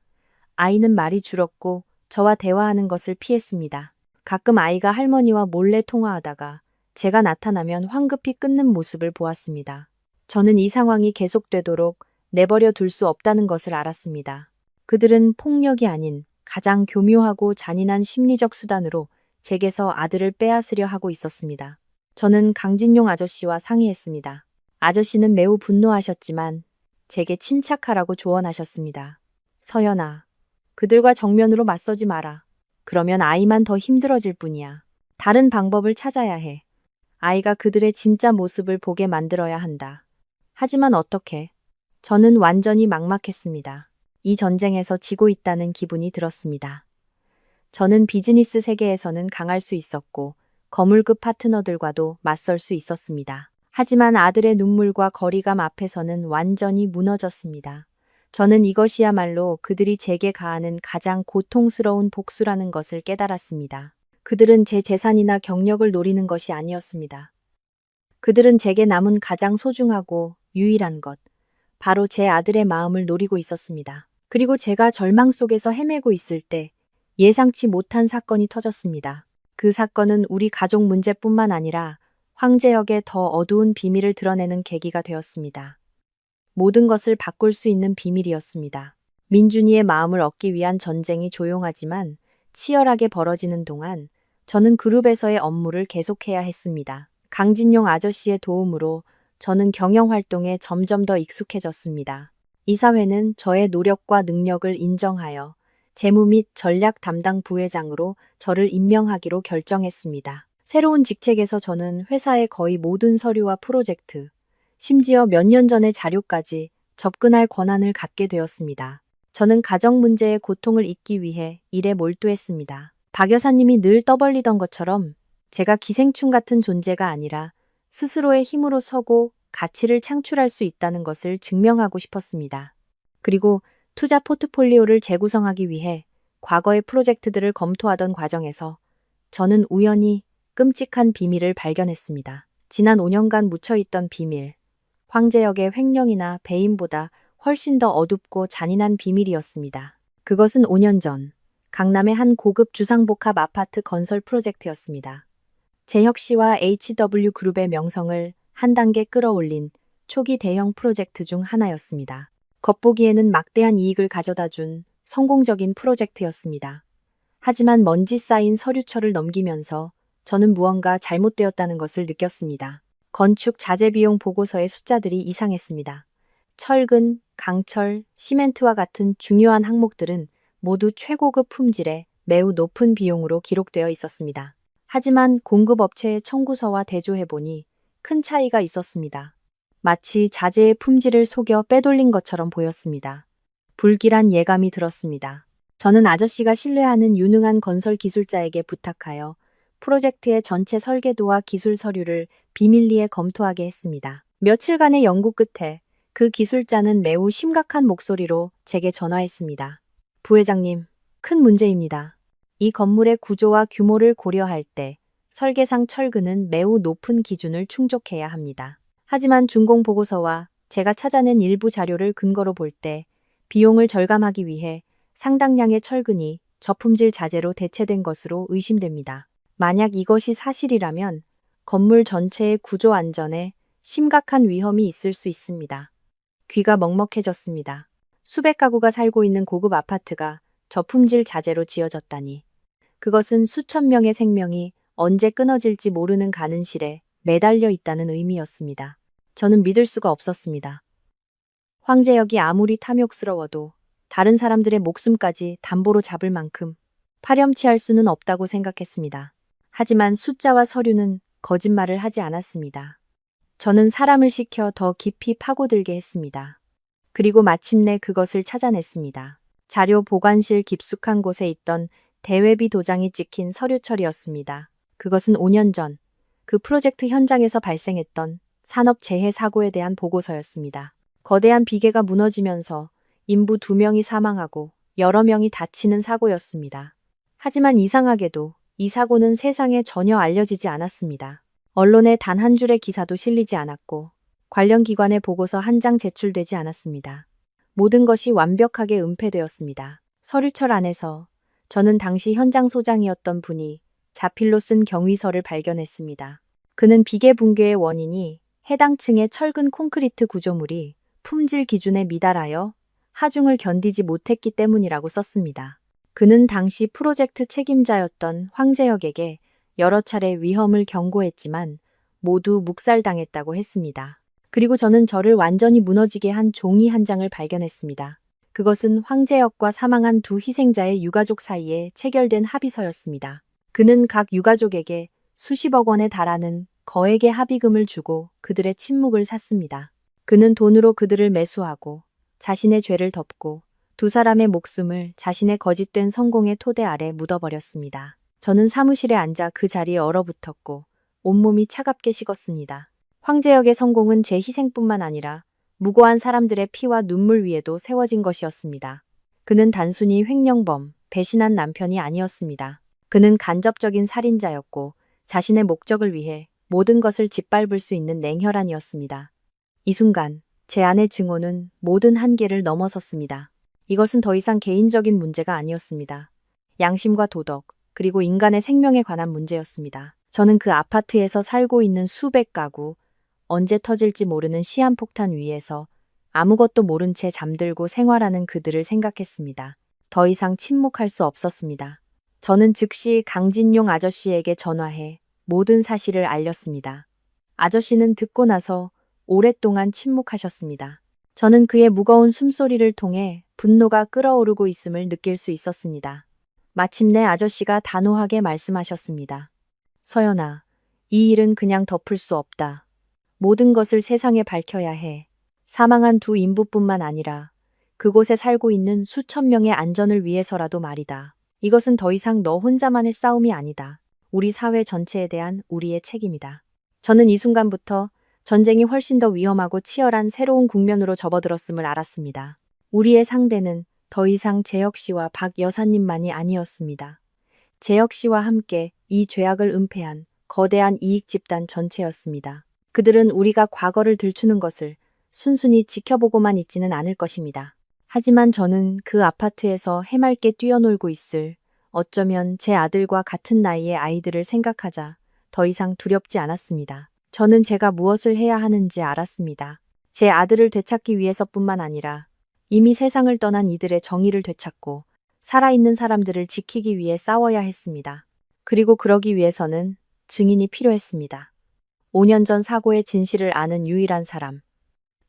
아이는 말이 줄었고 저와 대화하는 것을 피했습니다. 가끔 아이가 할머니와 몰래 통화하다가 제가 나타나면 황급히 끊는 모습을 보았습니다. 저는 이 상황이 계속되도록 내버려 둘 수 없다는 것을 알았습니다. 그들은 폭력이 아닌 가장 교묘하고 잔인한 심리적 수단으로 제게서 아들을 빼앗으려 하고 있었습니다. 저는 강진용 아저씨와 상의했습니다. 아저씨는 매우 분노하셨지만 제게 침착하라고 조언하셨습니다. 서연아, 그들과 정면으로 맞서지 마라. 그러면 아이만 더 힘들어질 뿐이야. 다른 방법을 찾아야 해. 아이가 그들의 진짜 모습을 보게 만들어야 한다. 하지만 어떻게? 저는 완전히 막막했습니다. 이 전쟁에서 지고 있다는 기분이 들었습니다. 저는 비즈니스 세계에서는 강할 수 있었고 거물급 파트너들과도 맞설 수 있었습니다. 하지만 아들의 눈물과 거리감 앞에서는 완전히 무너졌습니다. 저는 이것이야말로 그들이 제게 가하는 가장 고통스러운 복수라는 것을 깨달았습니다. 그들은 제 재산이나 경력을 노리는 것이 아니었습니다. 그들은 제게 남은 가장 소중하고 유일한 것, 바로 제 아들의 마음을 노리고 있었습니다. 그리고 제가 절망 속에서 헤매고 있을 때 예상치 못한 사건이 터졌습니다. 그 사건은 우리 가족 문제뿐만 아니라 황제역의 더 어두운 비밀을 드러내는 계기가 되었습니다. 모든 것을 바꿀 수 있는 비밀이었습니다. 민준이의 마음을 얻기 위한 전쟁이 조용하지만 치열하게 벌어지는 동안 저는 그룹에서의 업무를 계속해야 했습니다. 강진용 아저씨의 도움으로 저는 경영 활동에 점점 더 익숙해졌습니다. 이사회는 저의 노력과 능력을 인정하여 재무 및 전략 담당 부회장으로 저를 임명하기로 결정했습니다. 새로운 직책에서 저는 회사의 거의 모든 서류와 프로젝트, 심지어 몇 년 전의 자료까지 접근할 권한을 갖게 되었습니다. 저는 가정 문제의 고통을 잊기 위해 일에 몰두했습니다. 박 여사님이 늘 떠벌리던 것처럼 제가 기생충 같은 존재가 아니라 스스로의 힘으로 서고 가치를 창출할 수 있다는 것을 증명하고 싶었습니다. 그리고 투자 포트폴리오를 재구성하기 위해 과거의 프로젝트들을 검토하던 과정에서 저는 우연히 끔찍한 비밀을 발견했습니다. 지난 5년간 묻혀있던 비밀. 황제역의 횡령이나 배임보다 훨씬 더 어둡고 잔인한 비밀이었습니다. 그것은 5년 전 강남의 한 고급 주상복합 아파트 건설 프로젝트였습니다. 재혁 씨와 HW그룹의 명성을 한 단계 끌어올린 초기 대형 프로젝트 중 하나였습니다. 겉보기에는 막대한 이익을 가져다 준 성공적인 프로젝트였습니다. 하지만 먼지 쌓인 서류철을 넘기면서 저는 무언가 잘못되었다는 것을 느꼈습니다. 건축 자재 비용 보고서의 숫자들이 이상했습니다. 철근, 강철, 시멘트와 같은 중요한 항목들은 모두 최고급 품질에 매우 높은 비용으로 기록되어 있었습니다. 하지만 공급업체의 청구서와 대조해보니 큰 차이가 있었습니다. 마치 자재의 품질을 속여 빼돌린 것처럼 보였습니다. 불길한 예감이 들었습니다. 저는 아저씨가 신뢰하는 유능한 건설 기술자에게 부탁하여 프로젝트의 전체 설계도와 기술 서류를 비밀리에 검토하게 했습니다. 며칠간의 연구 끝에 그 기술자는 매우 심각한 목소리로 제게 전화했습니다. 부회장님, 큰 문제입니다. 이 건물의 구조와 규모를 고려할 때 설계상 철근은 매우 높은 기준을 충족해야 합니다. 하지만 준공 보고서와 제가 찾아낸 일부 자료를 근거로 볼 때 비용을 절감하기 위해 상당량의 철근이 저품질 자재로 대체된 것으로 의심됩니다. 만약 이것이 사실이라면 건물 전체의 구조 안전에 심각한 위험이 있을 수 있습니다. 귀가 먹먹해졌습니다. 수백 가구가 살고 있는 고급 아파트가 저품질 자재로 지어졌다니. 그것은 수천 명의 생명이 언제 끊어질지 모르는 가는실에 매달려 있다는 의미였습니다. 저는 믿을 수가 없었습니다. 황제역이 아무리 탐욕스러워도 다른 사람들의 목숨까지 담보로 잡을 만큼 파렴치할 수는 없다고 생각했습니다. 하지만 숫자와 서류는 거짓말을 하지 않았습니다. 저는 사람을 시켜 더 깊이 파고들게 했습니다. 그리고 마침내 그것을 찾아냈습니다. 자료 보관실 깊숙한 곳에 있던 대외비 도장이 찍힌 서류철이었습니다. 그것은 5년 전 그 프로젝트 현장에서 발생했던 산업재해 사고에 대한 보고서였습니다. 거대한 비계가 무너지면서 인부 2명이 사망하고 여러 명이 다치는 사고였습니다. 하지만 이상하게도 이 사고는 세상에 전혀 알려지지 않았습니다. 언론에 단 한 줄의 기사도 실리지 않았고 관련 기관의 보고서 한 장 제출되지 않았습니다. 모든 것이 완벽하게 은폐되었습니다. 서류철 안에서 저는 당시 현장 소장이었던 분이 자필로 쓴 경위서를 발견했습니다. 그는 비계 붕괴의 원인이 해당 층의 철근 콘크리트 구조물이 품질 기준에 미달하여 하중을 견디지 못했기 때문이라고 썼습니다. 그는 당시 프로젝트 책임자였던 황제혁에게 여러 차례 위험을 경고했지만 모두 묵살당했다고 했습니다. 그리고 저는 저를 완전히 무너지게 한 종이 한 장을 발견했습니다. 그것은 황제혁과 사망한 두 희생자의 유가족 사이에 체결된 합의서였습니다. 그는 각 유가족에게 수십억 원에 달하는 거액의 합의금을 주고 그들의 침묵을 샀습니다. 그는 돈으로 그들을 매수하고 자신의 죄를 덮고 두 사람의 목숨을 자신의 거짓된 성공의 토대 아래 묻어버렸습니다. 저는 사무실에 앉아 그 자리에 얼어붙었고 온몸이 차갑게 식었습니다. 황제혁의 성공은 제 희생뿐만 아니라 무고한 사람들의 피와 눈물 위에도 세워진 것이었습니다. 그는 단순히 횡령범, 배신한 남편이 아니었습니다. 그는 간접적인 살인자였고 자신의 목적을 위해 모든 것을 짓밟을 수 있는 냉혈한이었습니다. 이 순간 제 안의 증오는 모든 한계를 넘어섰습니다. 이것은 더 이상 개인적인 문제가 아니었습니다. 양심과 도덕, 그리고 인간의 생명에 관한 문제였습니다. 저는 그 아파트에서 살고 있는 수백 가구, 언제 터질지 모르는 시한폭탄 위에서 아무것도 모른 채 잠들고 생활하는 그들을 생각했습니다. 더 이상 침묵할 수 없었습니다. 저는 즉시 강진용 아저씨에게 전화해 모든 사실을 알렸습니다. 아저씨는 듣고 나서 오랫동안 침묵하셨습니다. 저는 그의 무거운 숨소리를 통해 분노가 끓어오르고 있음을 느낄 수 있었습니다. 마침내 아저씨가 단호하게 말씀하셨습니다. 서연아, 이 일은 그냥 덮을 수 없다. 모든 것을 세상에 밝혀야 해. 사망한 두 인부뿐만 아니라 그곳에 살고 있는 수천 명의 안전을 위해서라도 말이다. 이것은 더 이상 너 혼자만의 싸움이 아니다. 우리 사회 전체에 대한 우리의 책임이다. 저는 이 순간부터 전쟁이 훨씬 더 위험하고 치열한 새로운 국면으로 접어들었음을 알았습니다. 우리의 상대는 더 이상 재혁 씨와 박 여사님만이 아니었습니다. 재혁 씨와 함께 이 죄악을 은폐한 거대한 이익 집단 전체였습니다. 그들은 우리가 과거를 들추는 것을 순순히 지켜보고만 있지는 않을 것입니다. 하지만 저는 그 아파트에서 해맑게 뛰어놀고 있을 어쩌면 제 아들과 같은 나이의 아이들을 생각하자 더 이상 두렵지 않았습니다. 저는 제가 무엇을 해야 하는지 알았습니다. 제 아들을 되찾기 위해서뿐만 아니라 이미 세상을 떠난 이들의 정의를 되찾고 살아있는 사람들을 지키기 위해 싸워야 했습니다. 그리고 그러기 위해서는 증인이 필요했습니다. 5년 전 사고의 진실을 아는 유일한 사람.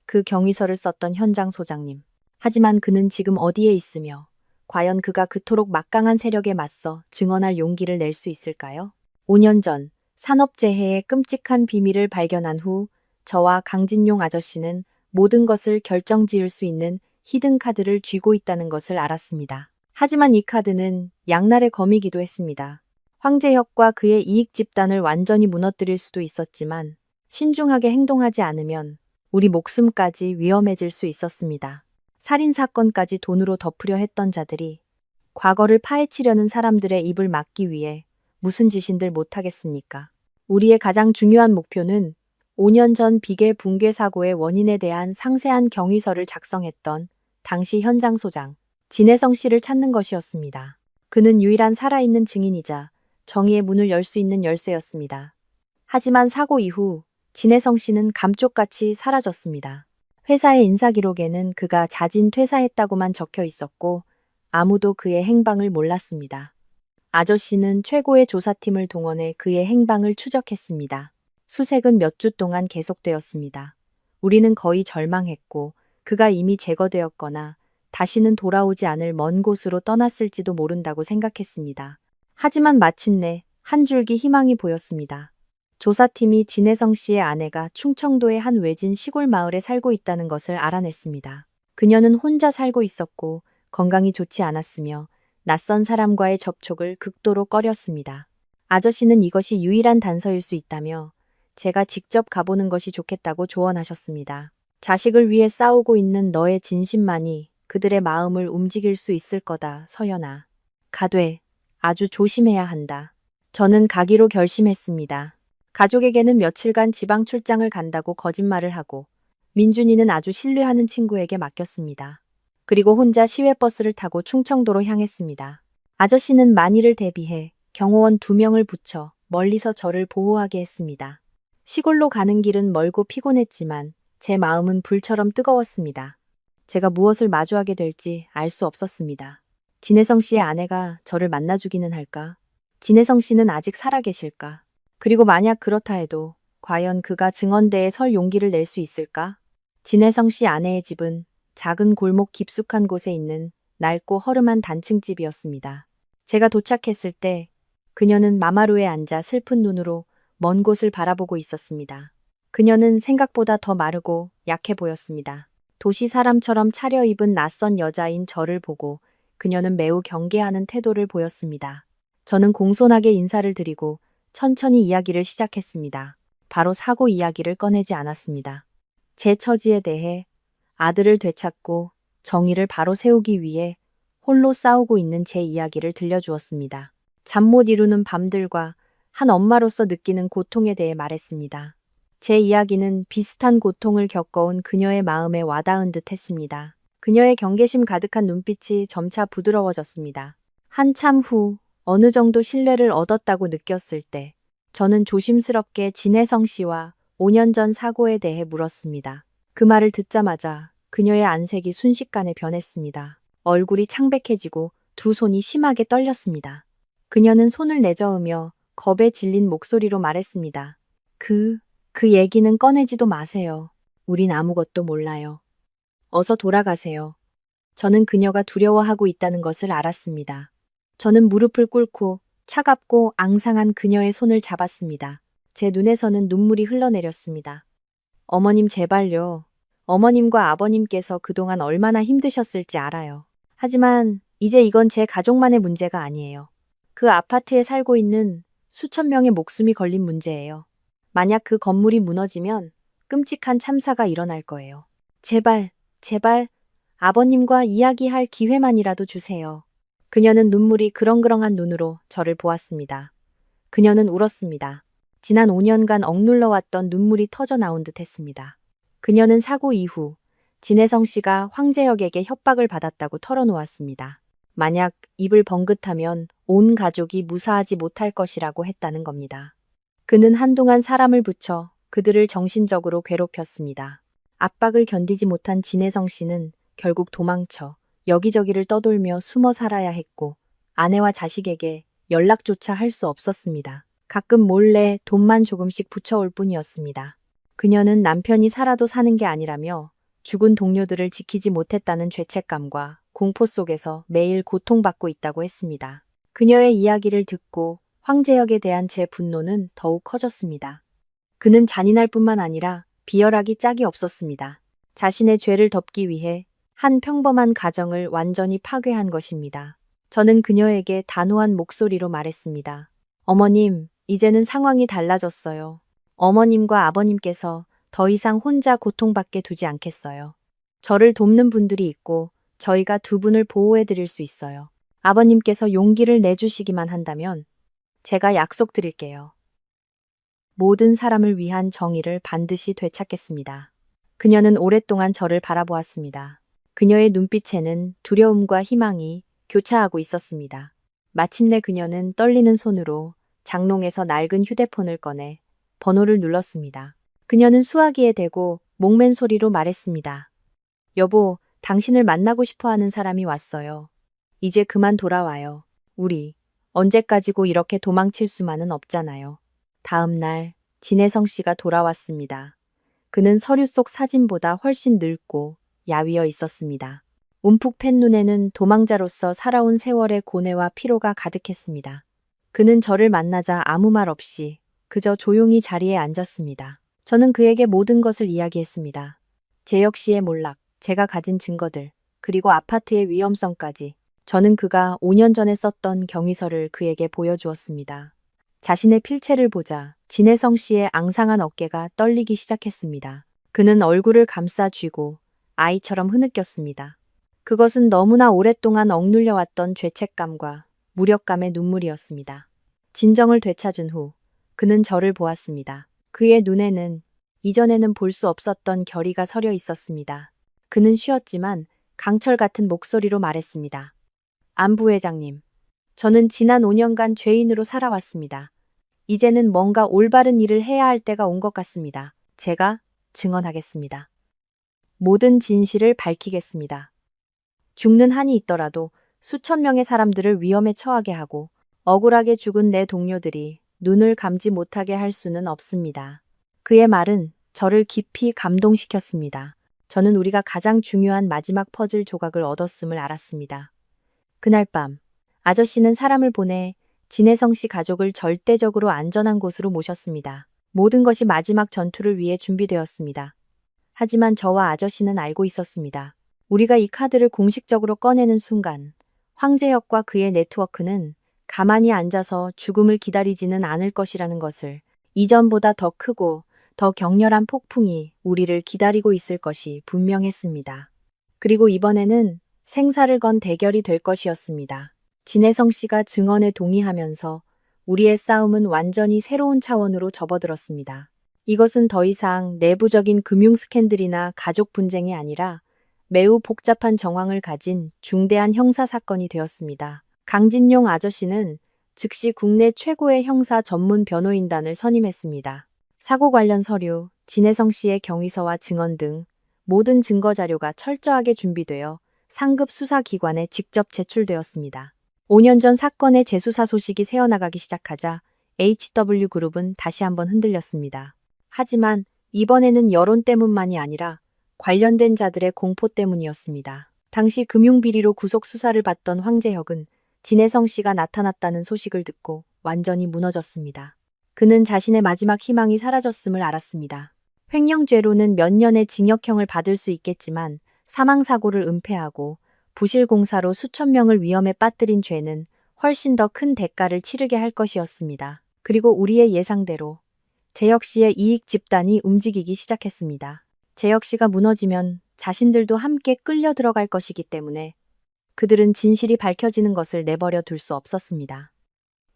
그 경위서를 썼던 현장 소장님. 하지만 그는 지금 어디에 있으며 과연 그가 그토록 막강한 세력에 맞서 증언할 용기를 낼 수 있을까요? 5년 전 산업재해의 끔찍한 비밀을 발견한 후 저와 강진용 아저씨는 모든 것을 결정지을 수 있는 히든카드를 쥐고 있다는 것을 알았습니다. 하지만 이 카드는 양날의 검이기도 했습니다. 황재혁과 그의 이익 집단을 완전히 무너뜨릴 수도 있었지만 신중하게 행동하지 않으면 우리 목숨까지 위험해질 수 있었습니다. 살인사건까지 돈으로 덮으려 했던 자들이 과거를 파헤치려는 사람들의 입을 막기 위해 무슨 짓인들 못하겠습니까? 우리의 가장 중요한 목표는 5년 전 비계 붕괴 사고의 원인에 대한 상세한 경위서를 작성했던 당시 현장 소장 진혜성 씨를 찾는 것이었습니다. 그는 유일한 살아있는 증인이자 정의의 문을 열 수 있는 열쇠였습니다. 하지만 사고 이후 진혜성 씨는 감쪽같이 사라졌습니다. 회사의 인사기록에는 그가 자진 퇴사했다고만 적혀 있었고 아무도 그의 행방을 몰랐습니다. 아저씨는 최고의 조사팀을 동원해 그의 행방을 추적했습니다. 수색은 몇 주 동안 계속되었습니다. 우리는 거의 절망했고 그가 이미 제거되었거나 다시는 돌아오지 않을 먼 곳으로 떠났을지도 모른다고 생각했습니다. 하지만 마침내 한 줄기 희망이 보였습니다. 조사팀이 진혜성 씨의 아내가 충청도의 한 외진 시골 마을에 살고 있다는 것을 알아냈습니다. 그녀는 혼자 살고 있었고 건강이 좋지 않았으며 낯선 사람과의 접촉을 극도로 꺼렸습니다. 아저씨는 이것이 유일한 단서일 수 있다며 제가 직접 가보는 것이 좋겠다고 조언하셨습니다. 자식을 위해 싸우고 있는 너의 진심만이 그들의 마음을 움직일 수 있을 거다, 서연아. 가되, 아주 조심해야 한다. 저는 가기로 결심했습니다. 가족에게는 며칠간 지방 출장을 간다고 거짓말을 하고 민준이는 아주 신뢰하는 친구에게 맡겼습니다. 그리고 혼자 시외버스를 타고 충청도로 향했습니다. 아저씨는 만일을 대비해 경호원 2명을 붙여 멀리서 저를 보호하게 했습니다. 시골로 가는 길은 멀고 피곤했지만 제 마음은 불처럼 뜨거웠습니다. 제가 무엇을 마주하게 될지 알 수 없었습니다. 진혜성 씨의 아내가 저를 만나주기는 할까? 진혜성 씨는 아직 살아계실까? 그리고 만약 그렇다 해도 과연 그가 증언대에 설 용기를 낼 수 있을까? 진혜성 씨 아내의 집은 작은 골목 깊숙한 곳에 있는 낡고 허름한 단층집이었습니다. 제가 도착했을 때 그녀는 마마루에 앉아 슬픈 눈으로 먼 곳을 바라보고 있었습니다. 그녀는 생각보다 더 마르고 약해 보였습니다. 도시 사람처럼 차려입은 낯선 여자인 저를 보고 그녀는 매우 경계하는 태도를 보였습니다. 저는 공손하게 인사를 드리고 천천히 이야기를 시작했습니다. 바로 사고 이야기를 꺼내지 않았습니다. 제 처지에 대해 아들을 되찾고 정의를 바로 세우기 위해 홀로 싸우고 있는 제 이야기를 들려주었습니다. 잠 못 이루는 밤들과 한 엄마로서 느끼는 고통에 대해 말했습니다. 제 이야기는 비슷한 고통을 겪어온 그녀의 마음에 와닿은 듯 했습니다. 그녀의 경계심 가득한 눈빛이 점차 부드러워졌습니다. 한참 후 어느 정도 신뢰를 얻었다고 느꼈을 때 저는 조심스럽게 진혜성 씨와 5년 전 사고에 대해 물었습니다. 그 말을 듣자마자 그녀의 안색이 순식간에 변했습니다. 얼굴이 창백해지고 두 손이 심하게 떨렸습니다. 그녀는 손을 내저으며 겁에 질린 목소리로 말했습니다. 그 얘기는 꺼내지도 마세요. 우린 아무것도 몰라요. 어서 돌아가세요. 저는 그녀가 두려워하고 있다는 것을 알았습니다. 저는 무릎을 꿇고 차갑고 앙상한 그녀의 손을 잡았습니다. 제 눈에서는 눈물이 흘러내렸습니다. 어머님 제발요. 어머님과 아버님께서 그동안 얼마나 힘드셨을지 알아요. 하지만 이제 이건 제 가족만의 문제가 아니에요. 그 아파트에 살고 있는 수천 명의 목숨이 걸린 문제예요. 만약 그 건물이 무너지면 끔찍한 참사가 일어날 거예요. 제발, 제발 아버님과 이야기할 기회만이라도 주세요. 그녀는 눈물이 그렁그렁한 눈으로 저를 보았습니다. 그녀는 울었습니다. 지난 5년간 억눌러왔던 눈물이 터져 나온 듯 했습니다. 그녀는 사고 이후 진혜성 씨가 황재혁에게 협박을 받았다고 털어놓았습니다. 만약 입을 번긋하면 온 가족이 무사하지 못할 것이라고 했다는 겁니다. 그는 한동안 사람을 붙여 그들을 정신적으로 괴롭혔습니다. 압박을 견디지 못한 진혜성 씨는 결국 도망쳐 여기저기를 떠돌며 숨어 살아야 했고 아내와 자식에게 연락조차 할 수 없었습니다. 가끔 몰래 돈만 조금씩 붙여올 뿐이었습니다. 그녀는 남편이 살아도 사는 게 아니라며 죽은 동료들을 지키지 못했다는 죄책감과 공포 속에서 매일 고통받고 있다고 했습니다. 그녀의 이야기를 듣고 황재혁에 대한 제 분노는 더욱 커졌습니다. 그는 잔인할 뿐만 아니라 비열하기 짝이 없었습니다. 자신의 죄를 덮기 위해 한 평범한 가정을 완전히 파괴한 것입니다. 저는 그녀에게 단호한 목소리로 말했습니다. 어머님, 이제는 상황이 달라졌어요. 어머님과 아버님께서 더 이상 혼자 고통받게 두지 않겠어요. 저를 돕는 분들이 있고 저희가 두 분을 보호해드릴 수 있어요. 아버님께서 용기를 내주시기만 한다면 제가 약속드릴게요. 모든 사람을 위한 정의를 반드시 되찾겠습니다. 그녀는 오랫동안 저를 바라보았습니다. 그녀의 눈빛에는 두려움과 희망이 교차하고 있었습니다. 마침내 그녀는 떨리는 손으로 장롱에서 낡은 휴대폰을 꺼내 번호를 눌렀습니다. 그녀는 수화기에 대고 목맨 소리로 말했습니다. 여보, 당신을 만나고 싶어 하는 사람이 왔어요. 이제 그만 돌아와요. 우리 언제까지고 이렇게 도망칠 수만은 없잖아요. 다음 날 진혜성 씨가 돌아왔습니다. 그는 서류 속 사진보다 훨씬 늙고 야위어 있었습니다. 움푹 팬 눈에는 도망자로서 살아온 세월의 고뇌와 피로가 가득했습니다. 그는 저를 만나자 아무 말 없이 그저 조용히 자리에 앉았습니다. 저는 그에게 모든 것을 이야기했습니다. 재혁 씨의 몰락, 제가 가진 증거들, 그리고 아파트의 위험성까지. 저는 그가 5년 전에 썼던 경위서를 그에게 보여주었습니다. 자신의 필체를 보자 진혜성 씨의 앙상한 어깨가 떨리기 시작했습니다. 그는 얼굴을 감싸 쥐고 아이처럼 흐느꼈습니다. 그것은 너무나 오랫동안 억눌려왔던 죄책감과 무력감의 눈물이었습니다. 진정을 되찾은 후 그는 저를 보았습니다. 그의 눈에는 이전에는 볼 수 없었던 결의가 서려 있었습니다. 그는 쉬었지만 강철 같은 목소리로 말했습니다. 안 부회장님, 저는 지난 5년간 죄인으로 살아왔습니다. 이제는 뭔가 올바른 일을 해야 할 때가 온 것 같습니다. 제가 증언하겠습니다. 모든 진실을 밝히겠습니다. 죽는 한이 있더라도 수천 명의 사람들을 위험에 처하게 하고 억울하게 죽은 내 동료들이 눈을 감지 못하게 할 수는 없습니다. 그의 말은 저를 깊이 감동시켰습니다. 저는 우리가 가장 중요한 마지막 퍼즐 조각을 얻었음을 알았습니다. 그날 밤, 아저씨는 사람을 보내 진혜성 씨 가족을 절대적으로 안전한 곳으로 모셨습니다. 모든 것이 마지막 전투를 위해 준비되었습니다. 하지만 저와 아저씨는 알고 있었습니다. 우리가 이 카드를 공식적으로 꺼내는 순간 황재혁과 그의 네트워크는 가만히 앉아서 죽음을 기다리지는 않을 것이라는 것을, 이전보다 더 크고 더 격렬한 폭풍이 우리를 기다리고 있을 것이 분명했습니다. 그리고 이번에는 생사를 건 대결이 될 것이었습니다. 진혜성 씨가 증언에 동의하면서 우리의 싸움은 완전히 새로운 차원으로 접어들었습니다. 이것은 더 이상 내부적인 금융 스캔들이나 가족 분쟁이 아니라 매우 복잡한 정황을 가진 중대한 형사 사건이 되었습니다. 강진용 아저씨는 즉시 국내 최고의 형사 전문 변호인단을 선임했습니다. 사고 관련 서류, 진혜성 씨의 경위서와 증언 등 모든 증거 자료가 철저하게 준비되어 상급 수사기관에 직접 제출되었습니다. 5년 전 사건의 재수사 소식이 새어나가기 시작하자 HW그룹은 다시 한번 흔들렸습니다. 하지만 이번에는 여론 때문만이 아니라 관련된 자들의 공포 때문이었습니다. 당시 금융비리로 구속 수사를 받던 황재혁은 진혜성 씨가 나타났다는 소식을 듣고 완전히 무너졌습니다. 그는 자신의 마지막 희망이 사라졌음을 알았습니다. 횡령죄로는 몇 년의 징역형을 받을 수 있겠지만 사망사고를 은폐하고 부실공사로 수천 명을 위험에 빠뜨린 죄는 훨씬 더 큰 대가를 치르게 할 것이었습니다. 그리고 우리의 예상대로 재혁 씨의 이익 집단이 움직이기 시작했습니다. 재혁 씨가 무너지면 자신들도 함께 끌려 들어갈 것이기 때문에 그들은 진실이 밝혀지는 것을 내버려 둘 수 없었습니다.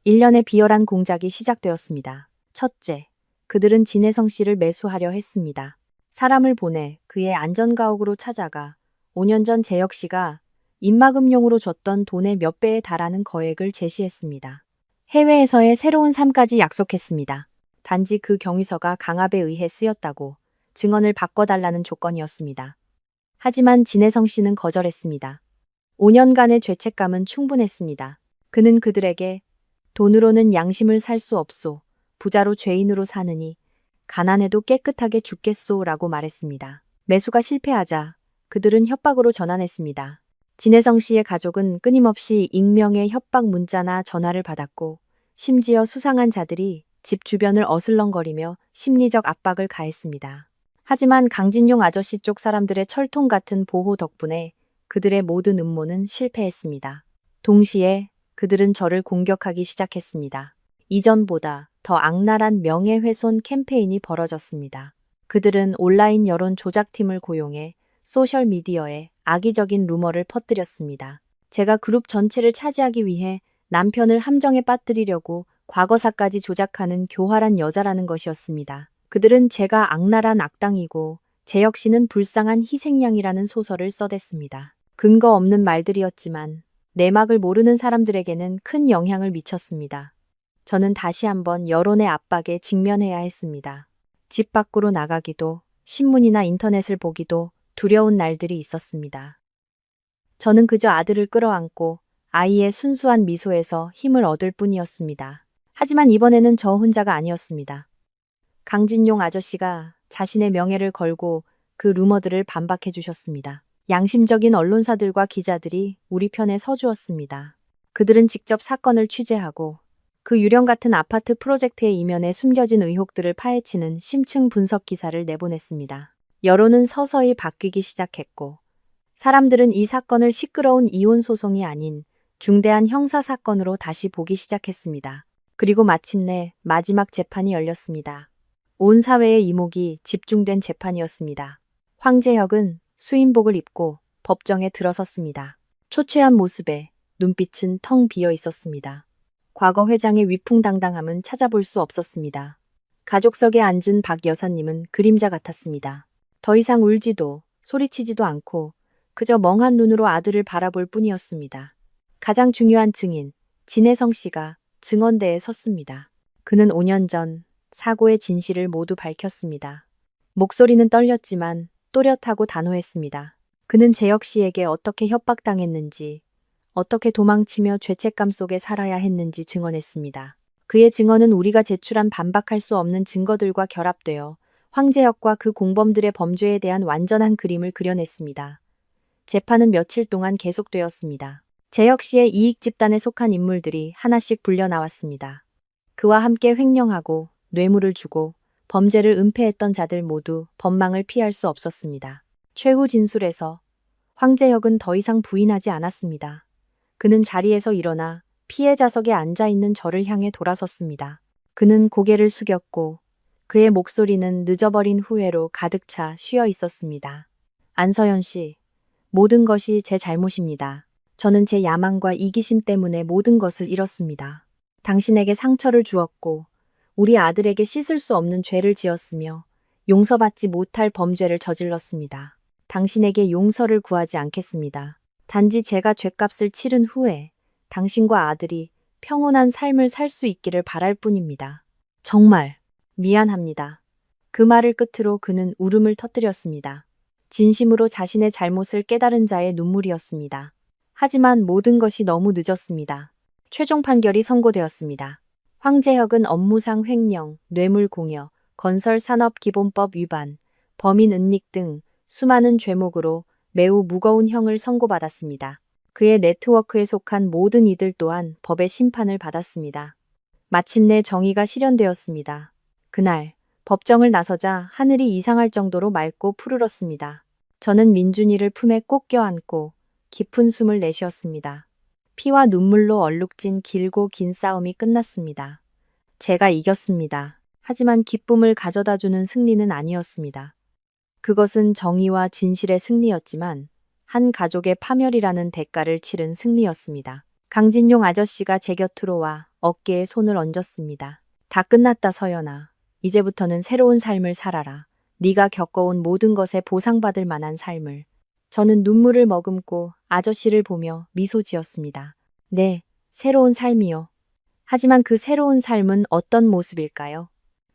1년의 비열한 공작이 시작되었습니다. 첫째, 그들은 진혜성 씨를 매수하려 했습니다. 사람을 보내 그의 안전가옥으로 찾아가 5년 전 재혁 씨가 입막음용으로 줬던 돈의 몇 배에 달하는 거액을 제시했습니다. 해외에서의 새로운 삶까지 약속했습니다. 단지 그 경위서가 강압에 의해 쓰였다고 증언을 바꿔달라는 조건이었습니다. 하지만 진혜성 씨는 거절했습니다. 5년간의 죄책감은 충분했습니다. 그는 그들에게 돈으로는 양심을 살 수 없소. 부자로 죄인으로 사느니 가난해도 깨끗하게 죽겠소 라고 말했습니다. 매수가 실패하자 그들은 협박으로 전환했습니다. 진혜성 씨의 가족은 끊임없이 익명의 협박 문자나 전화를 받았고 심지어 수상한 자들이 집 주변을 어슬렁거리며 심리적 압박을 가했습니다. 하지만 강진용 아저씨 쪽 사람들의 철통 같은 보호 덕분에 그들의 모든 음모는 실패했습니다. 동시에 그들은 저를 공격하기 시작했습니다. 이전보다 더 악랄한 명예훼손 캠페인이 벌어졌습니다. 그들은 온라인 여론 조작팀을 고용해 소셜미디어에 악의적인 루머를 퍼뜨렸습니다. 제가 그룹 전체를 차지하기 위해 남편을 함정에 빠뜨리려고 과거사까지 조작하는 교활한 여자라는 것이었습니다. 그들은 제가 악랄한 악당이고 재혁 씨는 불쌍한 희생양이라는 소설을 써댔습니다. 근거 없는 말들이었지만 내막을 모르는 사람들에게는 큰 영향을 미쳤습니다. 저는 다시 한번 여론의 압박에 직면해야 했습니다. 집 밖으로 나가기도, 신문이나 인터넷을 보기도 두려운 날들이 있었습니다. 저는 그저 아들을 끌어안고 아이의 순수한 미소에서 힘을 얻을 뿐이었습니다. 하지만 이번에는 저 혼자가 아니었습니다. 강진용 아저씨가 자신의 명예를 걸고 그 루머들을 반박해 주셨습니다. 양심적인 언론사들과 기자들이 우리 편에 서주었습니다. 그들은 직접 사건을 취재하고 그 유령 같은 아파트 프로젝트의 이면에 숨겨진 의혹들을 파헤치는 심층 분석 기사를 내보냈습니다. 여론은 서서히 바뀌기 시작했고 사람들은 이 사건을 시끄러운 이혼 소송이 아닌 중대한 형사 사건으로 다시 보기 시작했습니다. 그리고 마침내 마지막 재판이 열렸습니다. 온 사회의 이목이 집중된 재판이었습니다. 황재혁은 수인복을 입고 법정에 들어섰습니다. 초췌한 모습에 눈빛은 텅 비어 있었습니다. 과거 회장의 위풍당당함은 찾아볼 수 없었습니다. 가족석에 앉은 박 여사님은 그림자 같았습니다. 더 이상 울지도 소리치지도 않고 그저 멍한 눈으로 아들을 바라볼 뿐이었습니다. 가장 중요한 증인 진혜성 씨가 증언대에 섰습니다. 그는 5년 전 사고의 진실을 모두 밝혔습니다. 목소리는 떨렸지만 또렷하고 단호했습니다. 그는 재혁 씨에게 어떻게 협박당했는지, 어떻게 도망치며 죄책감 속에 살아야 했는지 증언했습니다. 그의 증언은 우리가 제출한 반박할 수 없는 증거들과 결합되어 황재혁과 그 공범들의 범죄에 대한 완전한 그림을 그려냈습니다. 재판은 며칠 동안 계속되었습니다. 재혁 씨의 이익 집단에 속한 인물들이 하나씩 불려 나왔습니다. 그와 함께 횡령하고 뇌물을 주고 범죄를 은폐했던 자들 모두 법망을 피할 수 없었습니다. 최후 진술에서 황재혁은 더 이상 부인하지 않았습니다. 그는 자리에서 일어나 피해자석에 앉아있는 저를 향해 돌아섰습니다. 그는 고개를 숙였고 그의 목소리는 늦어버린 후회로 가득 차 쉬어 있었습니다. 안서연 씨, 모든 것이 제 잘못입니다. 저는 제 야망과 이기심 때문에 모든 것을 잃었습니다. 당신에게 상처를 주었고 우리 아들에게 씻을 수 없는 죄를 지었으며 용서받지 못할 범죄를 저질렀습니다. 당신에게 용서를 구하지 않겠습니다. 단지 제가 죗값을 치른 후에 당신과 아들이 평온한 삶을 살 수 있기를 바랄 뿐입니다. 정말 미안합니다. 그 말을 끝으로 그는 울음을 터뜨렸습니다. 진심으로 자신의 잘못을 깨달은 자의 눈물이었습니다. 하지만 모든 것이 너무 늦었습니다. 최종 판결이 선고되었습니다. 황재혁은 업무상 횡령, 뇌물 공여, 건설산업기본법 위반, 범인 은닉 등 수많은 죄목으로 매우 무거운 형을 선고받았습니다. 그의 네트워크에 속한 모든 이들 또한 법의 심판을 받았습니다. 마침내 정의가 실현되었습니다. 그날 법정을 나서자 하늘이 이상할 정도로 맑고 푸르렀습니다. 저는 민준이를 품에 꼭 껴안고 깊은 숨을 내쉬었습니다. 피와 눈물로 얼룩진 길고 긴 싸움이 끝났습니다. 제가 이겼습니다. 하지만 기쁨을 가져다주는 승리는 아니었습니다. 그것은 정의와 진실의 승리였지만 한 가족의 파멸이라는 대가를 치른 승리였습니다. 강진용 아저씨가 제 곁으로 와 어깨에 손을 얹었습니다. 다 끝났다 서연아. 이제부터는 새로운 삶을 살아라. 네가 겪어온 모든 것에 보상받을 만한 삶을. 저는 눈물을 머금고 아저씨를 보며 미소 지었습니다. 네, 새로운 삶이요. 하지만 그 새로운 삶은 어떤 모습일까요?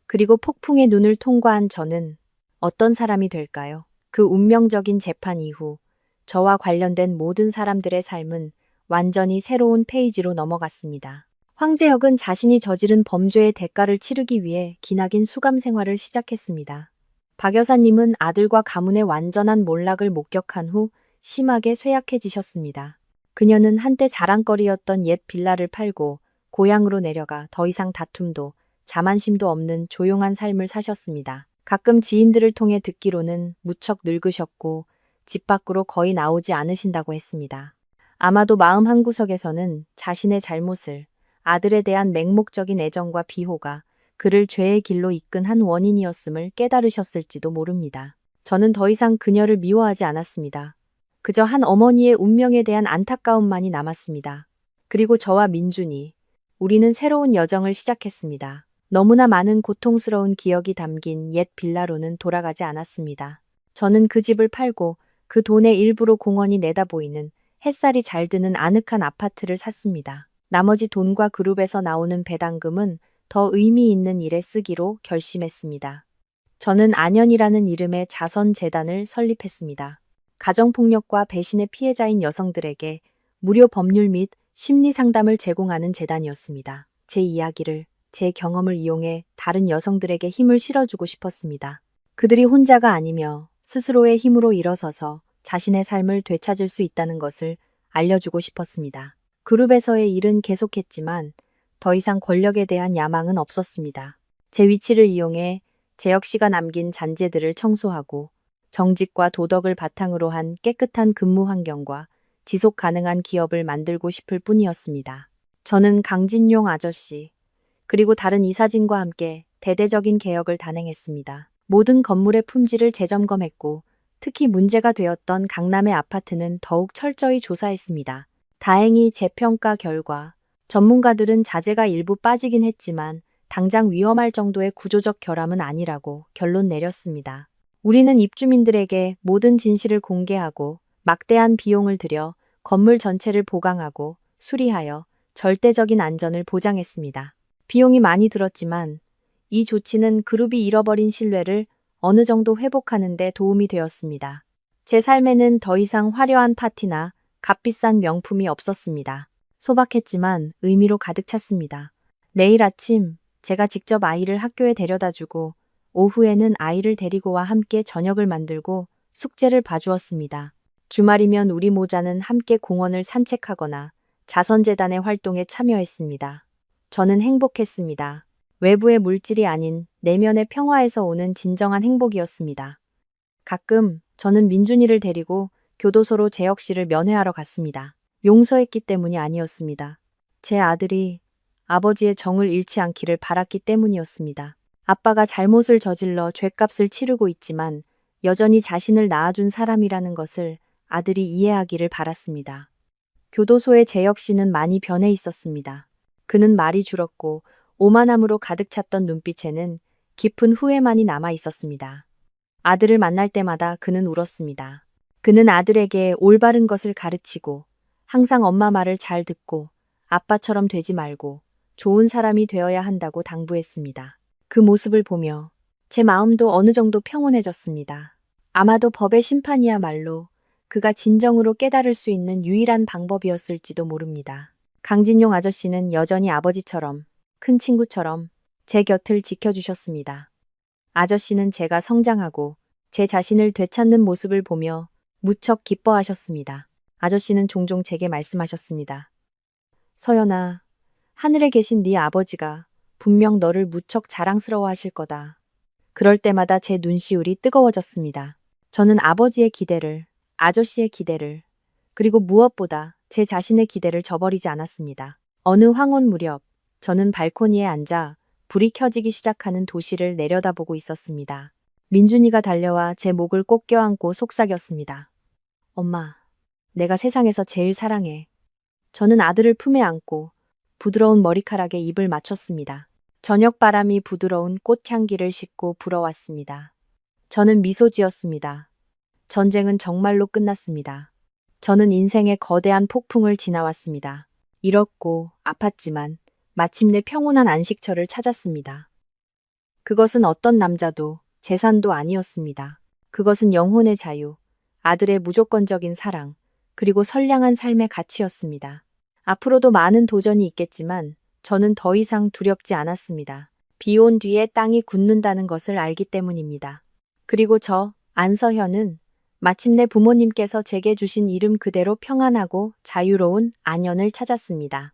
그리고 폭풍의 눈을 통과한 저는 어떤 사람이 될까요? 그 운명적인 재판 이후 저와 관련된 모든 사람들의 삶은 완전히 새로운 페이지로 넘어갔습니다. 황재혁은 자신이 저지른 범죄의 대가를 치르기 위해 기나긴 수감 생활을 시작했습니다. 박 여사님은 아들과 가문의 완전한 몰락을 목격한 후 심하게 쇠약해지셨습니다. 그녀는 한때 자랑거리였던 옛 빌라를 팔고 고향으로 내려가 더 이상 다툼도 자만심도 없는 조용한 삶을 사셨습니다. 가끔 지인들을 통해 듣기로는 무척 늙으셨고 집 밖으로 거의 나오지 않으신다고 했습니다. 아마도 마음 한구석에서는 자신의 잘못을 아들에 대한 맹목적인 애정과 비호가 그를 죄의 길로 이끈 한 원인이었음을 깨달으셨을지도 모릅니다. 저는 더 이상 그녀를 미워하지 않았습니다. 그저 한 어머니의 운명에 대한 안타까움만이 남았습니다. 그리고 저와 민준이, 우리는 새로운 여정을 시작했습니다. 너무나 많은 고통스러운 기억이 담긴 옛 빌라로는 돌아가지 않았습니다. 저는 그 집을 팔고 그 돈의 일부로 공원이 내다보이는 햇살이 잘 드는 아늑한 아파트를 샀습니다. 나머지 돈과 그룹에서 나오는 배당금은 더 의미 있는 일에 쓰기로 결심했습니다. 저는 안연이라는 이름의 자선재단을 설립했습니다. 가정폭력과 배신의 피해자인 여성들에게 무료 법률 및 심리 상담을 제공하는 재단이었습니다. 제 이야기를, 제 경험을 이용해 다른 여성들에게 힘을 실어주고 싶었습니다. 그들이 혼자가 아니며 스스로의 힘으로 일어서서 자신의 삶을 되찾을 수 있다는 것을 알려주고 싶었습니다. 그룹에서의 일은 계속했지만 더 이상 권력에 대한 야망은 없었습니다. 제 위치를 이용해 재혁 씨가 남긴 잔재들을 청소하고 정직과 도덕을 바탕으로 한 깨끗한 근무 환경과 지속 가능한 기업을 만들고 싶을 뿐이었습니다. 저는 강진용 아저씨, 그리고 다른 이사진과 함께 대대적인 개혁을 단행했습니다. 모든 건물의 품질을 재점검했고 특히 문제가 되었던 강남의 아파트는 더욱 철저히 조사했습니다. 다행히 재평가 결과 전문가들은 자재가 일부 빠지긴 했지만 당장 위험할 정도의 구조적 결함은 아니라고 결론 내렸습니다. 우리는 입주민들에게 모든 진실을 공개하고 막대한 비용을 들여 건물 전체를 보강하고 수리하여 절대적인 안전을 보장했습니다. 비용이 많이 들었지만 이 조치는 그룹이 잃어버린 신뢰를 어느 정도 회복하는 데 도움이 되었습니다. 제 삶에는 더 이상 화려한 파티나 값비싼 명품이 없었습니다. 소박했지만 의미로 가득 찼습니다. 매일 아침 제가 직접 아이를 학교에 데려다주고 오후에는 아이를 데리고 와 함께 저녁을 만들고 숙제를 봐주었습니다. 주말이면 우리 모자는 함께 공원을 산책하거나 자선재단의 활동에 참여했습니다. 저는 행복했습니다. 외부의 물질이 아닌 내면의 평화에서 오는 진정한 행복이었습니다. 가끔 저는 민준이를 데리고 교도소로 재혁 씨를 면회하러 갔습니다. 용서했기 때문이 아니었습니다. 제 아들이 아버지의 정을 잃지 않기를 바랐기 때문이었습니다. 아빠가 잘못을 저질러 죗값을 치르고 있지만 여전히 자신을 낳아준 사람이라는 것을 아들이 이해하기를 바랐습니다. 교도소의 재혁 씨는 많이 변해 있었습니다. 그는 말이 줄었고 오만함으로 가득 찼던 눈빛에는 깊은 후회만이 남아 있었습니다. 아들을 만날 때마다 그는 울었습니다. 그는 아들에게 올바른 것을 가르치고 항상 엄마 말을 잘 듣고 아빠처럼 되지 말고 좋은 사람이 되어야 한다고 당부했습니다. 그 모습을 보며 제 마음도 어느 정도 평온해졌습니다. 아마도 법의 심판이야말로 그가 진정으로 깨달을 수 있는 유일한 방법이었을지도 모릅니다. 강진용 아저씨는 여전히 아버지처럼, 큰 친구처럼 제 곁을 지켜주셨습니다. 아저씨는 제가 성장하고 제 자신을 되찾는 모습을 보며 무척 기뻐하셨습니다. 아저씨는 종종 제게 말씀하셨습니다. 서연아, 하늘에 계신 네 아버지가 분명 너를 무척 자랑스러워하실 거다. 그럴 때마다 제 눈시울이 뜨거워졌습니다. 저는 아버지의 기대를, 아저씨의 기대를, 그리고 무엇보다 제 자신의 기대를 저버리지 않았습니다. 어느 황혼 무렵, 저는 발코니에 앉아 불이 켜지기 시작하는 도시를 내려다보고 있었습니다. 민준이가 달려와 제 목을 꼭 껴안고 속삭였습니다. 엄마, 내가 세상에서 제일 사랑해. 저는 아들을 품에 안고 부드러운 머리카락에 입을 맞췄습니다. 저녁 바람이 부드러운 꽃향기를 싣고 불어왔습니다. 저는 미소 지었습니다. 전쟁은 정말로 끝났습니다. 저는 인생의 거대한 폭풍을 지나왔습니다. 잃었고 아팠지만 마침내 평온한 안식처를 찾았습니다. 그것은 어떤 남자도 재산도 아니었습니다. 그것은 영혼의 자유, 아들의 무조건적인 사랑, 그리고 선량한 삶의 가치였습니다. 앞으로도 많은 도전이 있겠지만 저는 더 이상 두렵지 않았습니다. 비 온 뒤에 땅이 굳는다는 것을 알기 때문입니다. 그리고 저, 안서현은 마침내 부모님께서 제게 주신 이름 그대로 평안하고 자유로운 안연을 찾았습니다.